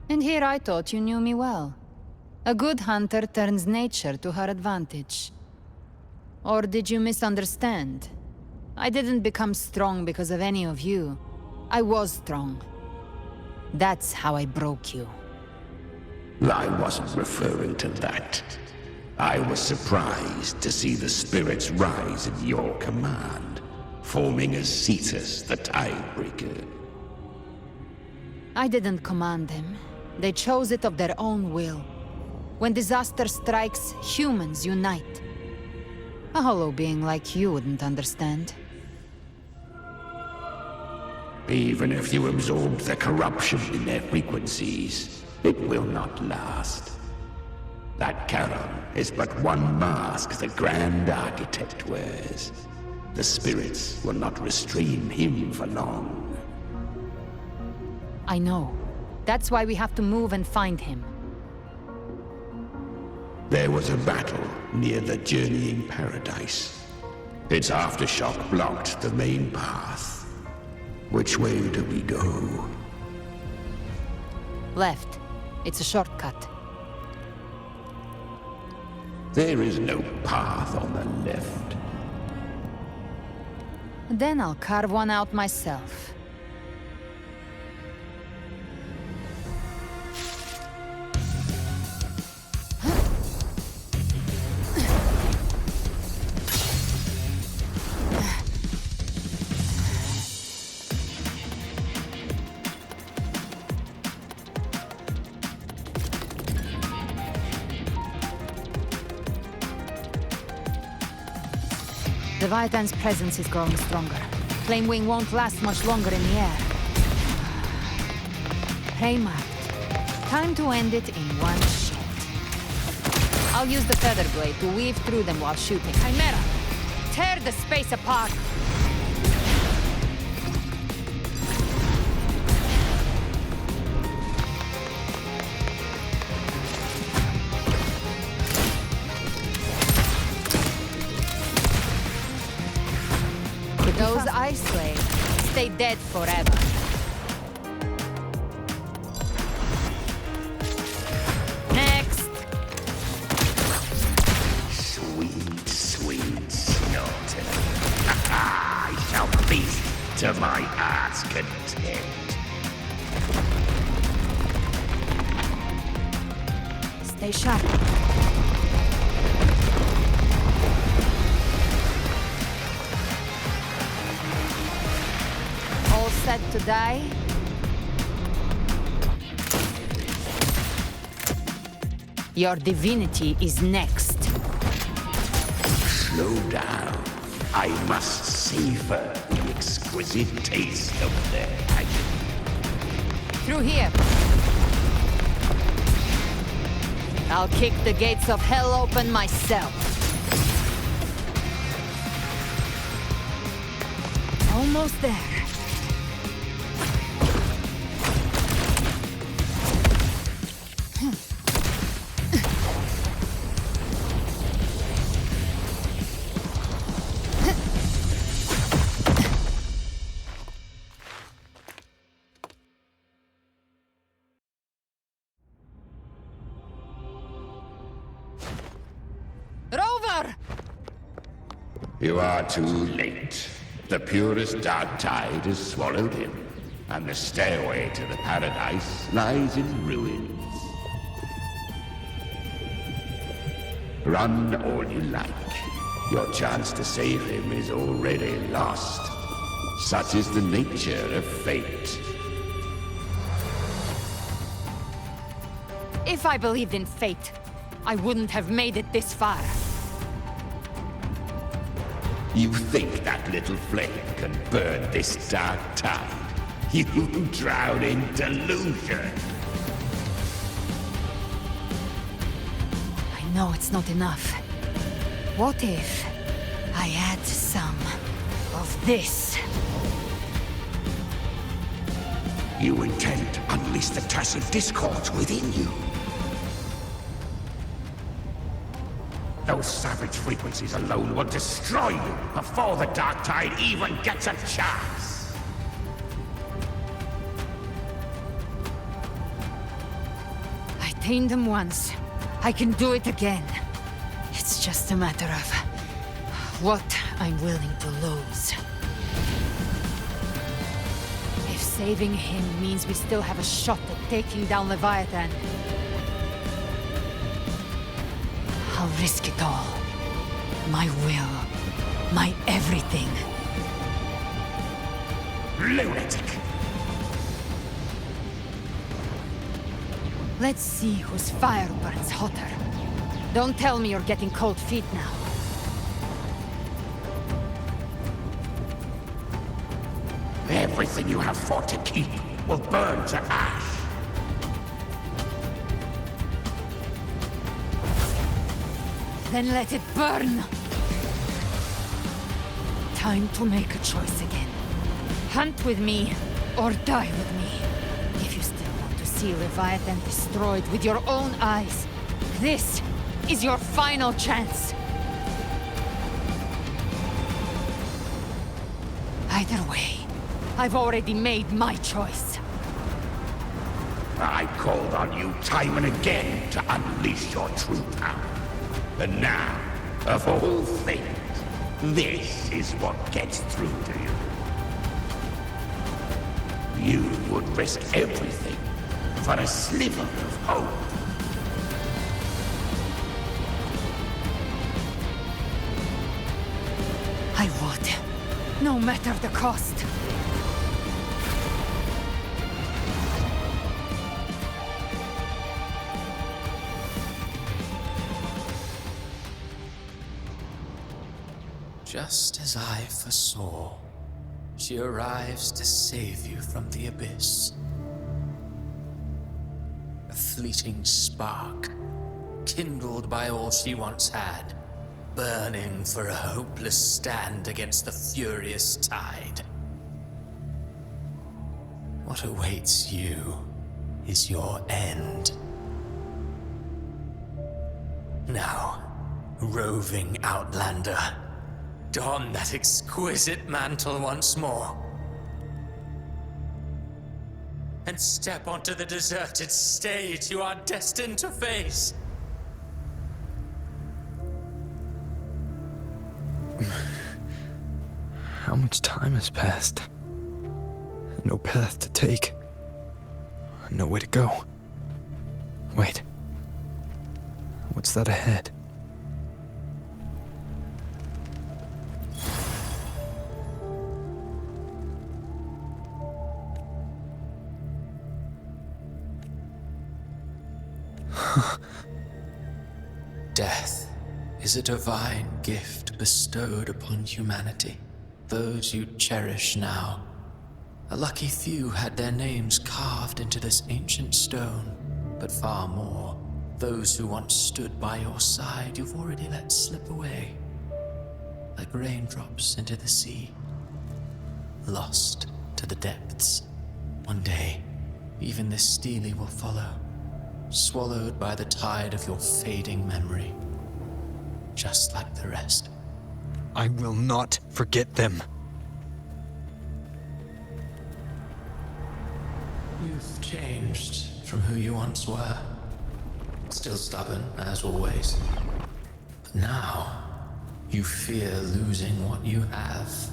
And here I thought you knew me well. A good hunter turns nature to her advantage. Or did you misunderstand? I didn't become strong because of any of you. I was strong. That's how I broke you. I wasn't referring to that. I was surprised to see the spirits rise at your command, forming as Cetus the Tidebreaker. I didn't command them. They chose it of their own will. When disaster strikes, humans unite. A hollow being like you wouldn't understand. Even if you absorb the corruption in their frequencies, it will not last. That Charon is but one mask the Grand Architect wears. The spirits will not restrain him for long. I know. That's why we have to move and find him. There was a battle near the Journeying Paradise. Its aftershock blocked the main path. Which way do we go? Left. It's a shortcut. There is no path on the left. Then I'll carve one out myself. Leviathan's presence is growing stronger. Flamewing won't last much longer in the air. Prey marked. Time to end it in one shot. I'll use the feather blade to weave through them while shooting. Chimera! Tear the space apart! stay dead forever. Next! Sweet, sweet Snorton. I shall feast to my heart's content. Stay sharp. All set to die? Your divinity is next. Slow down. I must savor the exquisite taste of their agony. Through here. I'll kick the gates of hell open myself. Almost there. Rover! You are too late. The purest dark tide has swallowed him, and the stairway to the paradise lies in ruins. Run all you like. Your chance to save him is already lost. Such is the nature of fate. If I believed in fate, I wouldn't have made it this far. You think that little flame can burn this dark tide? You drown in delusion. I know it's not enough. What if I add some of this? You intend to unleash the tacit discord within you. Those savage frequencies alone will destroy you before the dark tide even gets a chance. I tamed them once. I can do it again. It's just a matter of what I'm willing to lose. If saving him means we still have a shot at taking down Leviathan, I'll risk it all. My will. My everything. Lunatic! Let's see whose fire burns hotter. Don't tell me you're getting cold feet now. Everything you have fought to keep will burn to ash. Then let it burn! Time to make a choice again. Hunt with me, or die with me. If you still want to see Leviathan destroyed with your own eyes, this is your final chance. Either way, I've already made my choice. I called on you time and again to unleash your true power. And now, of all things, this is what gets through to you. You would risk everything for a sliver of hope. I would, no matter the cost. Just as I foresaw, she arrives to save you from the abyss. A fleeting spark, kindled by all she once had, burning for a hopeless stand against the furious tide. What awaits you is your end. Now, roving outlander, don that exquisite mantle once more. and step onto the deserted stage you are destined to face. How much time has passed? No path to take. No way to go. Wait. What's that ahead? Death is a divine gift bestowed upon humanity. Those you cherish now. A lucky few had their names carved into this ancient stone, but far more, those who once stood by your side you've already let slip away. Like raindrops into the sea, lost to the depths. One day, even this stele will follow, swallowed by the tide of your fading memory, just like the rest. I will not forget them. You've changed from who you once were. Still stubborn, as always. But now, you fear losing what you have.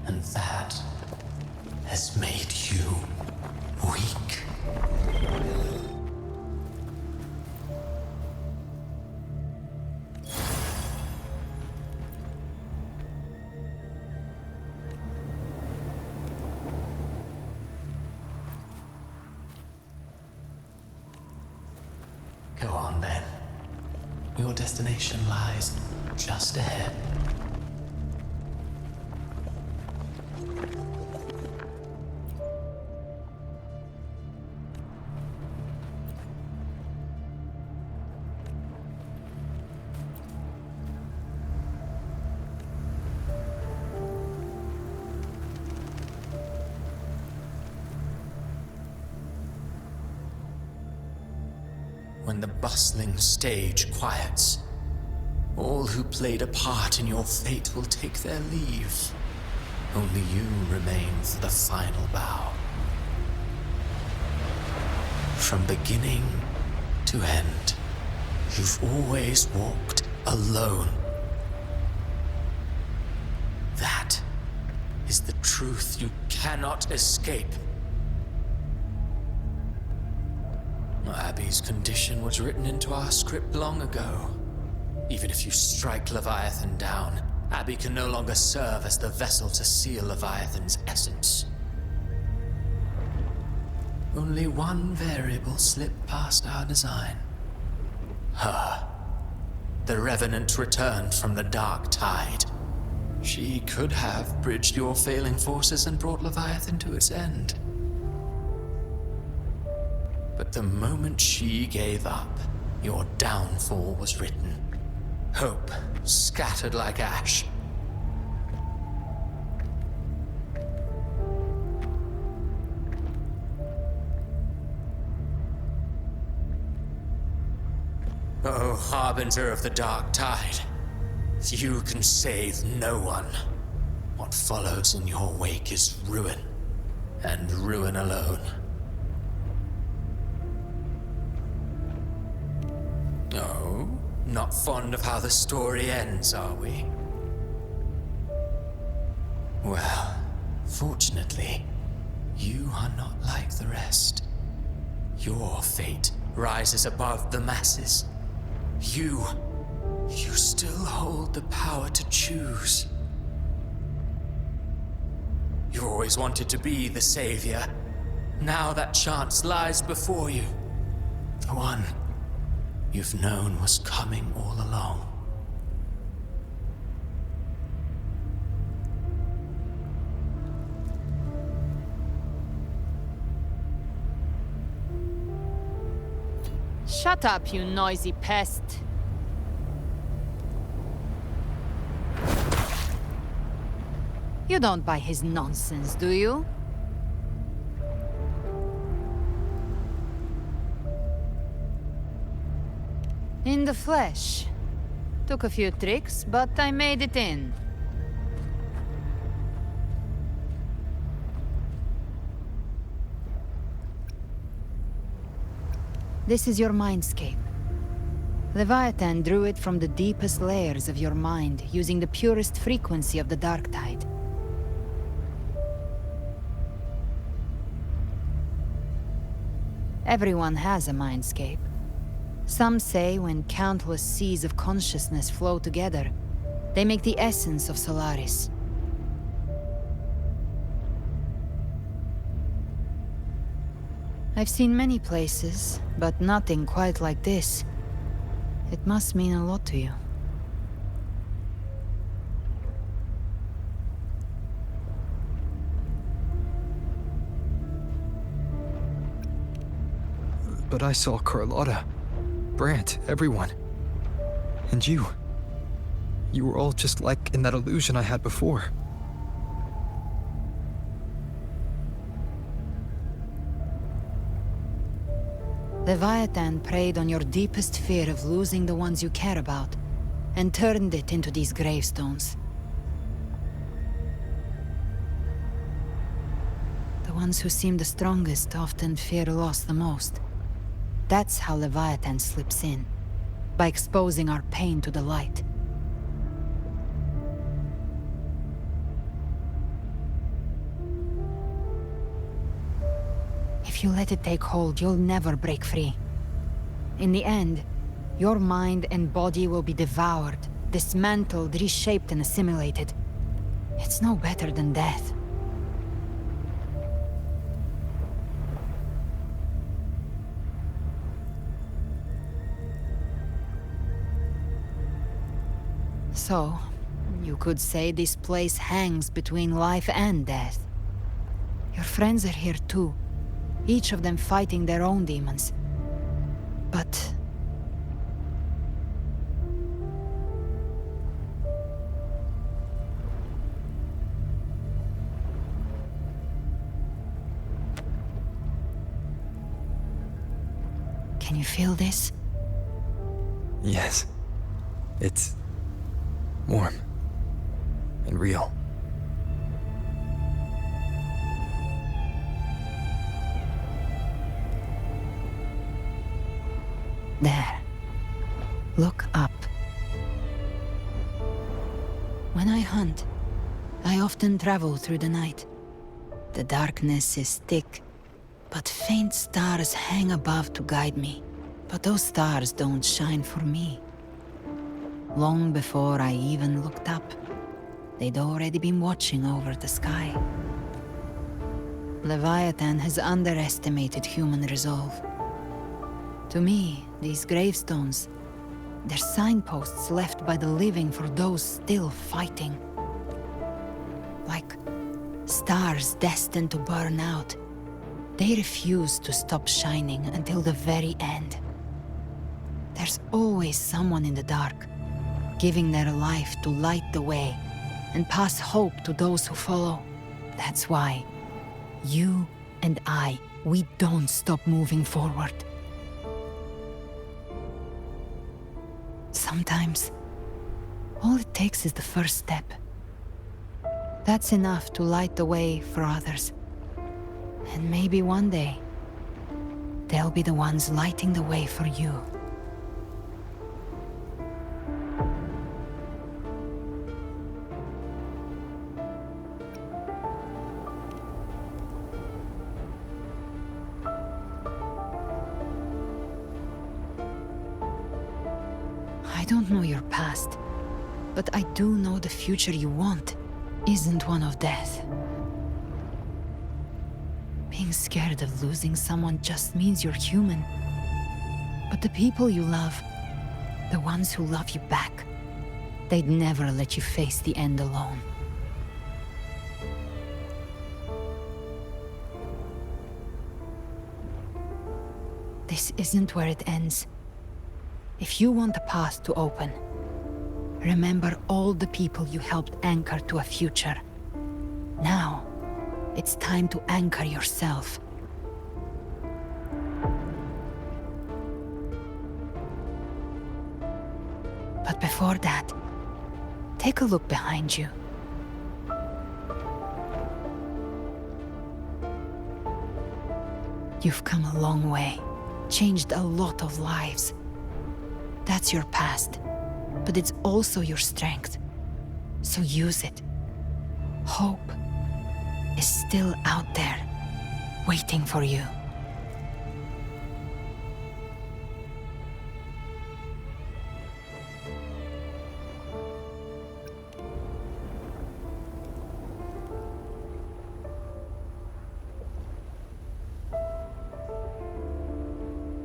And that has made you weak. Go on then. Your destination lies just ahead. When the bustling stage quiets, all who played a part in your fate will take their leave. Only you remain for the final bow. From beginning to end, you've always walked alone. That is the truth you cannot escape. Abby's condition was written into our script long ago. Even if you strike Leviathan down, Abby can no longer serve as the vessel to seal Leviathan's essence. Only one variable slipped past our design. Her. The Revenant returned from the dark tide. She could have bridged your failing forces and brought Leviathan to its end. But the moment she gave up, your downfall was written. Hope scattered like ash. Oh, harbinger of the dark tide, you can save no one. What follows in your wake is ruin, and ruin alone. Oh, not fond of how the story ends, are we? Well, fortunately, you are not like the rest. Your fate rises above the masses. You still hold the power to choose. You always wanted to be the savior. Now that chance lies before you. The one you've known was coming all along. Shut up, you noisy pest. You don't buy his nonsense, do you? In the flesh. Took a few tricks, but I made it in. This is your mindscape. Leviathan drew it from the deepest layers of your mind, using the purest frequency of the dark tide. Everyone has a mindscape. Some say when countless seas of consciousness flow together, they make the essence of Solaris. I've seen many places, but nothing quite like this. It must mean a lot to you. But I saw Carlotta, Brant, everyone. And you. You were all just like in that illusion I had before. Leviathan preyed on your deepest fear of losing the ones you care about, and turned it into these gravestones. The ones who seem the strongest often fear loss the most. That's how Leviathan slips in, by exposing our pain to the light. If you let it take hold, you'll never break free. In the end, your mind and body will be devoured, dismantled, reshaped, and assimilated. It's no better than death. So, you could say this place hangs between life and death. Your friends are here too, each of them fighting their own demons. But... can you feel this? Yes. It's warm and real. There. Look up. When I hunt, I often travel through the night. The darkness is thick, but faint stars hang above to guide me. But those stars don't shine for me. Long before I even looked up, they'd already been watching over the sky. Leviathan has underestimated human resolve. To me, these gravestones, they're signposts left by the living for those still fighting. Like stars destined to burn out. They refuse to stop shining until the very end. There's always someone in the dark, giving their life to light the way and pass hope to those who follow. That's why you and I, we don't stop moving forward. Sometimes, all it takes is the first step. That's enough to light the way for others. And maybe one day, they'll be the ones lighting the way for you. I don't know your past, but I do know the future you want isn't one of death. Being scared of losing someone just means you're human. But the people you love, the ones who love you back, they'd never let you face the end alone. This isn't where it ends. If you want the path to open, remember all the people you helped anchor to a future. Now, it's time to anchor yourself. But before that, take a look behind you. You've come a long way, changed a lot of lives. That's your past, but it's also your strength. So use it. Hope is still out there, waiting for you.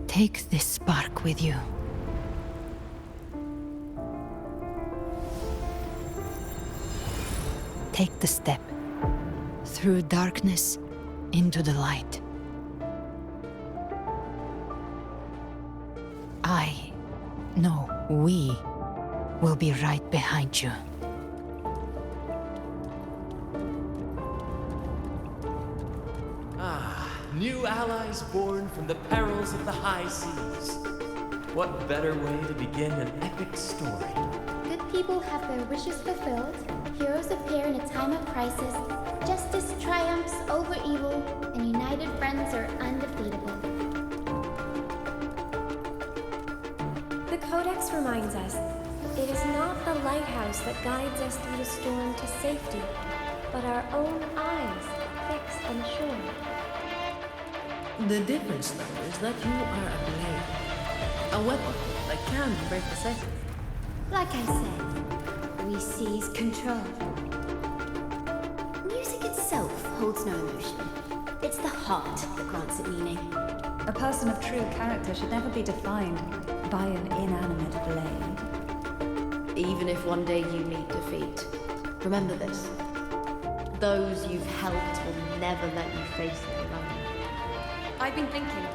Take this spark with you. Take the step. Through darkness, into the light. We will be right behind you. New allies born from the perils of the high seas. What better way to begin an epic story? Good people have their wishes fulfilled, heroes appear in a time of crisis, justice triumphs over evil, and united friends are undefeatable. The Codex reminds us, it is not the lighthouse that guides us through the storm to safety, but our own eyes fixed on shore. The difference, though, is that you are a blade. A weapon that can break the cycle. Like I said, we seize control. Music itself holds no emotion. It's the heart that grants it meaning. A person of true character should never be defined by an inanimate blade. Even if one day you meet defeat, remember this. Those you've helped will never let you face it alone. I've been thinking.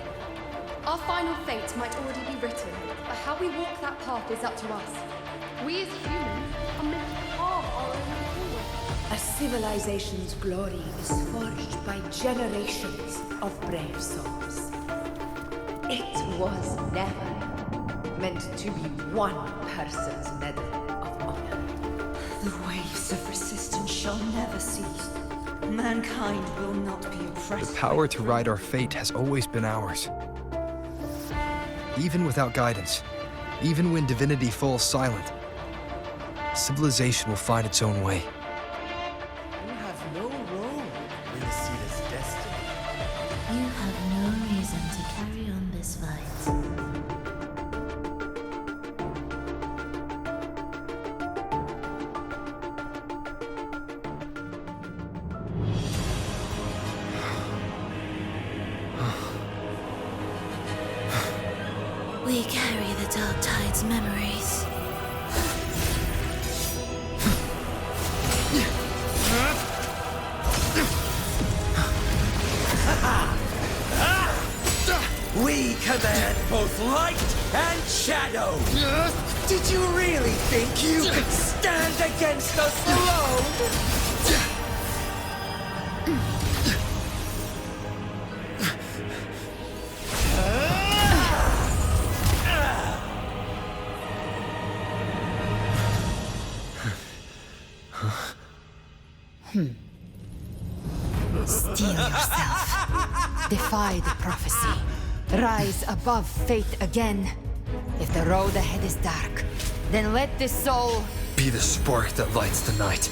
Our final fate might already be written, but how we walk that path is up to us. We as humans are meant to carve our own way forward. A civilization's glory is forged by generations of brave souls. It was never meant to be one person's medal of honor. The waves of resistance shall never cease. Mankind will not be oppressed. The power to ride our fate has always been ours. Even without guidance, even when divinity falls silent, civilization will find its own way. You have no role in Nisida's destiny. You have no reason to carry on this fight. We carry the Dark Tide's memories. We command both light and shadow! Did you really think you could stand against us alone? Steel yourself. Defy the prophecy. Rise above fate again. If the road ahead is dark, then let this soul be the spark that lights the night.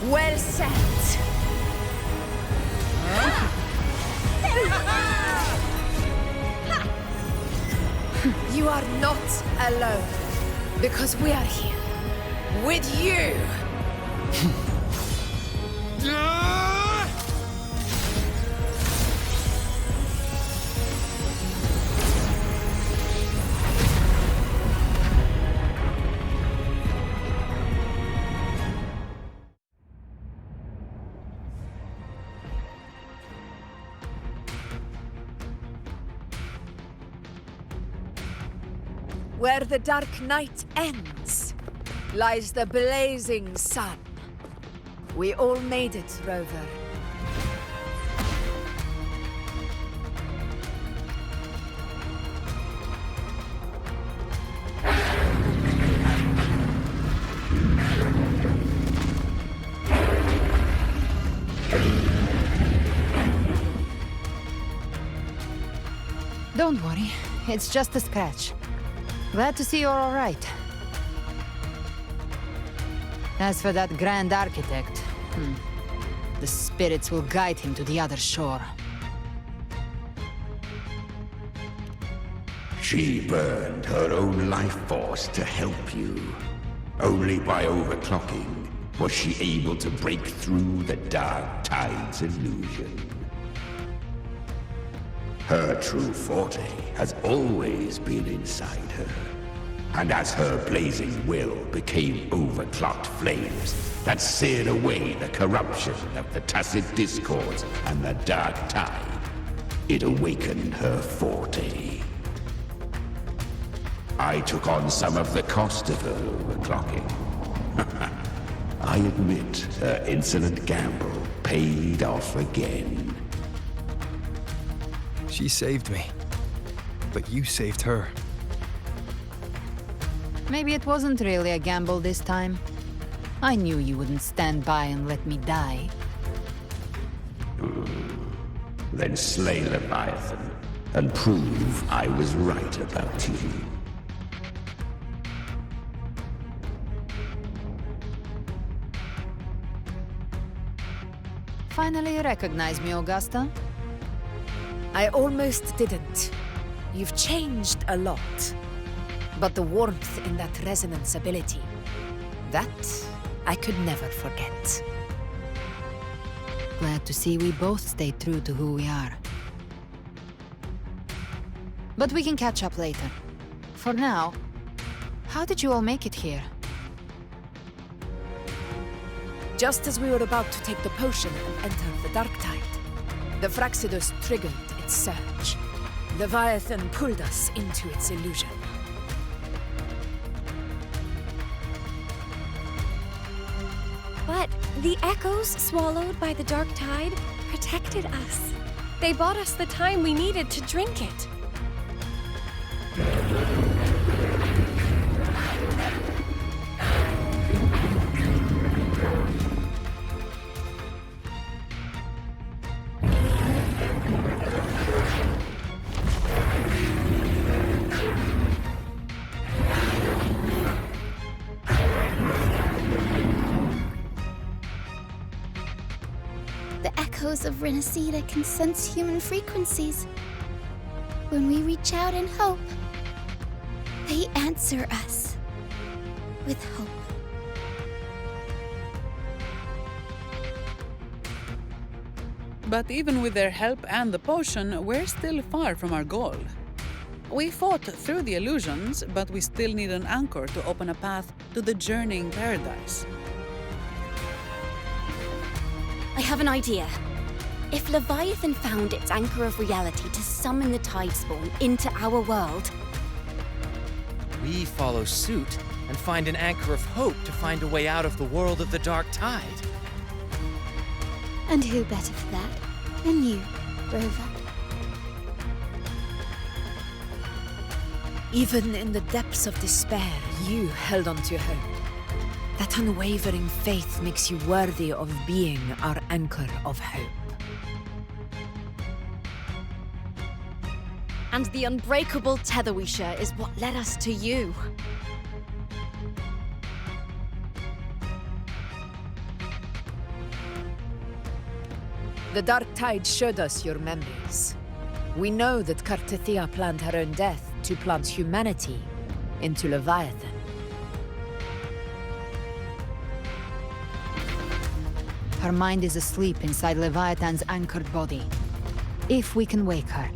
Well said. You are not alone, because we are here with you. Where the dark night ends, lies the blazing sun. We all made it, Rover. Don't worry, it's just a scratch. Glad to see you're all right. As for that Grand Architect, the spirits will guide him to the other shore. She burned her own life force to help you. Only by overclocking was she able to break through the Dark Tide's illusion. Her true forte has always been inside her. And as her blazing will became overclocked flames that seared away the corruption of the Tacit Discords and the Dark Tide, it awakened her forte. I took on some of the cost of her overclocking. I admit her insolent gamble paid off again. She saved me, but you saved her. Maybe it wasn't really a gamble this time. I knew you wouldn't stand by and let me die. Then slay Leviathan and prove I was right about you. Finally you recognize me, Augusta? I almost didn't. You've changed a lot. But the warmth in that resonance ability, that I could never forget. Glad to see we both stayed true to who we are. But we can catch up later. For now, how did you all make it here? Just as we were about to take the potion and enter the Dark Tide, the Fraxidus triggered its surge. Leviathan pulled us into its illusion. But the echoes swallowed by the Dark Tide protected us. They bought us the time we needed to drink it. Of Renacida can sense human frequencies. When we reach out in hope, they answer us with hope. But even with their help and the potion, we're still far from our goal. We fought through the illusions, but we still need an anchor to open a path to the journeying paradise. I have an idea. If Leviathan found its anchor of reality to summon the Tidespawn into our world, we follow suit and find an anchor of hope to find a way out of the world of the Dark Tide. And who better for that than you, Rover? Even in the depths of despair, you held on to hope. That unwavering faith makes you worthy of being our anchor of hope. and the unbreakable tether we share is what led us to you. The Dark Tide showed us your memories. We know that Kartithia planned her own death to plant humanity into Leviathan. Her mind is asleep inside Leviathan's anchored body. If we can wake her,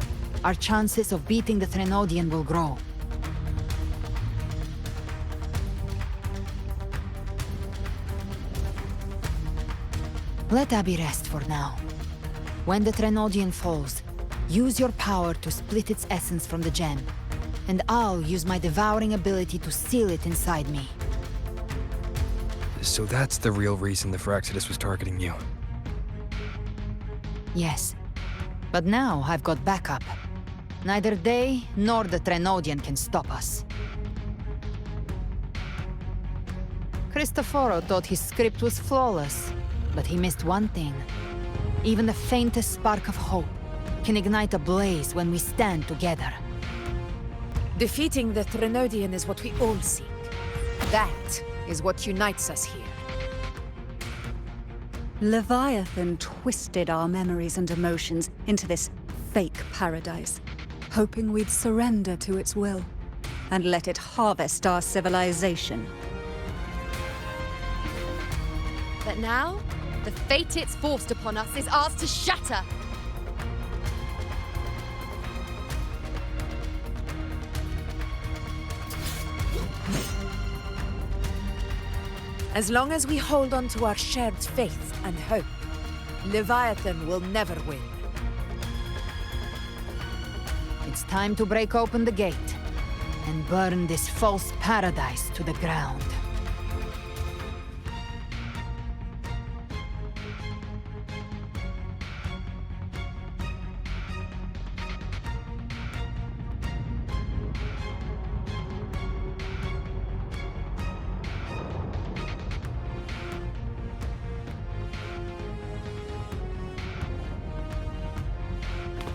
our chances of beating the Threnodian will grow. Let Abby rest for now. When the Threnodian falls, use your power to split its essence from the gem. and I'll use my devouring ability to seal it inside me. So that's the real reason the Phyrexidus was targeting you. Yes. But now I've got backup. Neither they nor the Trenodian can stop us. Cristoforo thought his script was flawless, but he missed one thing. Even the faintest spark of hope can ignite a blaze when we stand together. Defeating the Trenodian is what we all seek. That is what unites us here. Leviathan twisted our memories and emotions into this fake paradise, hoping we'd surrender to its will and let it harvest our civilization. But now, the fate it's forced upon us is ours to shatter. As long as we hold on to our shared faith and hope, Leviathan will never win. It's time to break open the gate and burn this false paradise to the ground.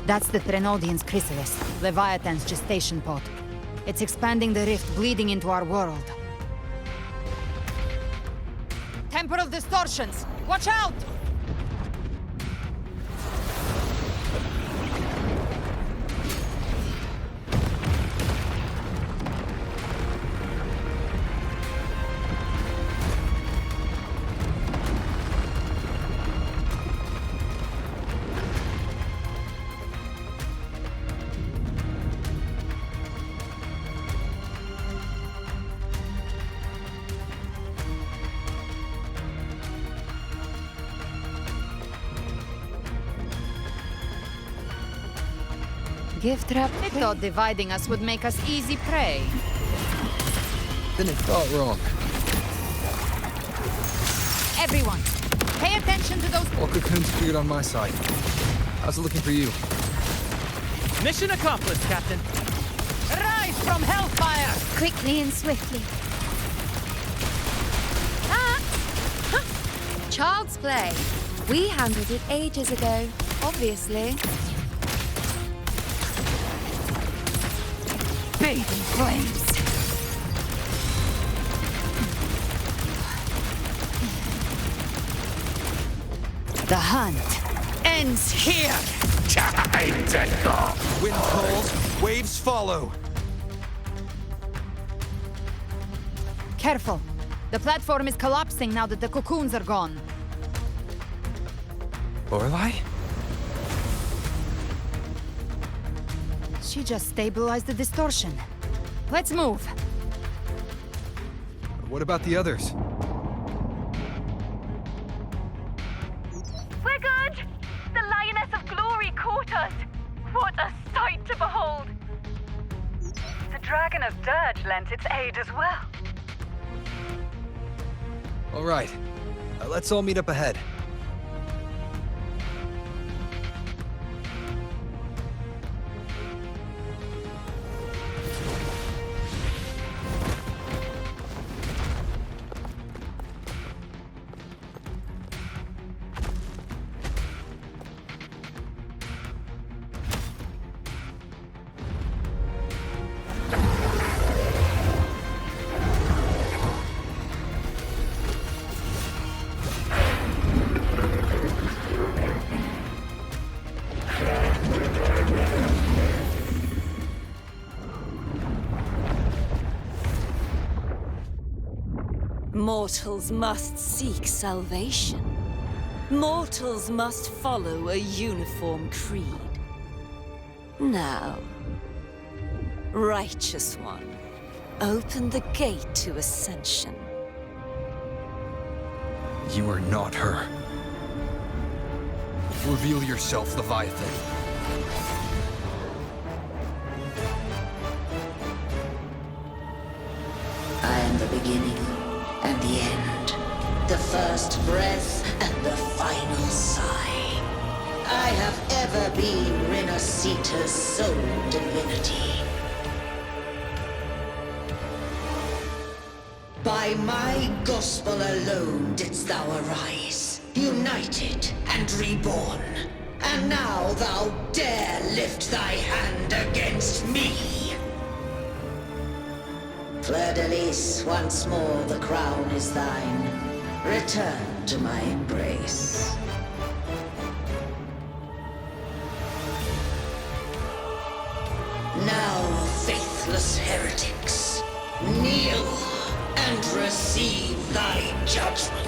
That's the Trenodian's chrysalis, Leviathan's gestation pod. It's expanding the rift, bleeding into our world. Temporal distortions! Watch out! Gift wrap. I thought dividing us would make us easy prey. Then it felt wrong. Everyone, pay attention to those. All cocoons cleared on my side. How's it looking for you? Mission accomplished, Captain. Rise from hellfire! Quickly and swiftly. Child's play. We handled it ages ago, obviously. Bathe in flames. The hunt ends here! Time to go! Wind calls, waves follow. Careful. The platform is collapsing now that the cocoons are gone. Lorelei? She just stabilized the distortion. Let's move. What about the others? We're good! The Lioness of Glory caught us! What a sight to behold! The Dragon of Dirge lent its aid as well. All right. Let's all meet up ahead. Mortals must seek salvation. Mortals must follow a uniform creed. Now, Righteous One, open the gate to ascension. You are not her. Reveal yourself, Leviathan. beginning and the end. The first breath and the final sigh. I have ever been Renacita's sole divinity. By my gospel alone didst thou arise, united and reborn. And now thou dare lift thy hand against me! Fleur-de-Lis, once more the crown is thine. Return to my embrace. Now, faithless heretics, kneel and receive thy judgment.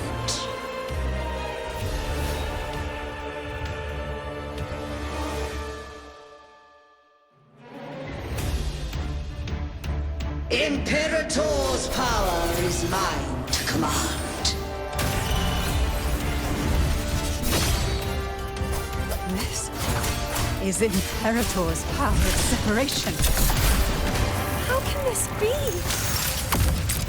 Imperator's power is mine to command. This is Imperator's power of separation. How can this be?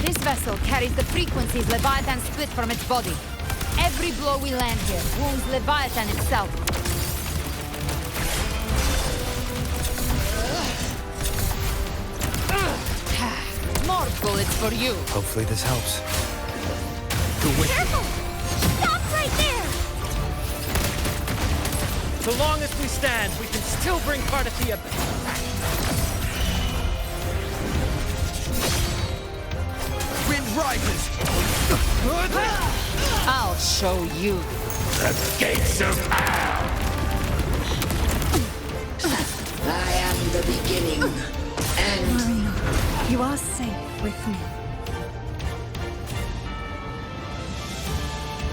This vessel carries the frequencies Leviathan split from its body. Every blow we land here wounds Leviathan itself. More bullets for you. Hopefully this helps. Careful! Stop right there! So long as we stand, we can still bring Cardathia back. Wind rises! I'll show you. The gates of hell! I am the beginning, and... Marina, you are safe with me.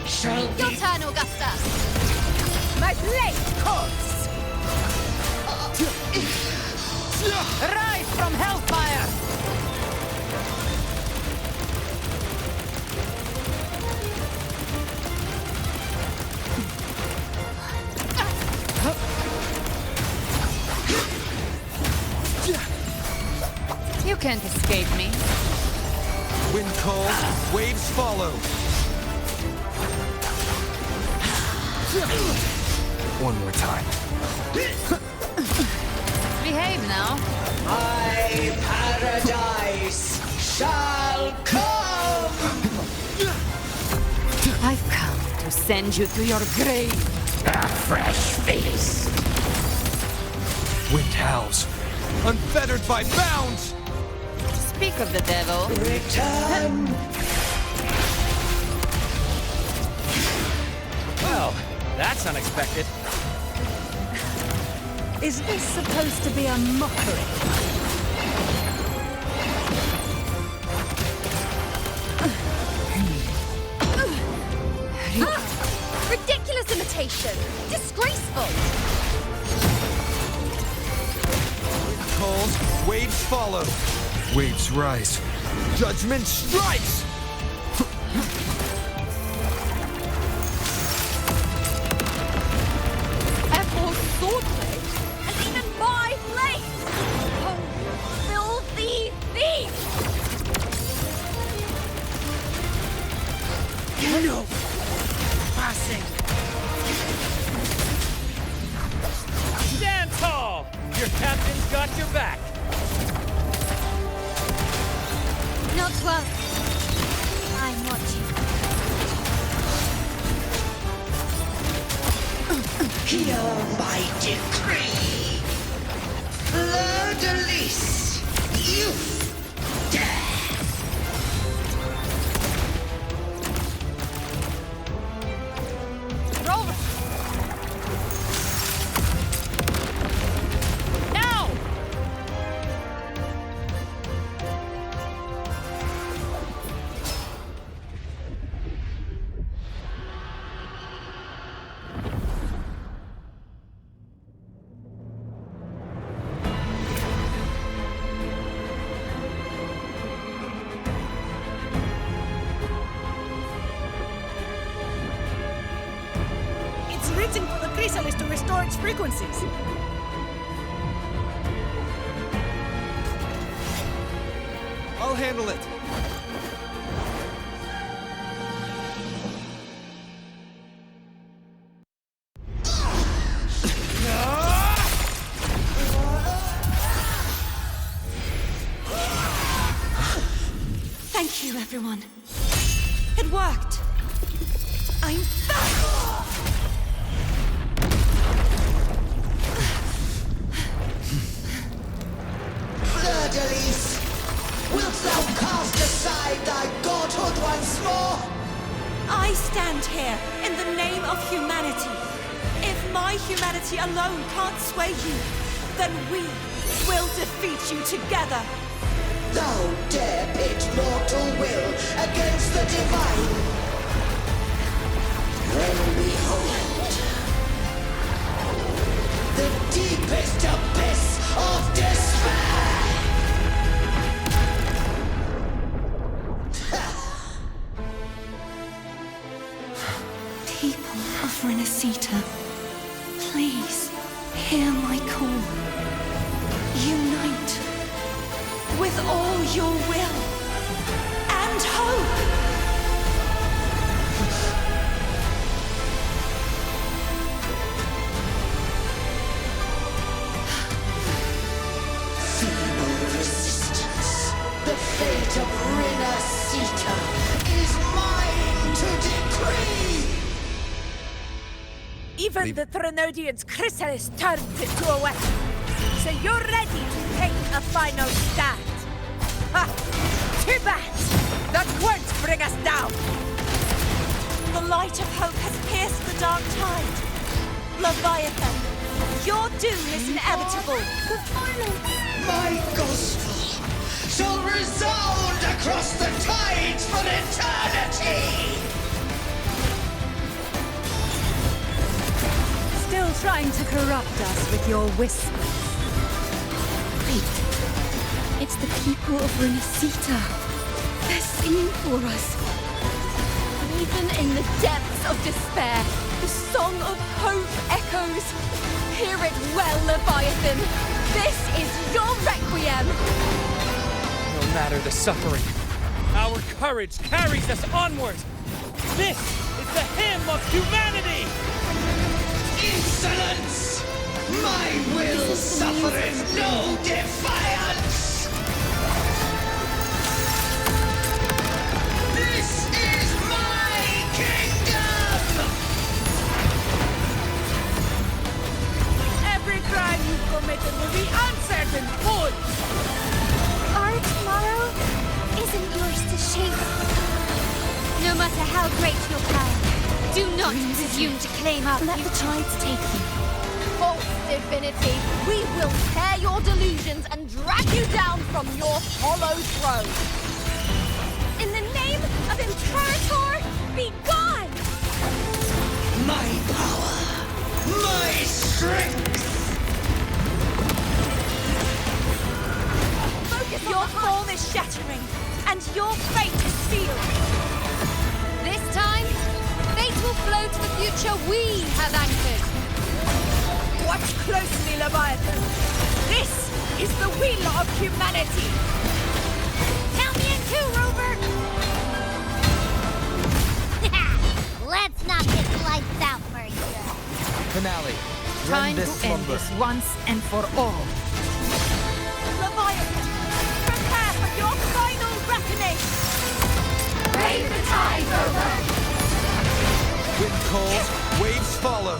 Shall Your turn, Augusta! My blade calls! Rise from hellfire! You can't escape me. Wind calls, waves follow. One more time. Behave now. My paradise shall come! I've come to send you to your grave. A fresh face. Wind howls, unfettered by bounds. Speak of the devil. Return! Well, that's unexpected. Is this supposed to be a mockery? Ridiculous imitation! Disgraceful! Wind calls, waves follow. Waves rise. Judgment strikes! Evor's swordblade! And even my blade! Oh, filthy thief! No! Passing! Stand tall! Your captain's got your back! Not well. I'm watching. Hear my decree! Fleur-de-Lis, you dare! Rover! Now! It's written for the chrysalis to restore its frequencies. I'll handle it. everyone. It worked. I'm back! Fiordelise, wilt thou cast aside thy godhood once more? I stand here in the name of humanity. If my humanity alone can't sway you, then we will defeat you together. Thou dare pit mortal will against the divine. Well, behold, the deepest abyss of despair! People of Renacita, please hear my call. Unite with all your will and hope. Feeble resistance, the fate of Renacita is mine to decree! Even the Threnodian's chrysalis turned into a weapon. So you're ready to take a final stand. Ha! Too bad! That won't bring us down! The light of hope has pierced the dark tide. Leviathan, your doom is inevitable. The final! My gospel shall resound across the tides for eternity! Still trying to corrupt us with your whispers. Wait, it's the people of Renacita. They're singing for us. Even in the depths of despair, the song of hope echoes. Hear it well, Leviathan. This is your requiem. No matter the suffering, our courage carries us onward. This is the hymn of humanity! Insolence! My will suffereth no defiance! This is my kingdom! Every crime you've committed will be answered in full! Our tomorrow isn't yours to shape. No matter how great your power, do not presume to claim our Let the tides take you. False divinity, we will tear your delusions and drag you down from your hollow throne! In the name of Imperator, be gone! My power! My strength! Focus Your form is shattering, and your fate is sealed. This time, fate will flow to the future we have anchored. Watch closely, Leviathan. This is the wheel of humanity. Count me in too, Rover! Let's knock this lights out first. Finale. Time Rend to this end slumber. this once and for all. Leviathan, prepare for your final reckoning. Brave the tide, Rover! Wind calls, waves follow.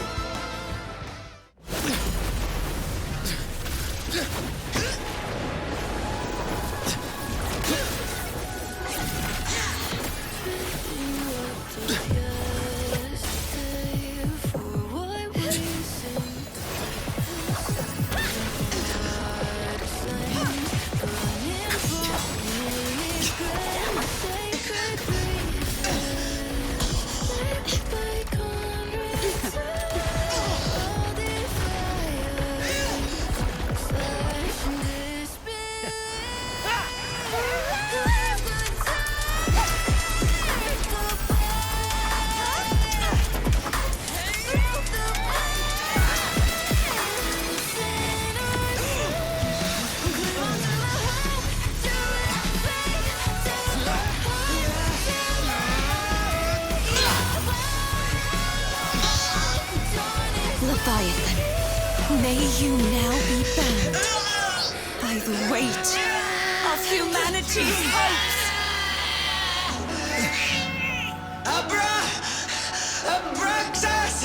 Leviathan, may you now be bound by the weight of humanity's hopes. Abraxas!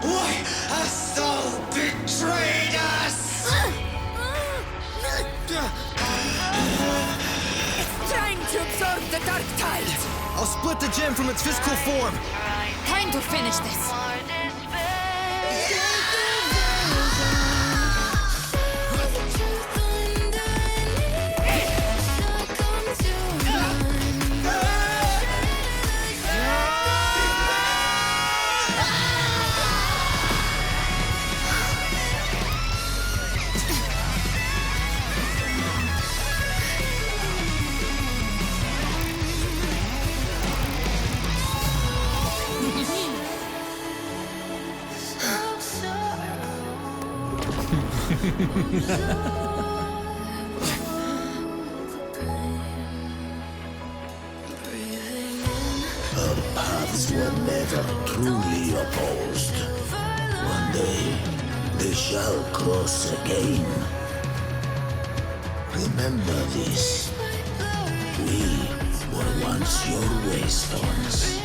Why hast thou betrayed us? It's trying to absorb the dark tide! I'll split the gem from its physical form. Time to finish this! Our paths were never truly opposed. One day, they shall cross again. Remember this. We were once your waystones.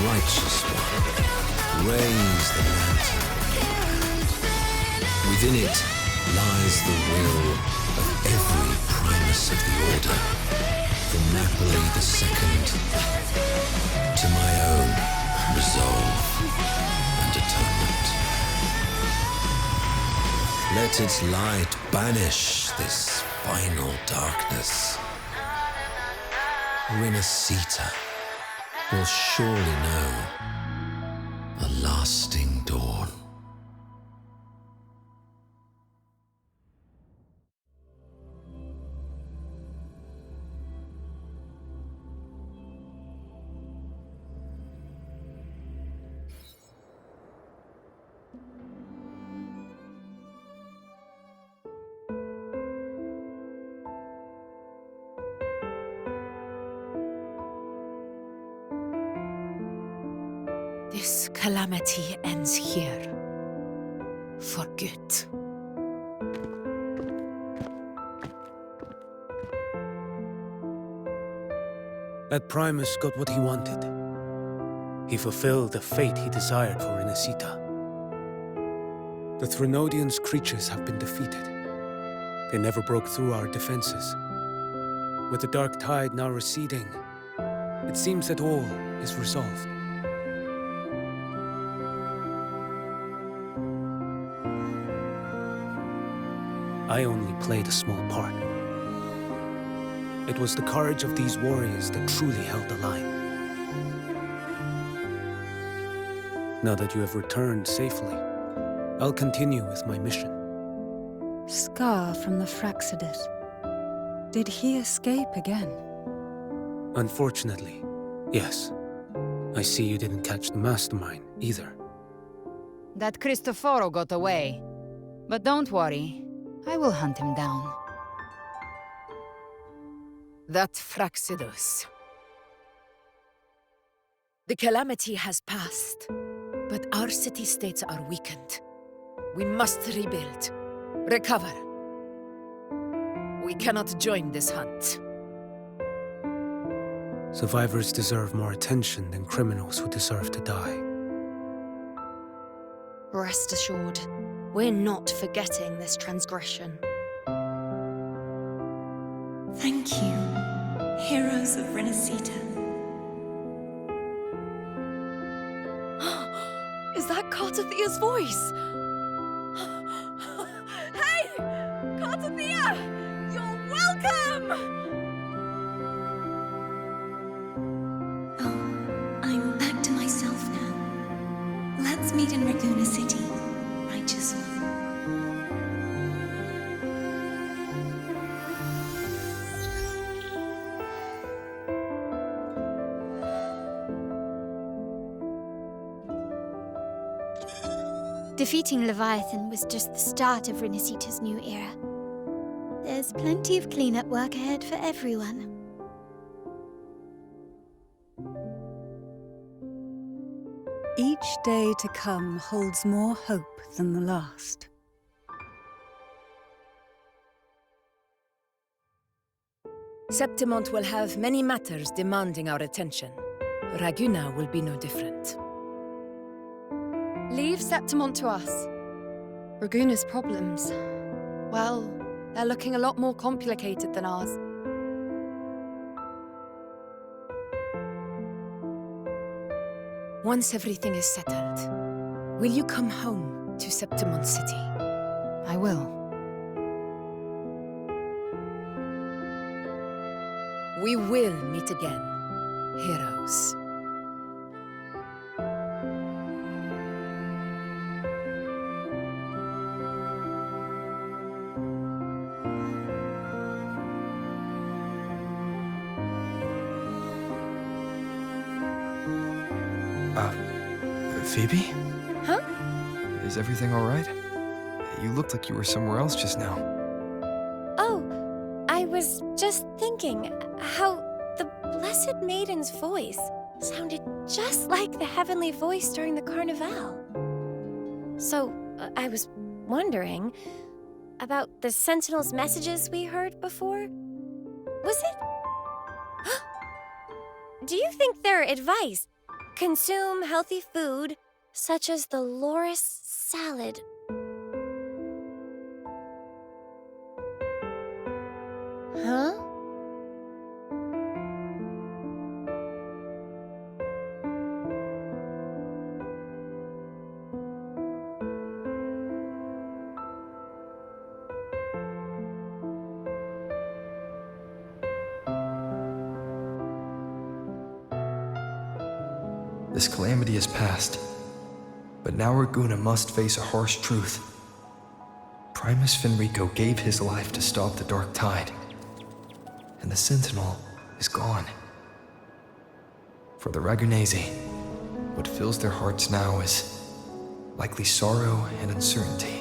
Righteous one, raise the lantern. Within it lies the will of every primus of the Order, from Napoli II to my own resolve and atonement. Let its light banish this final darkness. Renacita will surely know a lasting dawn. This calamity ends here. For good. That Primus got what he wanted. He fulfilled the fate he desired for Renacita. The Threnodians' creatures have been defeated. They never broke through our defenses. With the dark tide now receding, it seems that all is resolved. I only played a small part. It was the courage of these warriors that truly held the line. Now that you have returned safely, I'll continue with my mission. Scar from the Fraxidus. Did he escape again? Unfortunately, yes. I see you didn't catch the mastermind either. That Cristoforo got away. But don't worry, I will hunt him down. That Fraxidus. The calamity has passed, but our city-states are weakened. We must rebuild, recover. We cannot join this hunt. Survivors deserve more attention than criminals who deserve to die. Rest assured, we're not forgetting this transgression. Thank you, heroes of Renacita. Is that Cartathea's voice? Hey! Cartathea! You're welcome! I'm back to myself now. Let's meet in Raguna City, righteous one. Defeating Leviathan was just the start of Renacita's new era. There's plenty of cleanup work ahead for everyone. Each day to come holds more hope than the last. Septimont will have many matters demanding our attention. Raguna will be no different. Leave Septimont to us. Raguna's problems, well, they're looking a lot more complicated than ours. Once everything is settled, will you come home to Septimont City? I will. We will meet again, heroes. Phoebe? Huh? Is everything all right? You looked like you were somewhere else just now. Oh, I was just thinking how the Blessed Maiden's voice sounded just like the heavenly voice during the Carnival. So, I was wondering about the Sentinel's messages we heard before. Was it? Do you think their advice? Consume healthy food, such as the loris salad. Huh? This calamity is past, but now Raguna must face a harsh truth. Primus Fenrico gave his life to stop the Dark Tide, and the Sentinel is gone. For the Ragunesi, what fills their hearts now is likely sorrow and uncertainty.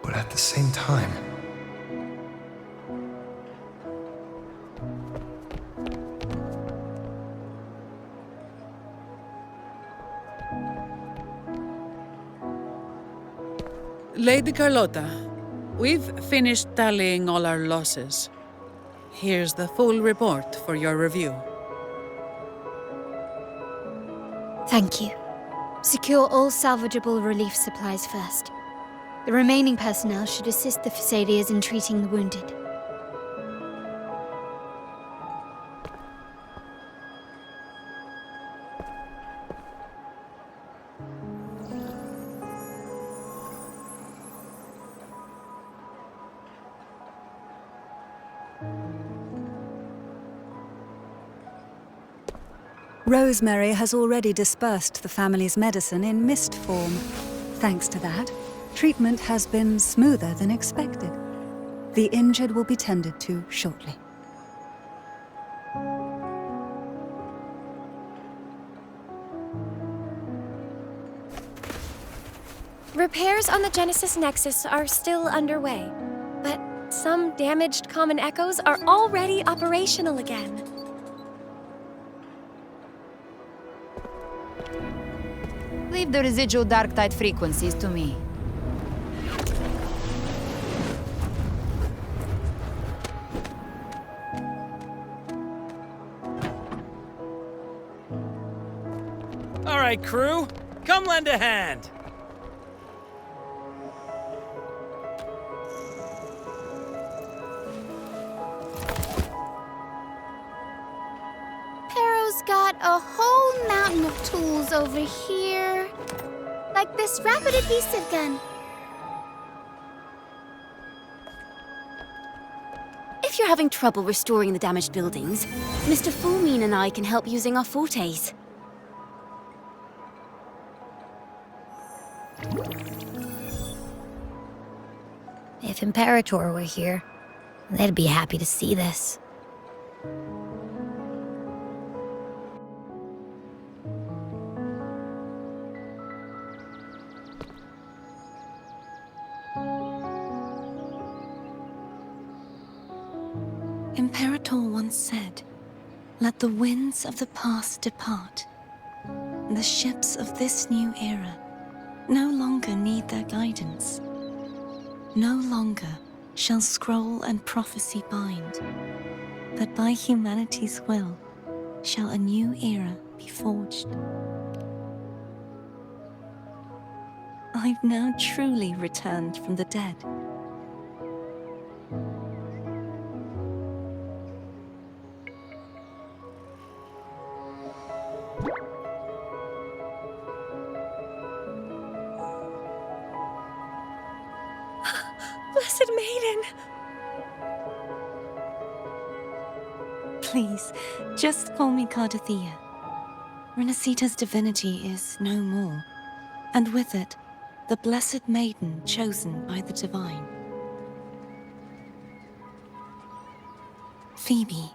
But at the same time, Lady Carlotta, we've finished tallying all our losses. Here's the full report for your review. Thank you. Secure all salvageable relief supplies first. The remaining personnel should assist the Phasaelias in treating the wounded. Rosemary has already dispersed the family's medicine in mist form. Thanks to that, treatment has been smoother than expected. The injured will be tended to shortly. Repairs on the Genesis Nexus are still underway, but some damaged common echoes are already operational again. Leave the residual dark tide frequencies to me. All right, crew, come lend a hand. Perro's got a whole mountain of tools over here. Like this rapid adhesive gun. If you're having trouble restoring the damaged buildings, Mr. Fulmine and I can help using our fortes. If Imperator were here, they'd be happy to see this. Imperator once said, "Let the winds of the past depart. The ships of this new era no longer need their guidance. No longer shall scroll and prophecy bind, but by humanity's will shall a new era be forged." I've now truly returned from the dead. Blessed Maiden! Please, just call me Cardathea. Renacita's divinity is no more, and with it, the Blessed Maiden chosen by the Divine. Phoebe,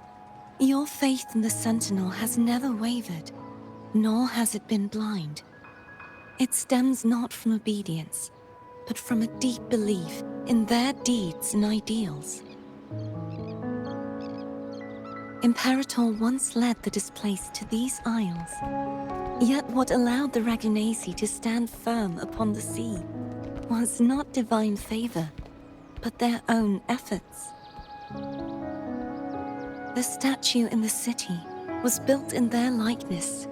your faith in the Sentinel has never wavered, nor has it been blind. It stems not from obedience, but from a deep belief in their deeds and ideals. Imperator once led the displaced to these isles, yet what allowed the Ragunasi to stand firm upon the sea was not divine favor, but their own efforts. The statue in the city was built in their likeness,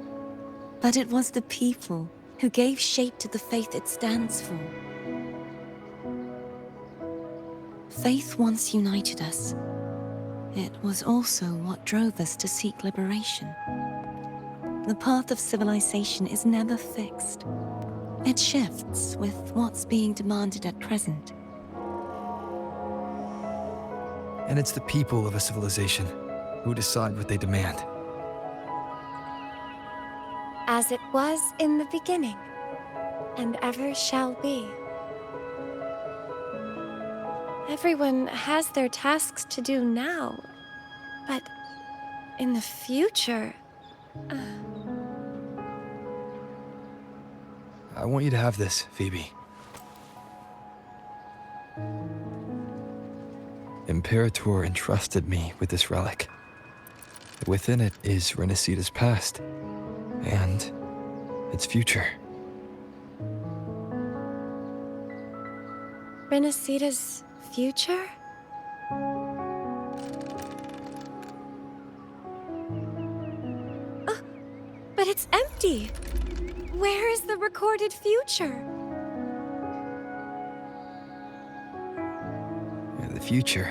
but it was the people who gave shape to the faith it stands for. Faith once united us. It was also what drove us to seek liberation. The path of civilization is never fixed. It shifts with what's being demanded at present. And it's the people of a civilization who decide what they demand. As it was in the beginning, and ever shall be. Everyone has their tasks to do now, but in the future... I want you to have this, Phoebe. Imperator entrusted me with this relic. Within it is Renacita's past, and its future. Renacita's future? But it's empty! Where is the recorded future? The future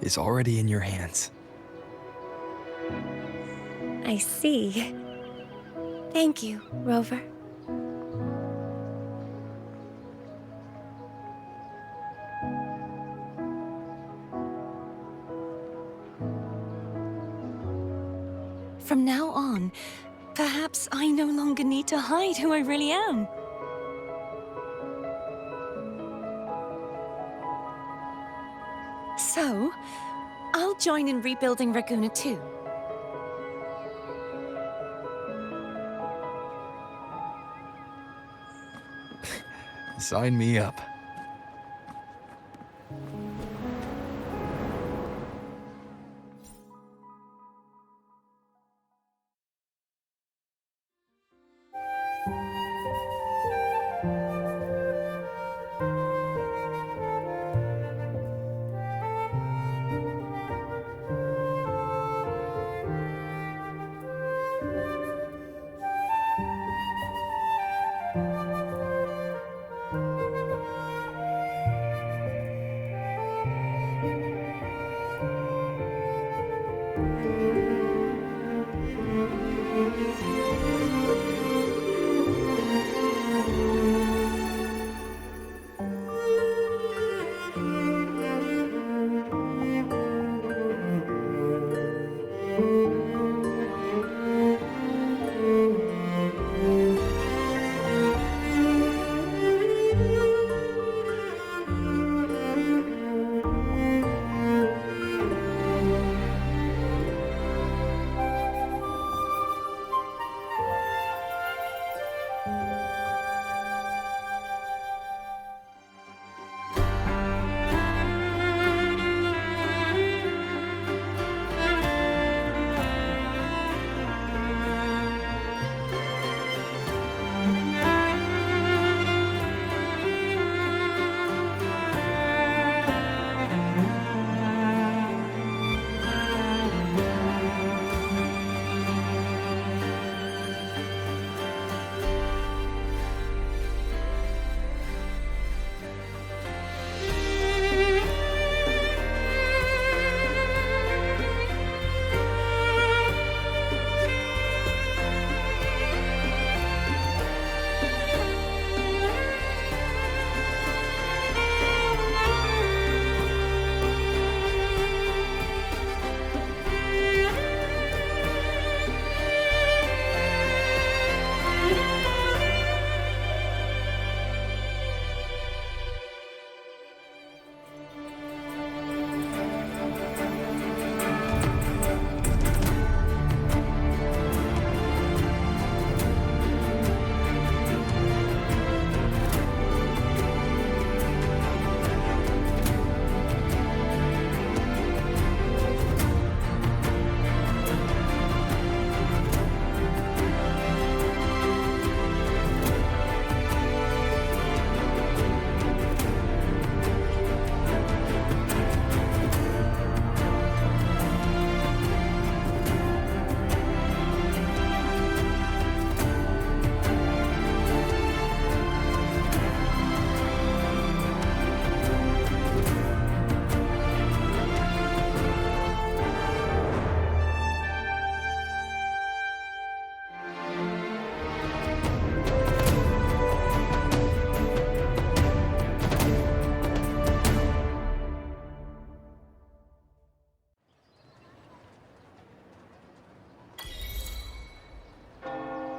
is already in your hands. I see. Thank you, Rover. From now on, perhaps I no longer need to hide who I really am. So, I'll join in rebuilding Raguna too. Sign me up.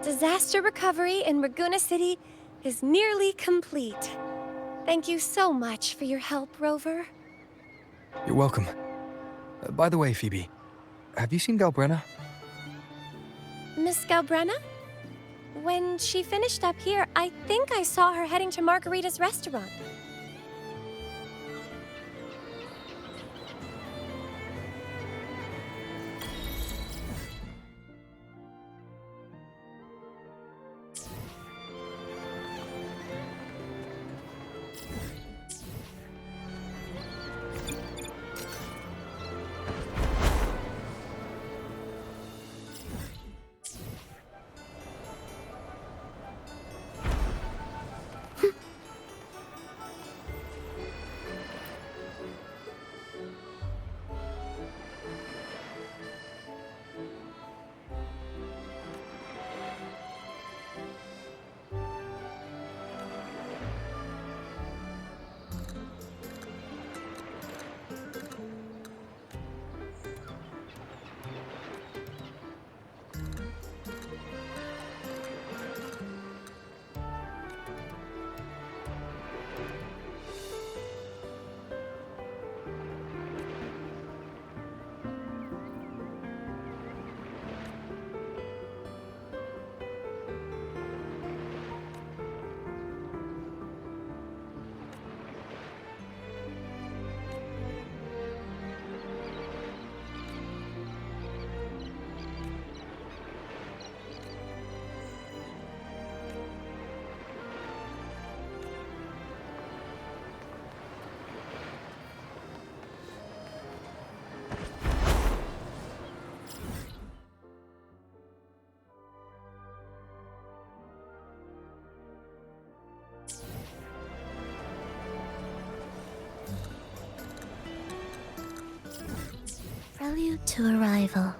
Disaster recovery in Raguna City is nearly complete. Thank you so much for your help, Rover. You're welcome. By the way, Phoebe, have you seen Galbrenna? Miss Galbrenna? When she finished up here, I think I saw her heading to Margarita's restaurant. Prelude to arrival.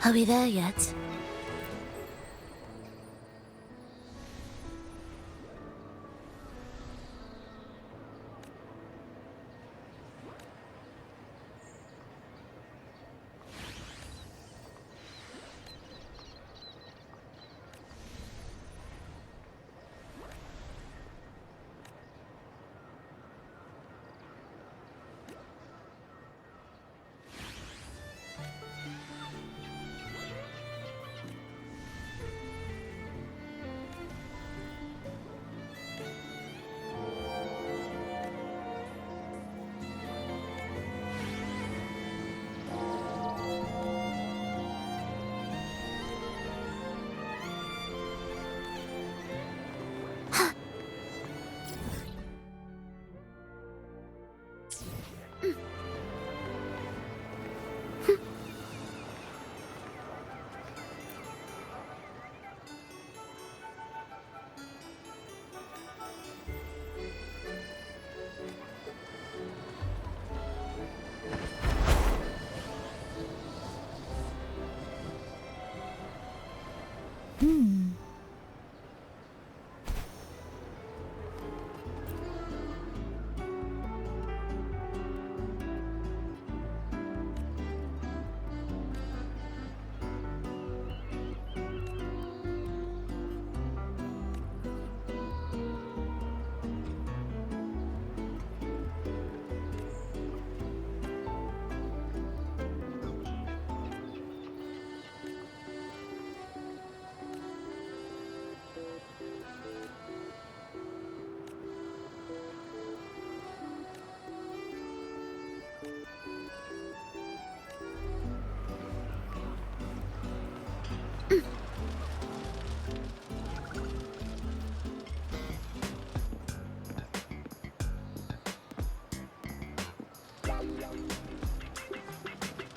Are we there yet?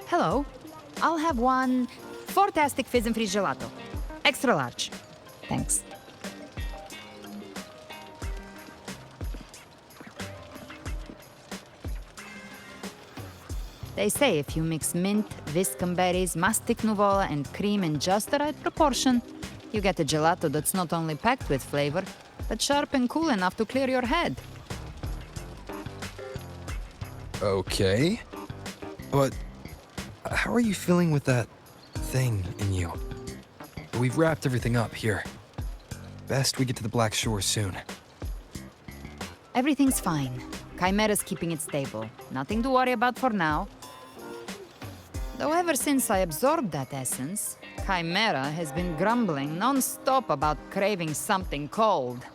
Hello. I'll have one fantastic fizz and freeze gelato. Extra large. Thanks. They say if you mix mint, viscum berries, mastic nuvola, and cream in just the right proportion, you get a gelato that's not only packed with flavor, but sharp and cool enough to clear your head. Okay. But how are you feeling with that thing in you? We've wrapped everything up here. Best we get to the Black Shore soon. Everything's fine. Chimera's keeping it stable. Nothing to worry about for now. Though ever since I absorbed that essence, Chimera has been grumbling non-stop about craving something cold.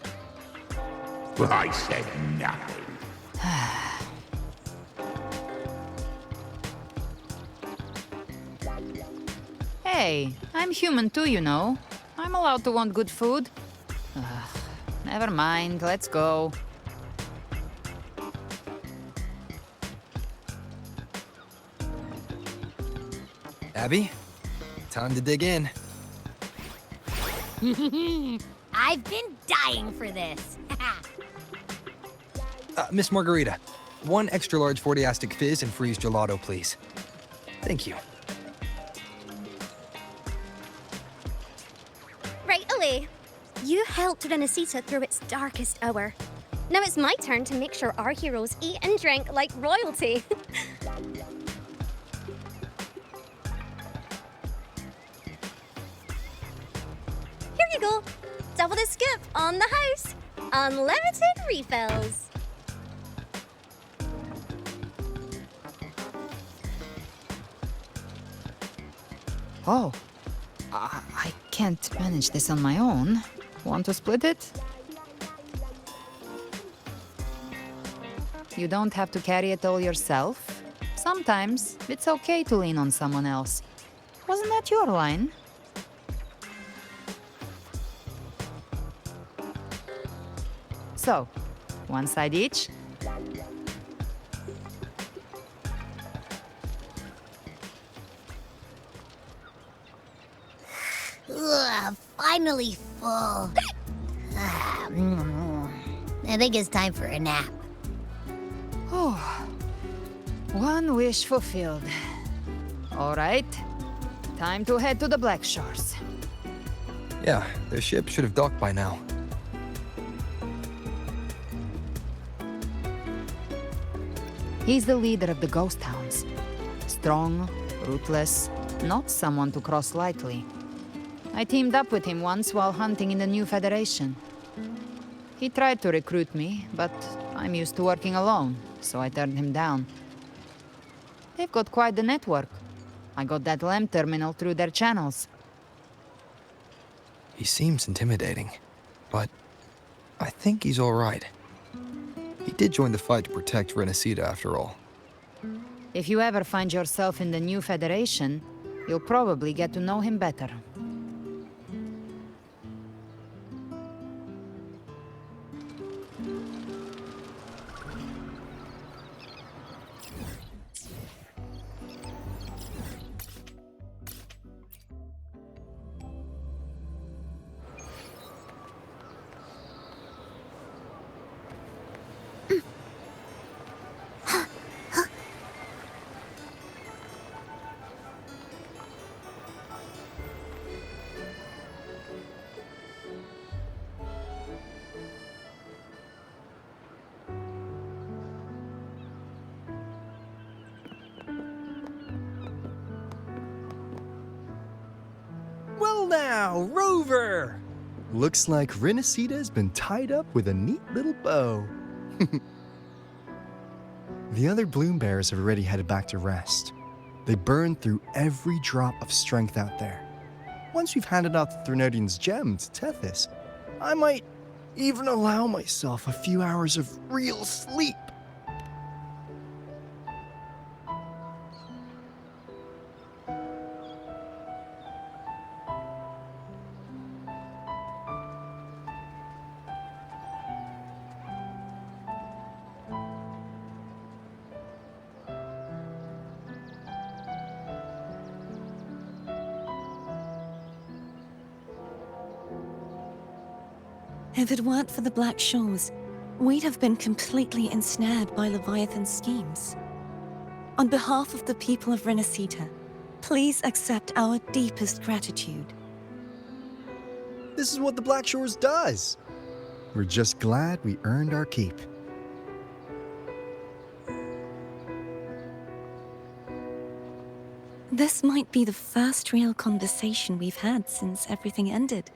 I said nothing. Hey, I'm human too, you know. I'm allowed to want good food. Ugh, never mind, let's go. Abby, time to dig in. I've been dying for this. Miss Margarita, one extra large 40 Aztec fizz and freeze gelato, please. Thank you. Right away. You helped Renesita through its darkest hour. Now it's my turn to make sure our heroes eat and drink like royalty. Here you go. Double the scoop on the house. Unlimited refills. Oh, I can't manage this on my own. Want to split it? You don't have to carry it all yourself. Sometimes it's okay to lean on someone else. Wasn't that your line? So, one side each. Ugh, finally full. I think it's time for a nap. Oh, one wish fulfilled. All right, time to head to the Black Shores. Yeah, their ship should have docked by now. He's the leader of the Ghost Hounds. Strong, ruthless, not someone to cross lightly. I teamed up with him once while hunting in the new Federation. He tried to recruit me, but I'm used to working alone, so I turned him down. They've got quite the network. I got that LEM terminal through their channels. He seems intimidating, but I think he's all right. He did join the fight to protect Renesita after all. If you ever find yourself in the new Federation, you'll probably get to know him better. Well now, Rover! Looks like Renesita's been tied up with a neat little bow. The other Bloom Bears have already headed back to rest. They burned through every drop of strength out there. Once we've handed out the Threnodian's gem to Tethys, I might even allow myself a few hours of real sleep. If it weren't for the Black Shores, we'd have been completely ensnared by Leviathan's schemes. On behalf of the people of Renesita, please accept our deepest gratitude. This is what the Black Shores does. We're just glad we earned our keep. This might be the first real conversation we've had since everything ended.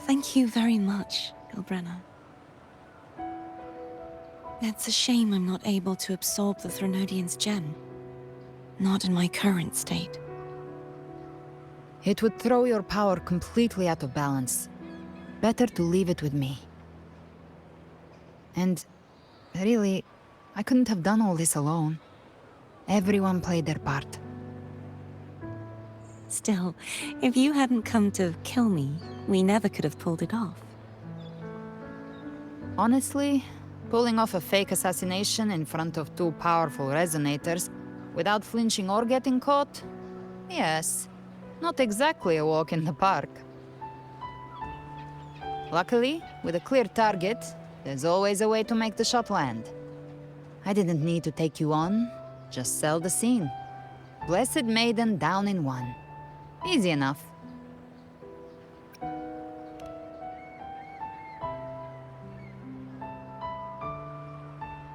Thank you very much, Galbrenna. It's a shame I'm not able to absorb the Threnodian's gem. Not in my current state. It would throw your power completely out of balance. Better to leave it with me. And really, I couldn't have done all this alone. Everyone played their part. Still, if you hadn't come to kill me, we never could have pulled it off. Honestly, pulling off a fake assassination in front of two powerful resonators without flinching or getting caught? Yes, not exactly a walk in the park. Luckily, with a clear target, there's always a way to make the shot land. I didn't need to take you on, just sell the scene. Blessed Maiden down in one. Easy enough.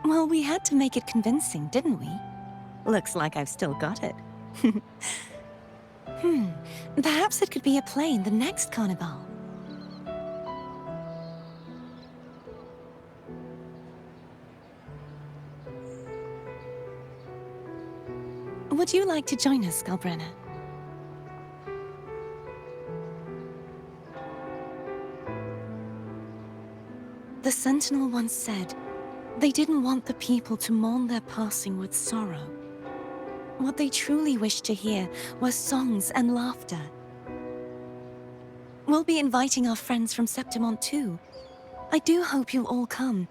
Well, we had to make it convincing, didn't we? Looks like I've still got it. Perhaps it could be a play in the next carnival. Would you like to join us, Galbrenna? The Sentinel once said, they didn't want the people to mourn their passing with sorrow. What they truly wished to hear were songs and laughter. We'll be inviting our friends from Septimont too. I do hope you'll all come,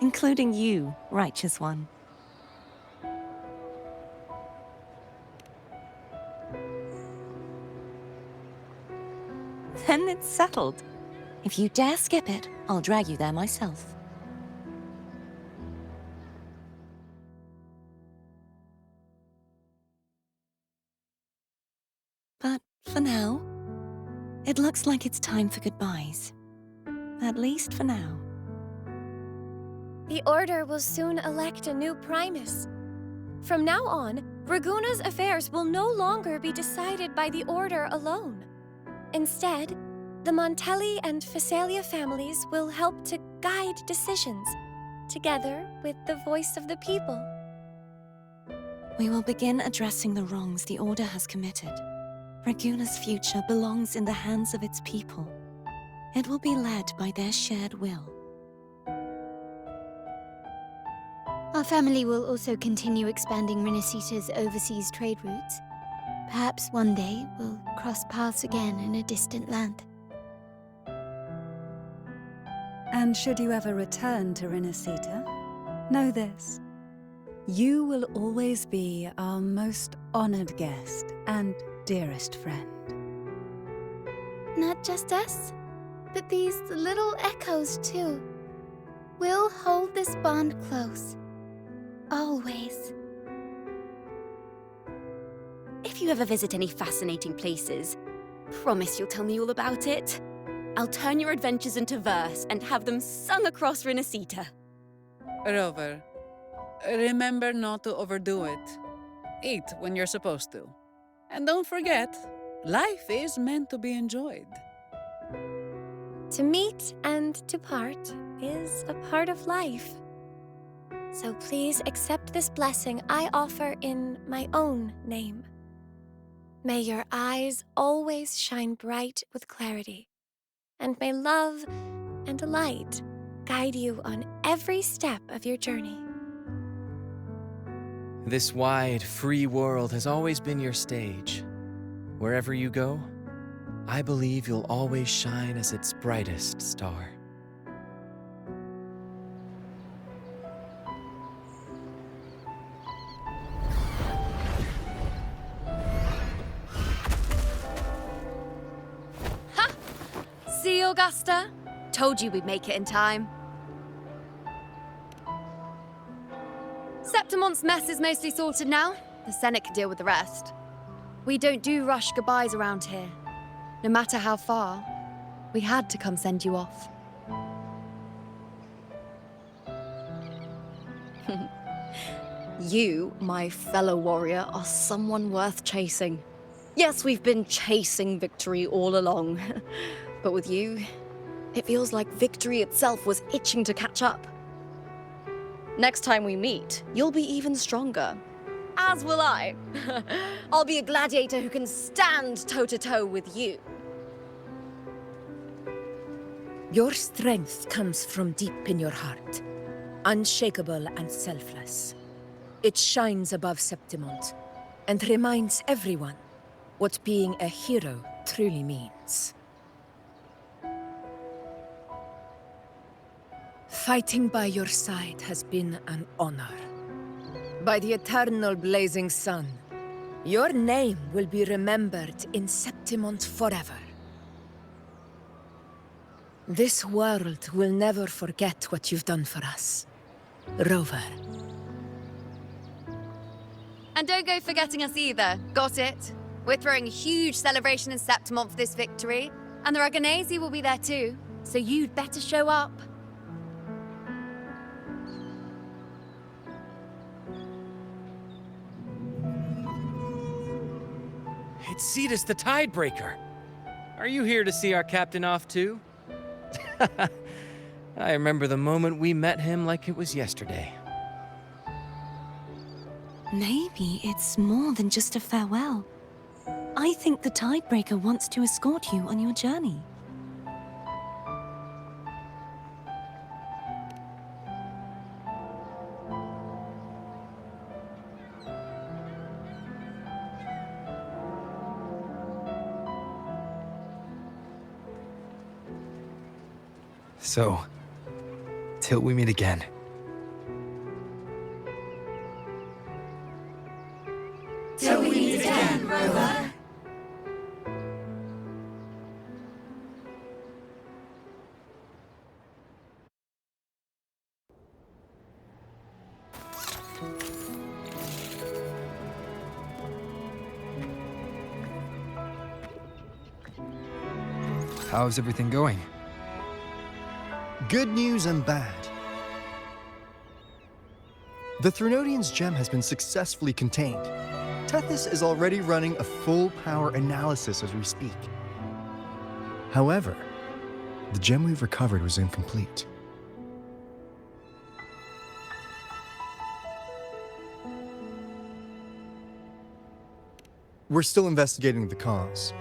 including you, Righteous One. Then it's settled. If you dare skip it, I'll drag you there myself. But for now, it looks like it's time for goodbyes. At least for now. The Order will soon elect a new Primus. From now on, Raguna's affairs will no longer be decided by the Order alone. Instead, the Montelli and Phasalia families will help to guide decisions, together with the voice of the people. We will begin addressing the wrongs the Order has committed. Raguna's future belongs in the hands of its people. It will be led by their shared will. Our family will also continue expanding Rinasita's overseas trade routes. Perhaps one day we'll cross paths again in a distant land. And should you ever return to Rinasita, know this. You will always be our most honored guest and dearest friend. Not just us, but these little echoes too. We'll hold this bond close. Always. If you ever visit any fascinating places, promise you'll tell me all about it. I'll turn your adventures into verse and have them sung across Rinasita. Rover, remember not to overdo it. Eat when you're supposed to. And don't forget, life is meant to be enjoyed. To meet and to part is a part of life. So please accept this blessing I offer in my own name. May your eyes always shine bright with clarity, and may love and light guide you on every step of your journey. This wide, free world has always been your stage. Wherever you go, I believe you'll always shine as its brightest star. See, Augusta? Told you we'd make it in time. Septimont's mess is mostly sorted now. The Senate can deal with the rest. We don't do rush goodbyes around here. No matter how far, we had to come send you off. You, my fellow warrior, are someone worth chasing. Yes, we've been chasing victory all along. But with you, it feels like victory itself was itching to catch up. Next time we meet, you'll be even stronger. As will I. I'll be a gladiator who can stand toe-to-toe with you. Your strength comes from deep in your heart, unshakable and selfless. It shines above Septimont and reminds everyone what being a hero truly means. Fighting by your side has been an honor. By the eternal blazing sun, your name will be remembered in Septimont forever. This world will never forget what you've done for us, Rover. And don't go forgetting us either, got it? We're throwing a huge celebration in Septimont for this victory, and the Aragonese will be there too, so you'd better show up. It's Cetus the Tidebreaker. Are you here to see our captain off too? I remember the moment we met him like it was yesterday. Maybe it's more than just a farewell. I think the Tidebreaker wants to escort you on your journey. So, till we meet again. Till we meet again, Rover. How's everything going? Good news and bad. The Threnodian's gem has been successfully contained. Tethys is already running a full-power analysis as we speak. However, the gem we've recovered was incomplete. We're still investigating the cause.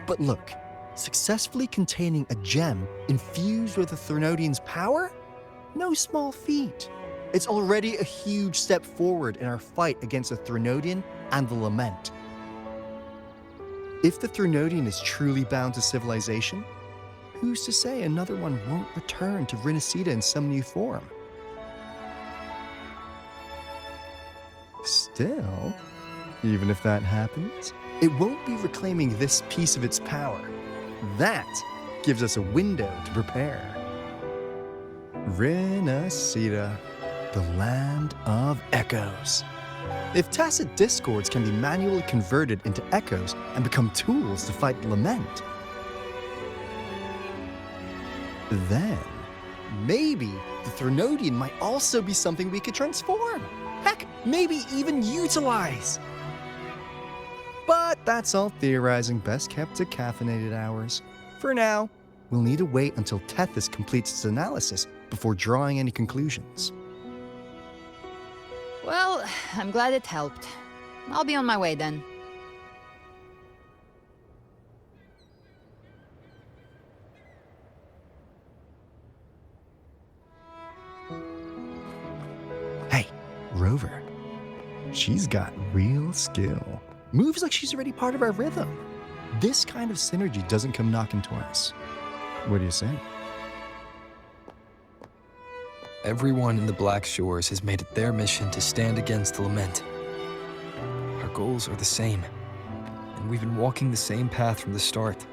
But look, successfully containing a gem infused with the Threnodian's power? No small feat. It's already a huge step forward in our fight against the Threnodian and the Lament. If the Threnodian is truly bound to civilization, who's to say another one won't return to Rinascita in some new form? Still, even if that happens, it won't be reclaiming this piece of its power. That gives us a window to prepare. Rinascita, the land of echoes. If tacit discords can be manually converted into echoes and become tools to fight Lament, then maybe the Threnodian might also be something we could transform. Heck, maybe even utilize. But that's all theorizing best kept to caffeinated hours. For now, we'll need to wait until Tethys completes its analysis before drawing any conclusions. Well, I'm glad it helped. I'll be on my way then. Hey, Rover. She's got real skill. Moves like she's already part of our rhythm. This kind of synergy doesn't come knocking twice. What do you say? Everyone in the Black Shores has made it their mission to stand against the Lament. Our goals are the same, and we've been walking the same path from the start.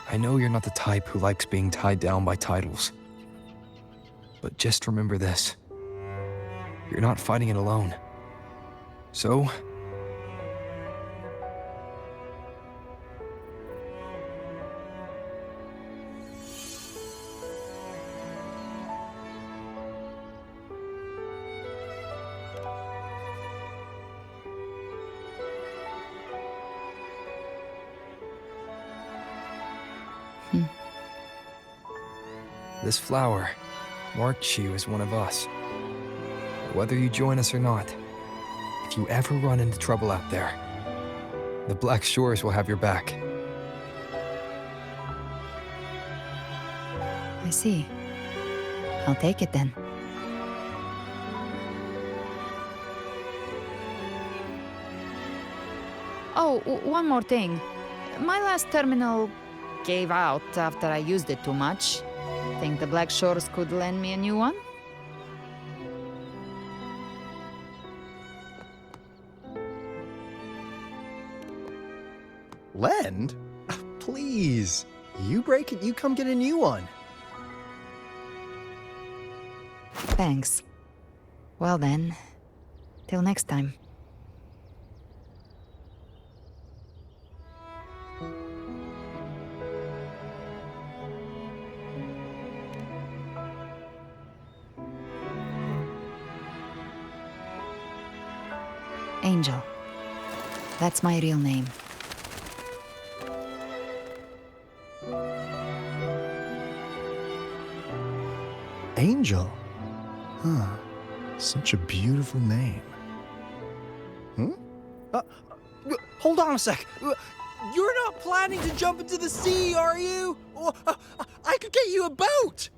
I know you're not the type who likes being tied down by titles. But just remember this. You're not fighting it alone. So, This flower marks you as one of us. Whether you join us or not, if you ever run into trouble out there, the Black Shores will have your back. I see. I'll take it then. Oh, one more thing. My last terminal gave out after I used it too much. Think the Black Shores could lend me a new one? Lend? Please. You break it, you come get a new one. Thanks. Well then, till next time. Angel. That's my real name. Angel? Huh. Such a beautiful name. Hold on a sec. You're not planning to jump into the sea, are you? I could get you a boat!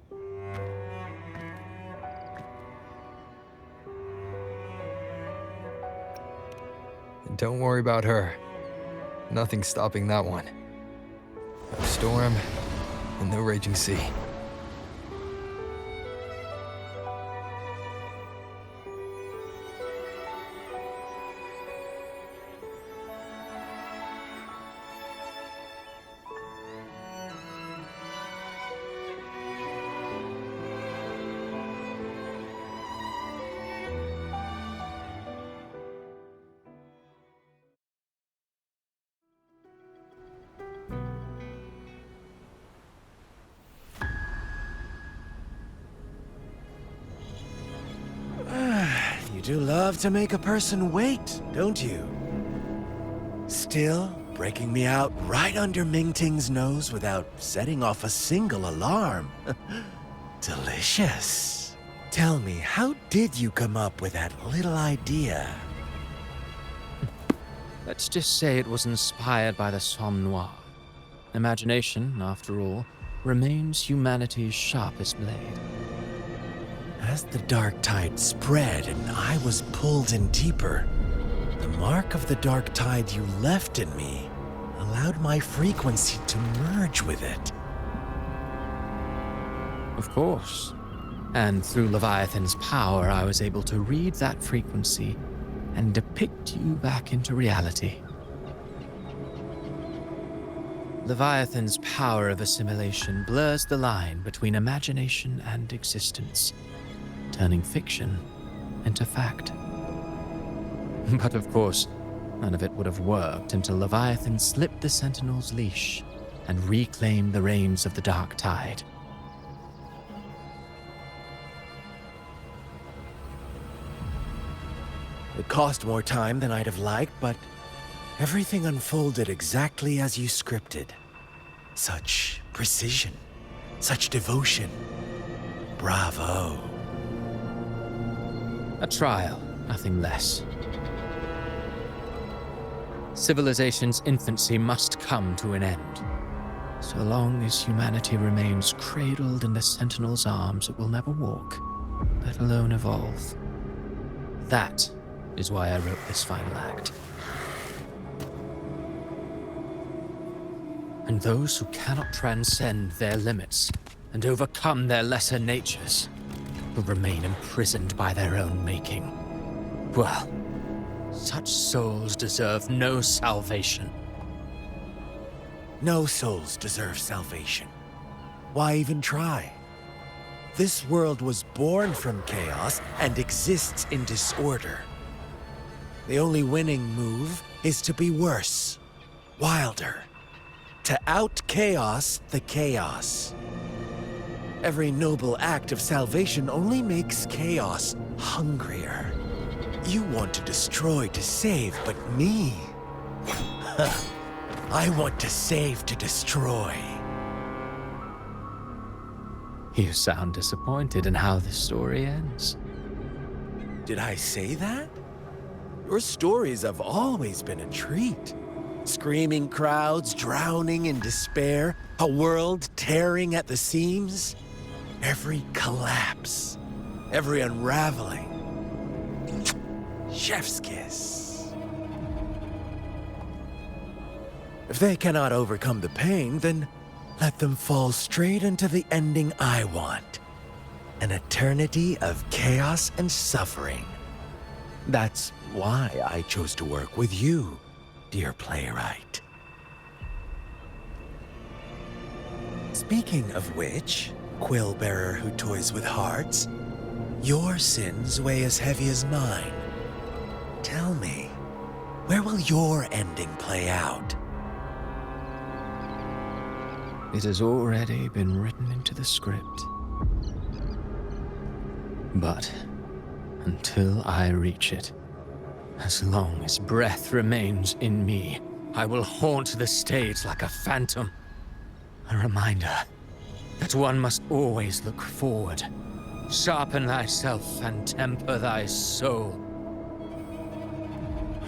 Don't worry about her. Nothing's stopping that one. No storm and no raging sea. You do love to make a person wait, don't you? Still, breaking me out right under Mingting's nose without setting off a single alarm. Delicious. Tell me, how did you come up with that little idea? Let's just say it was inspired by the Somme Noire. Imagination, after all, remains humanity's sharpest blade. As the dark tide spread and I was pulled in deeper, the mark of the dark tide you left in me allowed my frequency to merge with it. Of course. And through Leviathan's power, I was able to read that frequency and depict you back into reality. Leviathan's power of assimilation blurs the line between imagination and existence, turning fiction into fact. But of course, none of it would have worked until Leviathan slipped the Sentinel's leash and reclaimed the reins of the Dark Tide. It cost more time than I'd have liked, but everything unfolded exactly as you scripted. Such precision, such devotion. Bravo. A trial, nothing less. Civilization's infancy must come to an end. So long as humanity remains cradled in the Sentinel's arms, it will never walk, let alone evolve. That is why I wrote this final act. And those who cannot transcend their limits and overcome their lesser natures will remain imprisoned by their own making. Well, such souls deserve no salvation. No souls deserve salvation. Why even try? This world was born from chaos and exists in disorder. The only winning move is to be worse, wilder, to out-chaos the chaos. Every noble act of salvation only makes chaos hungrier. You want to destroy to save, but me? I want to save to destroy. You sound disappointed in how this story ends. Did I say that? Your stories have always been a treat. Screaming crowds drowning in despair, a world tearing at the seams. Every collapse, every unraveling. Chef's kiss. If they cannot overcome the pain, then let them fall straight into the ending I want. An eternity of chaos and suffering. That's why I chose to work with you, dear playwright. Speaking of which, quill bearer who toys with hearts, your sins weigh as heavy as mine. Tell me, where will your ending play out? It has already been written into the script. But until I reach it, as long as breath remains in me, I will haunt the stage like a phantom. A reminder that one must always look forward. Sharpen thyself and temper thy soul.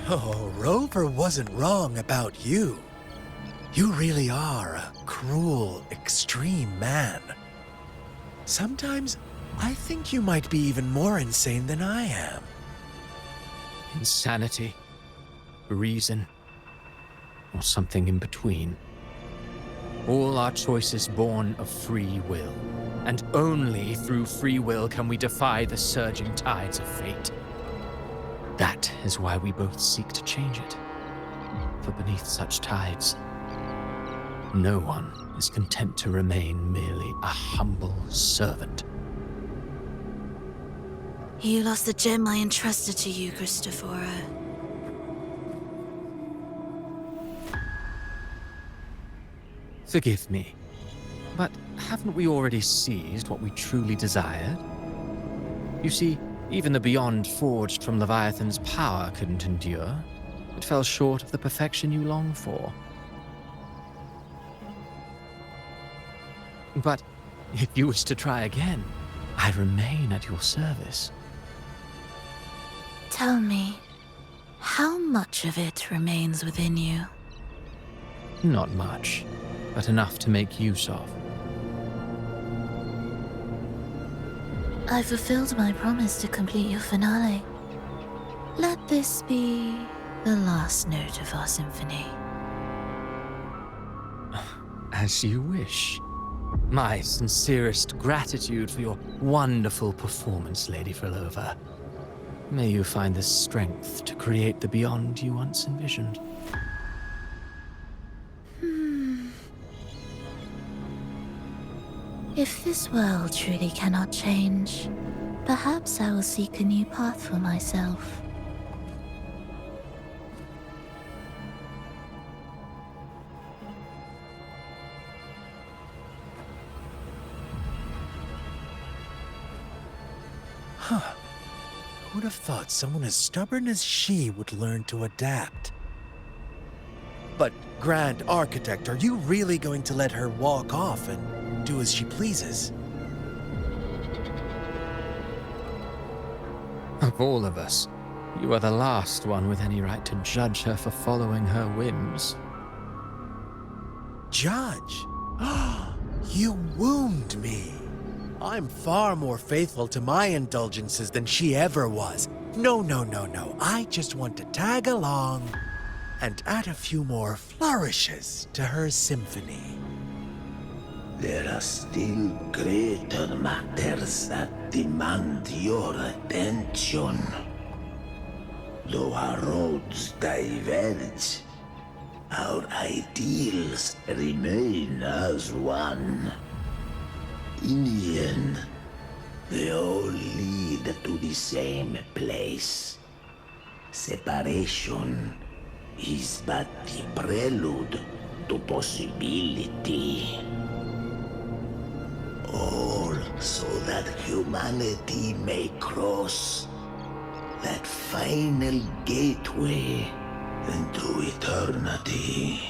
Oh, Rover wasn't wrong about you. You really are a cruel, extreme man. Sometimes I think you might be even more insane than I am. Insanity, reason, or something in between. All our choices born of free will, and only through free will can we defy the surging tides of fate. That is why we both seek to change it. For beneath such tides, no one is content to remain merely a humble servant. You lost the gem I entrusted to you, Christophora. Forgive me, but haven't we already seized what we truly desired? You see, even the beyond forged from Leviathan's power couldn't endure. It fell short of the perfection you long for. But if you wish to try again, I remain at your service. Tell me, how much of it remains within you? Not much, but enough to make use of. I fulfilled my promise to complete your finale. Let this be the last note of our symphony. As you wish. My sincerest gratitude for your wonderful performance, Lady Frolova. May you find the strength to create the beyond you once envisioned. If this world truly cannot change, perhaps I will seek a new path for myself. Huh. Who would have thought someone as stubborn as she would learn to adapt? But, Grand Architect, are you really going to let her walk off and do as she pleases? Of all of us, you are the last one with any right to judge her for following her whims. Judge? You wound me. I'm far more faithful to my indulgences than she ever was. No. I just want to tag along and add a few more flourishes to her symphony. There are still greater matters that demand your attention. Though our roads diverge, our ideals remain as one. In the end, they all lead to the same place. Separation is but the prelude to possibility. All so that humanity may cross that final gateway into eternity.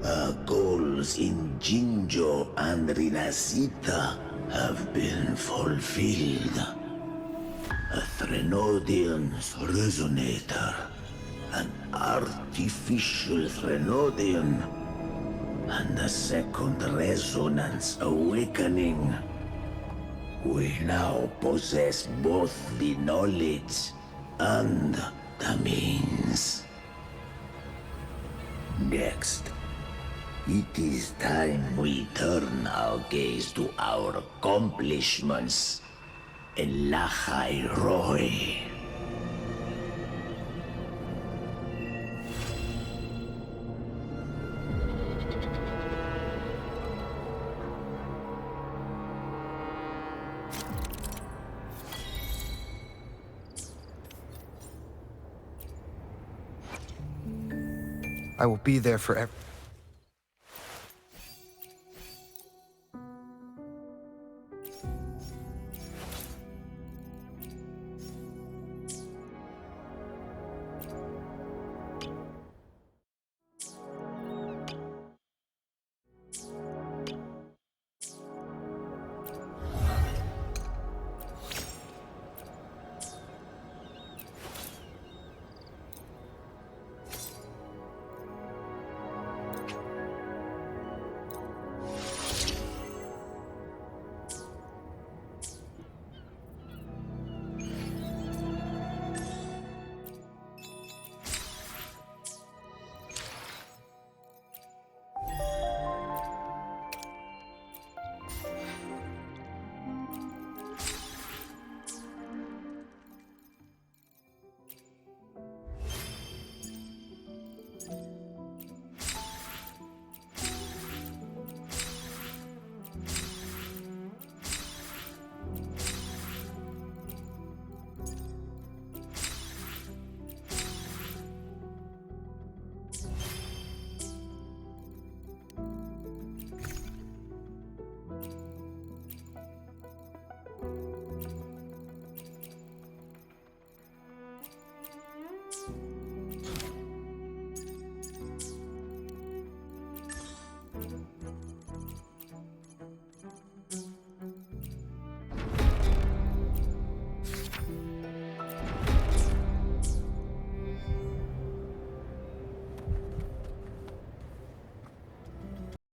Our goals goals in Jinjo and Rinasita have been fulfilled. A Threnodian's resonator, an artificial Threnodian, and a second resonance awakening. We now possess both the knowledge and the means. Next, it is time we turn our gaze to our accomplishments in Lahai Roy. I will be there forever.